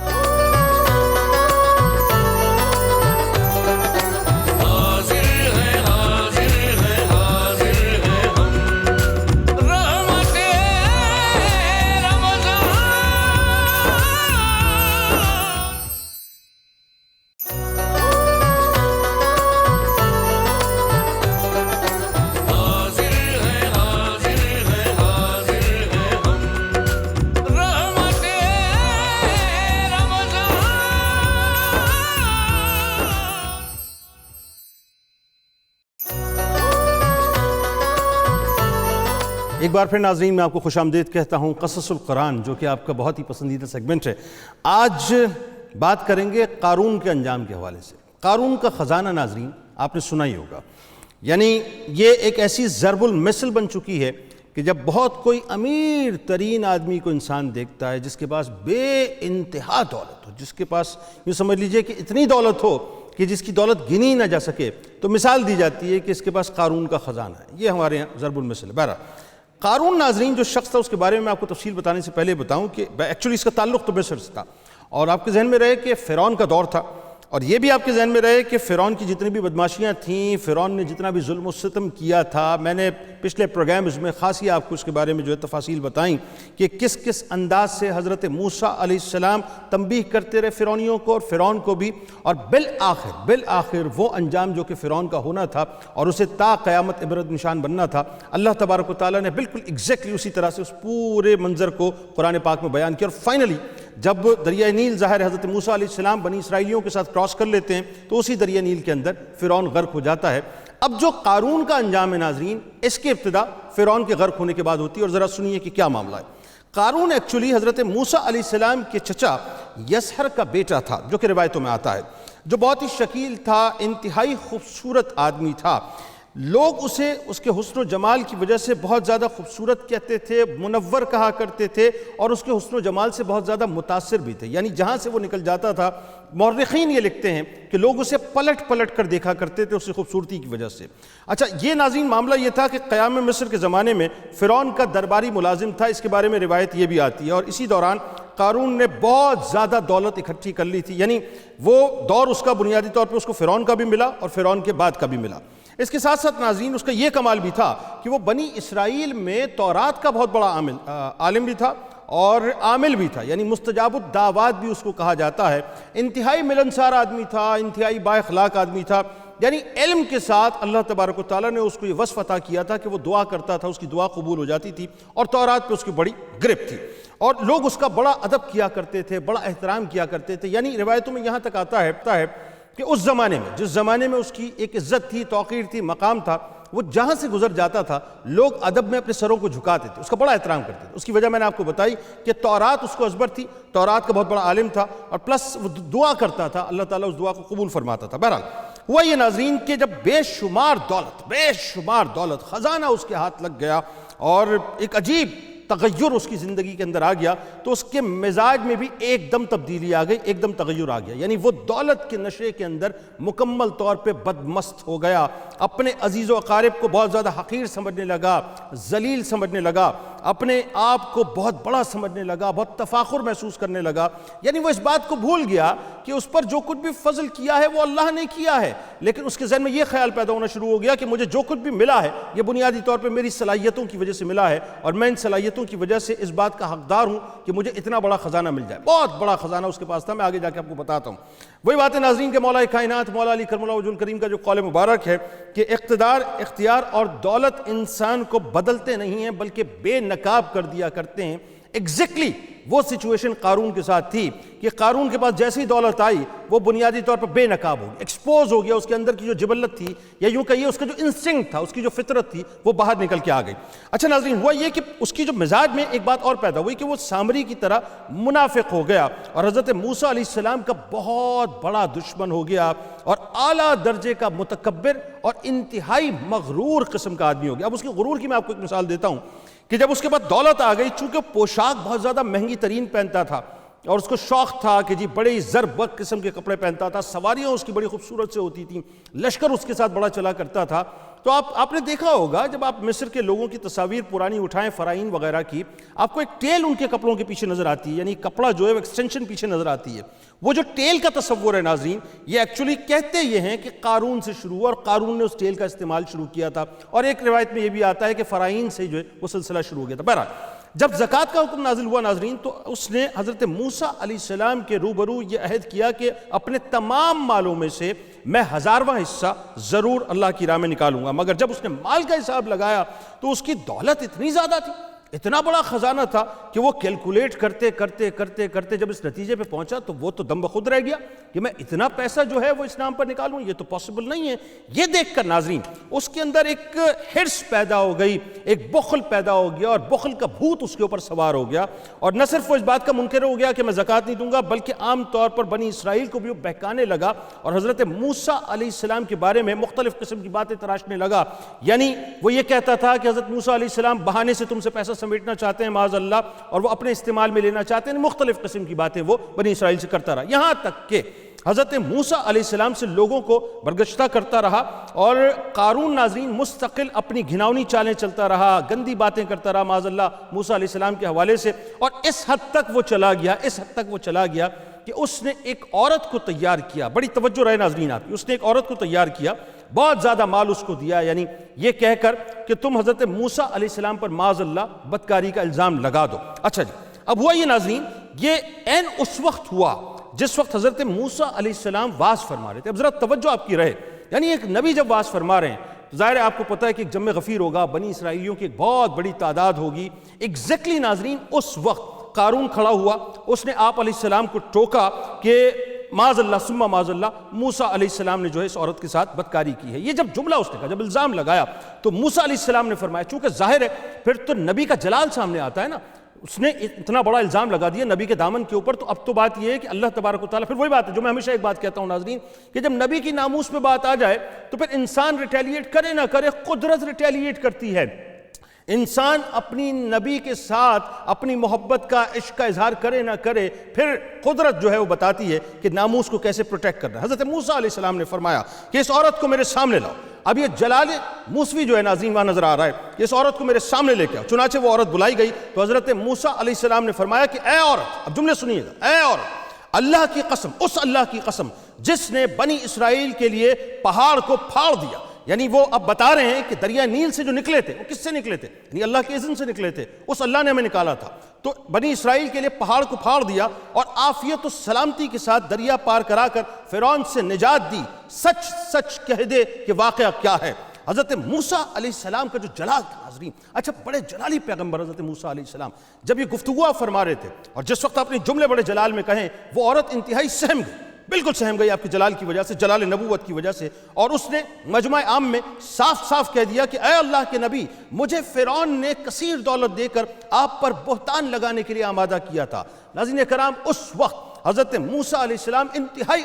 Speaker 2: بار پھر ناظرین میں آپ کو خوش آمدید کہتا ہوں قصص القرآن، جو کہ آپ کا بہت ہی پسندیدہ سیگمنٹ ہے۔ آج بات کریں گے قارون کے انجام کے حوالے سے۔ قارون کا خزانہ ناظرین آپ نے سنا ہی ہوگا، یعنی یہ ایک ایسی ضرب المثل بن چکی ہے کہ جب بہت کوئی امیر ترین آدمی کو انسان دیکھتا ہے جس کے پاس بے انتہا دولت ہو، جس کے پاس یوں سمجھ لیجئے کہ اتنی دولت ہو کہ جس کی دولت گنی نہ جا سکے، تو مثال دی جاتی ہے کہ اس کے پاس قارون کا خزانہ ہے۔ یہ ہمارے یہاں ضرب المثل ہے۔ بہرحال قارون ناظرین جو شخص تھا، اس کے بارے میں آپ کو تفصیل بتانے سے پہلے بتاؤں کہ ایکچولی اس کا تعلق تو مصر سے تھا، اور آپ کے ذہن میں رہے کہ فرعون کا دور تھا، اور یہ بھی آپ کے ذہن میں رہے کہ فرعون کی جتنی بھی بدماشیاں تھیں، فرعون نے جتنا بھی ظلم و ستم کیا تھا، میں نے پچھلے پروگرامز میں خاصی آپ کو اس کے بارے میں جو ہے تفاصیل بتائیں کہ کس کس انداز سے حضرت موسیٰ علیہ السلام تنبیہ کرتے رہے فرعونیوں کو اور فرعون کو بھی، اور بالآخر وہ انجام جو کہ فرعون کا ہونا تھا اور اسے تا قیامت عبرت نشان بننا تھا، اللہ تبارک و تعالیٰ نے بالکل ایگزیکٹلی اسی طرح سے اس پورے منظر کو قرآن پاک میں بیان کیا۔ اور فائنلی جب دریائے نیل ظاہر حضرت موسیٰ علیہ السلام بنی اسرائیلیوں کے ساتھ کراس کر لیتے ہیں تو اسی دریائے نیل کے اندر فرعون غرق ہو جاتا ہے۔ اب جو قارون کا انجام ہے ناظرین، اس کی ابتدا فرعون کے غرق ہونے کے بعد ہوتی ہے، اور ذرا سنیے کہ کیا معاملہ ہے۔ قارون ایکچولی حضرت موسیٰ علیہ السلام کے چچا یسحر کا بیٹا تھا، جو کہ روایتوں میں آتا ہے، جو بہت ہی شکیل تھا، انتہائی خوبصورت آدمی تھا۔ لوگ اسے اس کے حسن و جمال کی وجہ سے بہت زیادہ خوبصورت کہتے تھے، منور کہا کرتے تھے، اور اس کے حسن و جمال سے بہت زیادہ متاثر بھی تھے، یعنی جہاں سے وہ نکل جاتا تھا مورخین یہ لکھتے ہیں کہ لوگ اسے پلٹ پلٹ کر دیکھا کرتے تھے اس کی خوبصورتی کی وجہ سے۔ اچھا، یہ ناظرین معاملہ یہ تھا کہ قیام مصر کے زمانے میں فرعون کا درباری ملازم تھا، اس کے بارے میں روایت یہ بھی آتی ہے، اور اسی دوران قارون نے بہت زیادہ دولت اکٹھی کر لی تھی، یعنی وہ دور اس کا بنیادی طور پہ اس کو فرعون کا بھی ملا اور فرعون کے بعد کا بھی ملا۔ اس کے ساتھ ساتھ ناظرین اس کا یہ کمال بھی تھا کہ وہ بنی اسرائیل میں تورات کا بہت بڑا عالم بھی تھا اور عامل بھی تھا، یعنی مستجاب الدعوات بھی اس کو کہا جاتا ہے۔ انتہائی ملنسار آدمی تھا، انتہائی با اخلاق آدمی تھا، یعنی علم کے ساتھ اللہ تبارک و تعالیٰ نے اس کو یہ وصف عطا کیا تھا کہ وہ دعا کرتا تھا، اس کی دعا قبول ہو جاتی تھی، اور تورات پہ اس کی بڑی گرپ تھی، اور لوگ اس کا بڑا ادب کیا کرتے تھے، بڑا احترام کیا کرتے تھے۔ یعنی روایتوں میں یہاں تک آتا ہے کہ اس زمانے میں، جس زمانے میں اس کی ایک عزت تھی، توقیر تھی، مقام تھا، وہ جہاں سے گزر جاتا تھا لوگ ادب میں اپنے سروں کو جھکاتے تھے، اس کا بڑا احترام کرتے تھے۔ اس کی وجہ میں نے آپ کو بتائی کہ تورات اس کو ازبر تھی، تورات کا بہت بڑا عالم تھا، اور پلس وہ دعا کرتا تھا، اللہ تعالیٰ اس دعا کو قبول فرماتا تھا۔ بہرحال ہوا یہ ناظرین کہ جب بے شمار دولت خزانہ اس کے ہاتھ لگ گیا اور ایک عجیب تغیر اس کی زندگی کے اندر آ گیا، تو اس کے مزاج میں بھی ایک دم تبدیلی آ گئی، ایک دم تغیر آ گیا، یعنی وہ دولت کے نشے کے اندر مکمل طور پہ بدمست ہو گیا، اپنے عزیز و اقارب کو بہت زیادہ حقیر سمجھنے لگا، ذلیل سمجھنے لگا، اپنے آپ کو بہت بڑا سمجھنے لگا، بہت تفاخر محسوس کرنے لگا، یعنی وہ اس بات کو بھول گیا کہ اس پر جو کچھ بھی فضل کیا ہے وہ اللہ نے کیا ہے، لیکن اس کے ذہن میں یہ خیال پیدا ہونا شروع ہو گیا کہ مجھے جو کچھ بھی ملا ہے یہ بنیادی طور پہ میری صلاحیتوں کی وجہ سے ملا ہے، اور میں ان صلاحیتوں کی وجہ سے اس بات کا حقدار ہوں کہ مجھے اتنا بڑا خزانہ مل جائے۔ بہت بڑا خزانہ اس کے پاس تھا، میں آگے جا کے آپ کو بتاتا ہوں۔ وہی بات ہے ناظرین کہ مولا کائنات مولا علی کرم اللہ وجہ الکریم کا جو قول مبارک ہے کہ اقتدار، اختیار اور دولت انسان کو بدلتے نہیں ہیں بلکہ بے نقاب کر دیا کرتے ہیں۔ ایگزیکٹلی وہ سچویشن قارون کے ساتھ تھی کہ قارون کے پاس جیسی دولت آئی وہ بنیادی طور پر بے نقاب ہو گیا، ایکسپوز ہو گیا، اس کے اندر کی جو جبلت تھی، یا یوں کہیے اس کا جو انسٹنکٹ تھا، اس کی جو فطرت تھی، وہ باہر نکل کے آ گئی۔ اچھا ناظرین، ہوا یہ کہ اس کی جو مزاج میں ایک بات اور پیدا ہوئی کہ وہ سامری کی طرح منافق ہو گیا، اور حضرت موسیٰ علیہ السلام کا بہت بڑا دشمن ہو گیا، اور اعلیٰ درجے کا متکبر اور انتہائی مغرور قسم کا آدمی ہو گیا۔ اب اس کی غرور کی میں آپ کو ایک مثال دیتا ہوں کہ جب اس کے بعد دولت آ گئی، چونکہ پوشاک بہت زیادہ مہنگی ترین پہنتا تھا، اور اس کو شوق تھا کہ جی بڑے ہی زربک قسم کے کپڑے پہنتا تھا، سواریاں اس کی بڑی خوبصورت سے ہوتی تھیں، لشکر اس کے ساتھ بڑا چلا کرتا تھا، تو آپ نے دیکھا ہوگا جب آپ مصر کے لوگوں کی تصاویر پرانی اٹھائیں فرعین وغیرہ کی، آپ کو ایک ٹیل ان کے کپڑوں کے پیچھے نظر آتی ہے، یعنی کپڑا جو ہے وہ ایکسٹینشن پیچھے نظر آتی ہے۔ وہ جو ٹیل کا تصور ہے ناظرین، یہ ایکچولی کہتے یہ ہیں کہ قارون سے شروع ہوا، اور قارون نے اس ٹیل کا استعمال شروع کیا تھا، اور ایک روایت میں یہ بھی آتا ہے کہ فرعین سے جو ہے وہ سلسلہ شروع ہو گیا تھا۔ بہرحال جب زکوٰۃ کا حکم نازل ہوا ناظرین، تو اس نے حضرت موسیٰ علیہ السلام کے روبرو یہ عہد کیا کہ اپنے تمام مالوں میں سے میں 1000واں حصہ ضرور اللہ کی راہ میں نکالوں گا، مگر جب اس نے مال کا حساب لگایا تو اس کی دولت اتنی زیادہ تھی، اتنا بڑا خزانہ تھا کہ وہ کیلکولیٹ کرتے کرتے کرتے کرتے جب اس نتیجے پہ پہنچا تو وہ تو دم بخود رہ گیا کہ میں اتنا پیسہ جو ہے وہ اس نام پر نکالوں، یہ تو پاسبل نہیں ہے۔ یہ دیکھ کر ناظرین اس کے اندر ایک ہرس پیدا ہو گئی، ایک بخل پیدا ہو گیا، اور بخل کا بھوت اس کے اوپر سوار ہو گیا، اور نہ صرف وہ اس بات کا منکر ہو گیا کہ میں زکوٰۃ نہیں دوں گا، بلکہ عام طور پر بنی اسرائیل کو بھی وہ بہکانے لگا اور حضرت موسیٰ علیہ السلام کے بارے میں مختلف قسم کی باتیں تراشنے لگا۔ یعنی وہ یہ کہتا تھا کہ حضرت موسیٰ علیہ السلام بہانے سے تم سے پیسہ سمیٹنا چاہتے ہیں معاذ اللہ، اور وہ اپنے استعمال میں لینا چاہتے ہیں، مختلف قسم کی باتیں وہ بنی اسرائیل سے کرتا رہا، یہاں تک کہ حضرت موسیٰ علیہ السلام سے لوگوں کو برگشتہ کرتا رہا، اور قارون ناظرین مستقل اپنی گھناؤنی چالیں چلتا رہا، گندی باتیں کرتا رہا معاذ اللہ موسیٰ علیہ السلام کے حوالے سے، اور اس حد تک وہ چلا گیا کہ اس نے ایک عورت کو تیار کیا۔ بڑی توجہ رہے ناظرین آپ کی، اس نے ایک عورت کو تیار کیا، بہت زیادہ مال اس کو دیا، یعنی یہ کہہ کر کہ تم حضرت موسیٰ علیہ السلام پر معاذ اللہ بدکاری کا الزام لگا دو۔ اچھا جی، اب ہوا یہ ناظرین، یہ عین اس وقت ہوا جس وقت حضرت موسیٰ علیہ السلام واز فرما رہے تھے۔ اب ذرا توجہ آپ کی رہے، یعنی ایک نبی جب واز فرما رہے ہیں، ظاہر ہے آپ کو پتہ ہے کہ ایک جمع غفیر ہوگا، بنی اسرائیلیوں کی ایک بہت بڑی تعداد ہوگی۔ ایگزیکٹلی ناظرین اس وقت قارون کھڑا ہوا، اس نے آپ علیہ السلام کو ٹوکا کہ معاذ اللہ ثم معاذ اللہ موسیٰ علیہ السلام نے جو ہے اس عورت کے ساتھ بدکاری کی ہے۔ یہ جب جملہ اس نے کہا، جب الزام لگایا، تو موسیٰ علیہ السلام نے فرمایا، چونکہ ظاہر ہے پھر تو نبی کا جلال سامنے آتا ہے نا، اس نے اتنا بڑا الزام لگا دیا نبی کے دامن کے اوپر، تو اب تو بات یہ ہے کہ اللہ تبارک و تعالیٰ، پھر وہی بات ہے جو میں ہمیشہ ایک بات کہتا ہوں ناظرین، کہ جب نبی کی ناموس پہ بات آ جائے تو پھر انسان ریٹیلیٹ کرے نہ کرے، قدرت ریٹیلیٹ کرتی ہے۔ انسان اپنی نبی کے ساتھ اپنی محبت کا، عشق کا اظہار کرے نہ کرے، پھر قدرت جو ہے وہ بتاتی ہے کہ ناموس کو کیسے پروٹیکٹ کرنا ہے۔ حضرت موسیٰ علیہ السلام نے فرمایا کہ اس عورت کو میرے سامنے لاؤ۔ اب یہ جلال موسوی جو ہے ناظرین وہاں نظر آ رہا ہے کہ اس عورت کو میرے سامنے لے کے آؤ۔ چنانچہ وہ عورت بلائی گئی تو حضرت موسیٰ علیہ السلام نے فرمایا کہ اے عورت، اب جملے سنیے گا، اے عورت، اللہ کی قسم، اس اللہ کی قسم جس نے بنی اسرائیل کے لیے پہاڑ کو پھاڑ دیا، یعنی وہ اب بتا رہے ہیں کہ دریا نیل سے جو نکلے تھے وہ کس سے نکلے تھے؟ یعنی اللہ کے اذن سے نکلے تھے، اس اللہ نے ہمیں نکالا تھا، تو بنی اسرائیل کے لیے پہاڑ کو پھاڑ دیا اور عافیت و سلامتی کے ساتھ دریا پار کرا کر فرعون سے نجات دی، سچ سچ کہہ دے کہ واقعہ کیا ہے۔ حضرت موسیٰ علیہ السلام کا جو جلال تھا ناظرین، اچھا بڑے جلالی پیغمبر حضرت موسیٰ علیہ السلام جب یہ گفتگو فرما رہے تھے، اور جس وقت اپنے جملے بڑے جلال میں کہیں، وہ عورت انتہائی سہم گئی، بالکل سہم گئی آپ کے جلال کی وجہ سے، جلال نبوت کی وجہ سے، اور اس نے مجمع عام میں صاف صاف کہہ دیا کہ اے اللہ کے نبی، مجھے فرعون نے کثیر دولت دے کر آپ پر بہتان لگانے کے لیے آمادہ کیا تھا۔ ناظرین کرام، اس وقت حضرت موسیٰ علیہ السلام انتہائی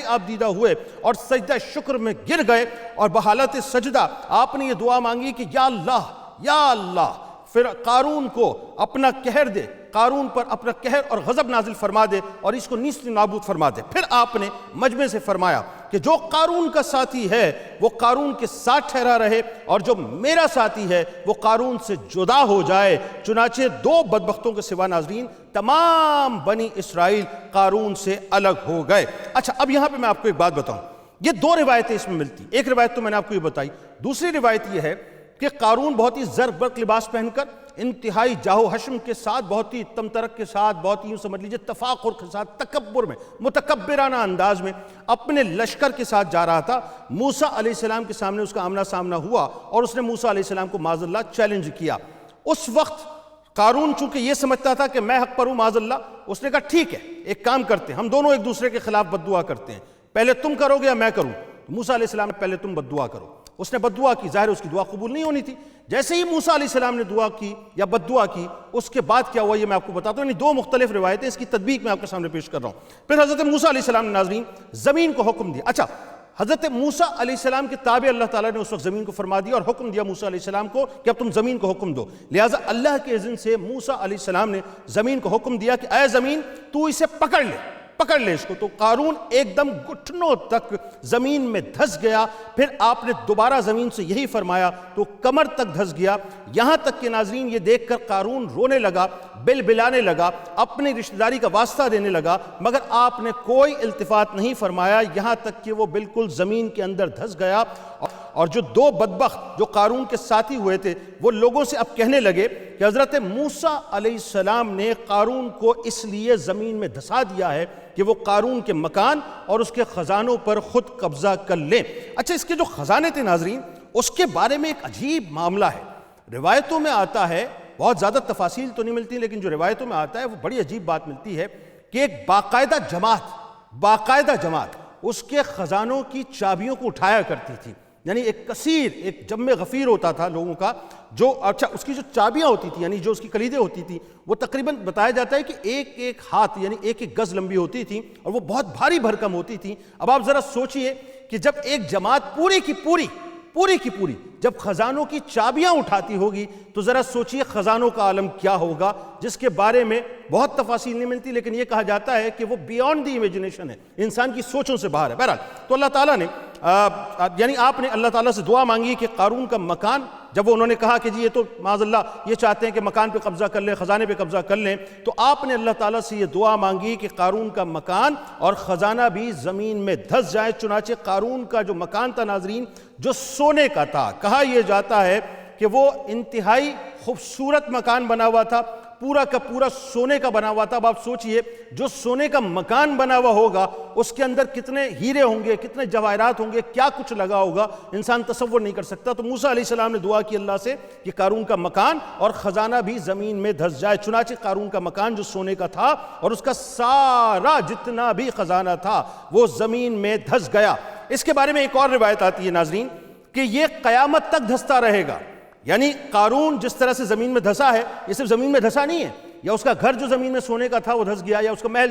Speaker 2: آبدیدہ ہوئے اور سجدہ شکر میں گر گئے، اور بحالت سجدہ آپ نے یہ دعا مانگی کہ یا اللہ پھر قارون کو اپنا قہر دے، قارون پر اپنا قہر اور غضب نازل فرما دے اور اس کو نیست نابود فرما دے۔ پھر آپ نے مجمع سے فرمایا کہ جو قارون کا ساتھی ہے وہ قارون کے ساتھ ٹھہرا رہے، اور جو میرا ساتھی ہے وہ قارون سے جدا ہو جائے۔ چنانچہ دو بدبختوں کے سوا ناظرین تمام بنی اسرائیل قارون سے الگ ہو گئے۔ اچھا، اب یہاں پہ میں آپ کو ایک بات بتاؤں، یہ دو روایتیں اس میں ملتی، ایک روایت تو میں نے آپ کو یہ بتائی، دوسری روایت یہ ہے کہ قارون بہت ہی زرق برق لباس پہن کر، انتہائی جاہ و حشم کے ساتھ، بہت ہی تمترک کے ساتھ، بہت ہی یوں سمجھ لیجئے تفاخر کے ساتھ، تکبر میں، متکبرانہ انداز میں اپنے لشکر کے ساتھ جا رہا تھا۔ موسیٰ علیہ السلام کے سامنے اس کا آمنا سامنا ہوا اور اس نے موسیٰ علیہ السلام کو معاذ اللہ چیلنج کیا۔ اس وقت قارون چونکہ یہ سمجھتا تھا کہ میں حق پر ہوں معاذ اللہ، اس نے کہا ٹھیک ہے، ایک کام کرتے ہیں، ہم دونوں ایک دوسرے کے خلاف بد دعا کرتے ہیں، پہلے تم کرو گے یا میں کروں؟ موسیٰ علیہ السلام نے پہلے تم بد دعا کرو۔ اس نے بد دعا کی، ظاہر اس کی دعا قبول نہیں ہونی تھی۔ جیسے ہی موسیٰ علیہ السلام نے دعا کی یا بد دعا کی، اس کے بعد کیا ہوا یہ میں آپ کو بتاتا ہوں، یعنی دو مختلف روایتیں، اس کی تطبیق میں آپ کے سامنے پیش کر رہا ہوں۔ پھر حضرت موسیٰ علیہ السلام نے ناظرین زمین کو حکم دیا۔ اچھا، حضرت موسیٰ علیہ السلام کے تابع اللہ تعالیٰ نے اس وقت زمین کو فرما دیا اور حکم دیا موسیٰ علیہ السلام کو کہ اب تم زمین کو حکم دو۔ لہٰذا اللہ کے اذن سے موسیٰ علیہ السلام نے زمین کو حکم دیا کہ اے زمین، تو اسے پکڑ لے اس کو۔ تو قارون ایک دم گھٹنوں تک زمین میں دھس گیا۔ پھر آپ نے دوبارہ زمین سے یہی فرمایا تو کمر تک دھس گیا، یہاں تک کہ ناظرین یہ دیکھ کر قارون رونے لگا، بل بلانے لگا، اپنی رشتہ داری کا واسطہ دینے لگا، مگر آپ نے کوئی التفات نہیں فرمایا، یہاں تک کہ وہ بالکل زمین کے اندر دھس گیا۔ اور جو دو بدبخت جو قارون کے ساتھی ہوئے تھے وہ لوگوں سے اب کہنے لگے کہ حضرت موسیٰ علیہ السلام نے قارون کو اس لیے زمین میں دھسا دیا ہے کہ وہ قارون کے مکان اور اس کے خزانوں پر خود قبضہ کر لیں۔ اچھا، اس کے جو خزانے تھے ناظرین، اس کے بارے میں ایک عجیب معاملہ ہے۔ روایتوں میں آتا ہے، بہت زیادہ تفاصیل تو نہیں ملتی لیکن جو روایتوں میں آتا ہے وہ بڑی عجیب بات ملتی ہے کہ ایک باقاعدہ جماعت اس کے خزانوں کی چابیوں کو اٹھایا کرتی تھی. یعنی ایک کثیر، ایک جمع غفیر ہوتا تھا لوگوں کا، جو اس کی جو چابیاں ہوتی تھی، یعنی جو اس کی کلیدیں ہوتی تھی، وہ تقریباً بتایا جاتا ہے کہ ایک ہاتھ یعنی ایک گز لمبی ہوتی تھی اور وہ بہت بھاری بھرکم ہوتی تھی. اب آپ ذرا سوچئے کہ جب ایک جماعت پوری کی پوری جب خزانوں کی چابیاں اٹھاتی ہوگی تو ذرا سوچئے خزانوں کا عالم کیا ہوگا، جس کے بارے میں بہت تفاصیل نہیں ملتی لیکن یہ کہا جاتا ہے کہ وہ بیانڈ دی امیجنیشن ہے، انسان کی سوچوں سے باہر ہے. بہرحال تو اللہ تعالیٰ نے یعنی آپ نے اللہ تعالیٰ سے دعا مانگی کہ قارون کا مکان، جب وہ انہوں نے کہا کہ جی یہ تو معاذ اللہ یہ چاہتے ہیں کہ مکان پہ قبضہ کر لیں، خزانے پہ قبضہ کر لیں، تو آپ نے اللہ تعالیٰ سے یہ دعا مانگی کہ قارون کا مکان اور خزانہ بھی زمین میں دھس جائے. چنانچہ قارون کا جو مکان تھا ناظرین، جو سونے کا تھا، کہا یہ جاتا ہے کہ وہ انتہائی خوبصورت مکان بنا ہوا تھا، پورا کا پورا سونے کا بنا ہوا تھا. اب آپ سوچئے جو سونے کا مکان بنا ہوا ہوگا اس کے اندر کتنے ہیرے ہوں گے، کتنے جواہرات ہوں گے، کیا کچھ لگا ہوگا، انسان تصور نہیں کر سکتا. تو موسیٰ علیہ السلام نے دعا کی اللہ سے کہ قارون کا مکان اور خزانہ بھی زمین میں دھس جائے. چنانچہ قارون کا مکان جو سونے کا تھا اور اس کا سارا جتنا بھی خزانہ تھا وہ زمین میں دھس گیا. اس کے بارے میں ایک اور روایت آتی ہے ناظرین کہ یہ قیامت تک دھستا رہے گا. یعنی قارون جس طرح سے زمین میں دھسا ہے، یہ صرف زمین میں دھسا نہیں ہے، یا اس کا گھر جو زمین میں سونے کا تھا وہ دھس گیا، یا اس کا محل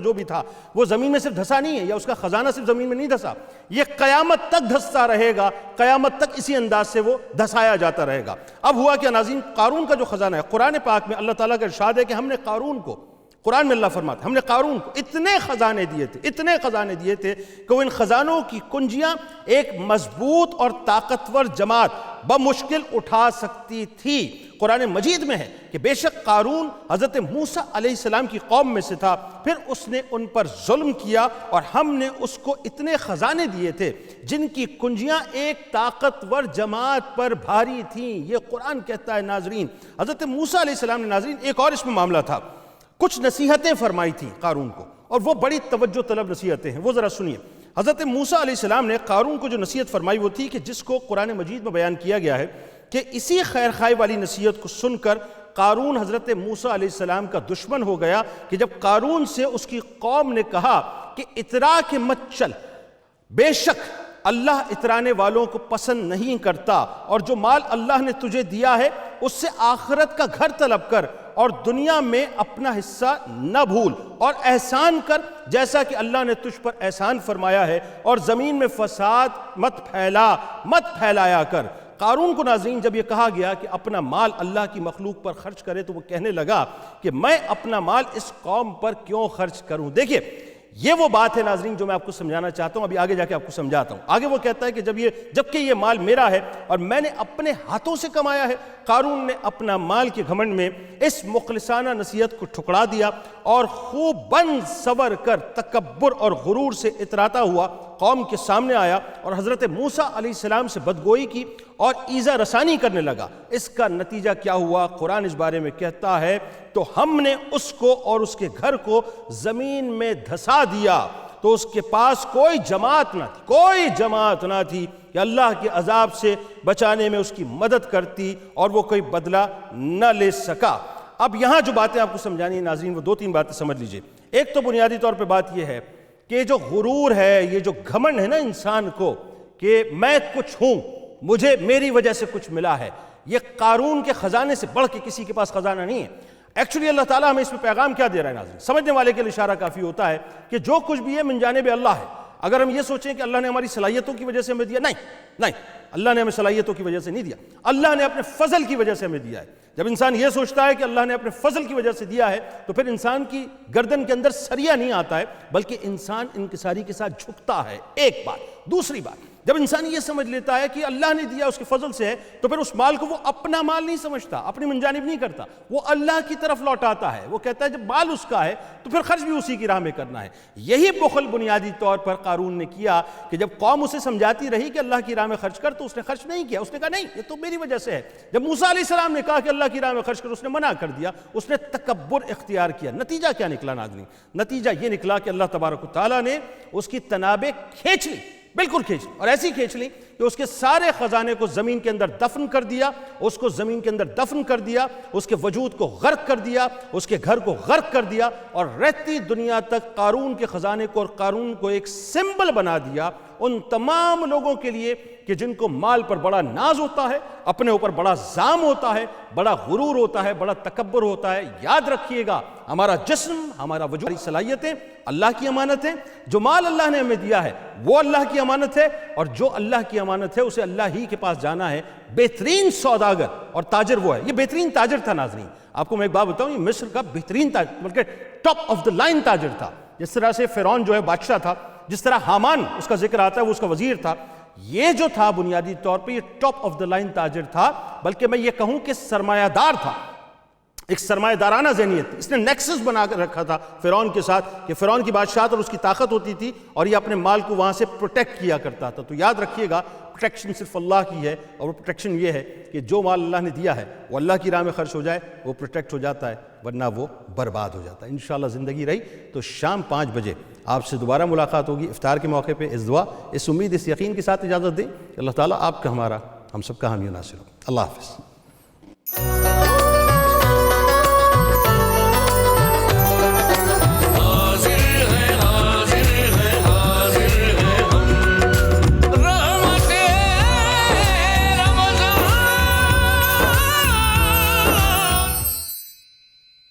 Speaker 2: جو بھی تھا وہ زمین میں صرف دھسا نہیں ہے، یا اس کا خزانہ صرف زمین میں نہیں دھسا، یہ قیامت تک دھستا رہے گا، قیامت تک اسی انداز سے وہ دھسایا جاتا رہے گا. اب ہوا کیا ناظرین، قارون کا جو خزانہ ہے، قرآن پاک میں اللہ تعالیٰ کا ارشاد ہے کہ ہم نے قارون کو، قرآن میں اللہ فرماتا ہے ہم نے قارون کو اتنے خزانے دیے تھے کہ وہ ان خزانوں کی کنجیاں ایک مضبوط اور طاقتور جماعت بمشکل اٹھا سکتی تھی. قرآن مجید میں ہے کہ بے شک قارون حضرت موسیٰ علیہ السلام کی قوم میں سے تھا، پھر اس نے ان پر ظلم کیا اور ہم نے اس کو اتنے خزانے دیے تھے جن کی کنجیاں ایک طاقتور جماعت پر بھاری تھیں. یہ قرآن کہتا ہے ناظرین. حضرت موسیٰ علیہ السلام نے ناظرین ایک اور اس میں معاملہ تھا، کچھ نصیحتیں فرمائی تھیں قارون کو، اور وہ بڑی توجہ طلب نصیحتیں ہیں، وہ ذرا سنیے. حضرت موسیٰ علیہ السلام نے قارون کو جو نصیحت فرمائی وہ تھی کہ جس کو قرآن مجید میں بیان کیا گیا ہے کہ اسی خیر خواہی والی نصیحت کو سن کر قارون حضرت موسیٰ علیہ السلام کا دشمن ہو گیا کہ جب قارون سے اس کی قوم نے کہا کہ اترا کے مت چل، بے شک اللہ اترانے والوں کو پسند نہیں کرتا، اور جو مال اللہ نے تجھے دیا ہے اس سے آخرت کا گھر طلب کر اور دنیا میں اپنا حصہ نہ بھول، اور احسان کر جیسا کہ اللہ نے تجھ پر احسان فرمایا ہے، اور زمین میں فساد مت پھیلایا کر. قارون کو ناظرین جب یہ کہا گیا کہ اپنا مال اللہ کی مخلوق پر خرچ کرے تو وہ کہنے لگا کہ میں اپنا مال اس قوم پر کیوں خرچ کروں. دیکھیے یہ وہ بات ہے ناظرین جو میں آپ کو سمجھانا چاہتا ہوں، ابھی آگے جا کے آپ کو سمجھاتا ہوں. آگے وہ کہتا ہے کہ جبکہ یہ مال میرا ہے اور میں نے اپنے ہاتھوں سے کمایا ہے. قارون نے اپنا مال کے گھمنڈ میں اس مخلصانہ نصیحت کو ٹھکرا دیا اور خوب بند سور کر تکبر اور غرور سے اتراتا ہوا قوم کے سامنے آیا اور حضرت موسیٰ علیہ السلام سے بدگوئی کی اور ایذا رسانی کرنے لگا. اس کا نتیجہ کیا ہوا قرآن اس بارے میں کہتا ہے تو ہم نے اس کو اور اس کے گھر کو زمین میں دھسا دیا تو اس کے پاس کوئی جماعت نہ تھی کہ اللہ کے عذاب سے بچانے میں اس کی مدد کرتی اور وہ کوئی بدلہ نہ لے سکا. اب یہاں جو باتیں آپ کو سمجھانی ہیں ناظرین وہ 2-3 باتیں سمجھ لیجئے. ایک تو بنیادی طور پہ بات یہ ہے کہ جو غرور ہے، یہ جو گھمنڈ ہے نا انسان کو کہ میں کچھ ہوں، مجھے میری وجہ سے کچھ ملا ہے، یہ قارون کے خزانے سے بڑھ کے کسی کے پاس خزانہ نہیں ہے. ایکچولی اللہ تعالیٰ ہمیں اس میں پیغام کیا دے رہا ہے ناظرین؟ سمجھنے والے کے لیے اشارہ کافی ہوتا ہے کہ جو کچھ بھی ہے من جانب اللہ ہے. اگر ہم یہ سوچیں کہ اللہ نے ہماری صلاحیتوں کی وجہ سے ہمیں دیا، نہیں، اللہ نے ہمیں صلاحیتوں کی وجہ سے نہیں دیا، اللہ نے اپنے فضل کی وجہ سے ہمیں دیا ہے. جب انسان یہ سوچتا ہے کہ اللہ نے اپنے فضل کی وجہ سے دیا ہے تو پھر انسان کی گردن کے اندر سریا نہیں آتا ہے بلکہ انسان انکساری کے ساتھ جھکتا ہے. ایک بات. دوسری بات، جب انسان یہ سمجھ لیتا ہے کہ اللہ نے دیا اس کے فضل سے ہے تو پھر اس مال کو وہ اپنا مال نہیں سمجھتا، اپنی منجانب نہیں کرتا، وہ اللہ کی طرف لوٹاتا ہے. وہ کہتا ہے جب مال اس کا ہے تو پھر خرچ بھی اسی کی راہ میں کرنا ہے. یہی بخل بنیادی طور پر قارون نے کیا کہ جب قوم اسے سمجھاتی رہی کہ اللہ کی راہ میں خرچ کر تو اس نے خرچ نہیں کیا. اس نے کہا نہیں، یہ تو میری وجہ سے ہے. جب موسیٰ علیہ السلام نے کہا کہ اللہ کی راہ میں خرچ کر، اس نے منع کر دیا، اس نے تکبر اختیار کیا. نتیجہ کیا نکلا ناظرین؟ نتیجہ یہ نکلا کہ اللہ تبارک و تعالیٰ نے اس کی تنابیں کھینچ لی. بالکل کھینچ لی، اور ایسی کھینچ لی کہ اس کے سارے خزانے کو زمین کے اندر دفن کر دیا، اس کو زمین کے اندر دفن کر دیا، اس کے وجود کو غرق کر دیا، اس کے گھر کو غرق کر دیا، اور رہتی دنیا تک قارون کے خزانے کو اور قارون کو ایک سمبل بنا دیا ان تمام لوگوں کے لیے کہ جن کو مال پر بڑا ناز ہوتا ہے، اپنے اوپر بڑا زام ہوتا ہے، بڑا غرور ہوتا ہے، بڑا تکبر ہوتا ہے۔ یاد رکھیے گا، ہمارا جسم، ہمارا وجود، ہماری صلاحیتیں اللہ کی امانت ہیں، جو مال اللہ نے ہمیں دیا ہے وہ اللہ کی امانت ہے، اور جو اللہ کی امانت ہے اسے اللہ ہی کے پاس جانا ہے۔ بہترین سوداگر اور تاجر وہ ہے، یہ بہترین تاجر تھا ناظرین۔ آپ کو میں ایک بات بتاؤں، یہ مصر کا بہترین تاجر، بلکہ ٹاپ آف دا لائن تاجر تھا۔ جس طرح سے فرعون جو ہے بادشاہ تھا، جس طرح حامان اس کا ذکر آتا ہے وہ اس کا وزیر تھا، یہ جو تھا بنیادی طور پہ یہ ٹاپ آف دا لائن تاجر تھا، بلکہ میں یہ کہوں کہ سرمایہ دار تھا، ایک سرمایہ دارانہ ذہنیت تھی۔ اس نے نیکسس بنا کر رکھا تھا فرعون کے ساتھ کہ فرعون کی بادشاہت اور اس کی طاقت ہوتی تھی اور یہ اپنے مال کو وہاں سے پروٹیکٹ کیا کرتا تھا۔ تو یاد رکھیے گا، پروٹیکشن صرف اللہ کی ہے، اور وہ پروٹیکشن یہ ہے کہ جو مال اللہ نے دیا ہے وہ اللہ کی راہ میں خرچ ہو جائے وہ پروٹیکٹ ہو جاتا ہے، ورنہ وہ برباد ہو جاتا ہے۔ انشاءاللہ زندگی رہی تو شام 5 بجے آپ سے دوبارہ ملاقات ہوگی افطار کے موقع پہ۔ اس دعا، اس امید، اس یقین کے ساتھ اجازت دیں کہ اللہ تعالیٰ آپ کا، ہمارا، ہم سب کا حامی و ناصر ہو۔ اللہ حافظ۔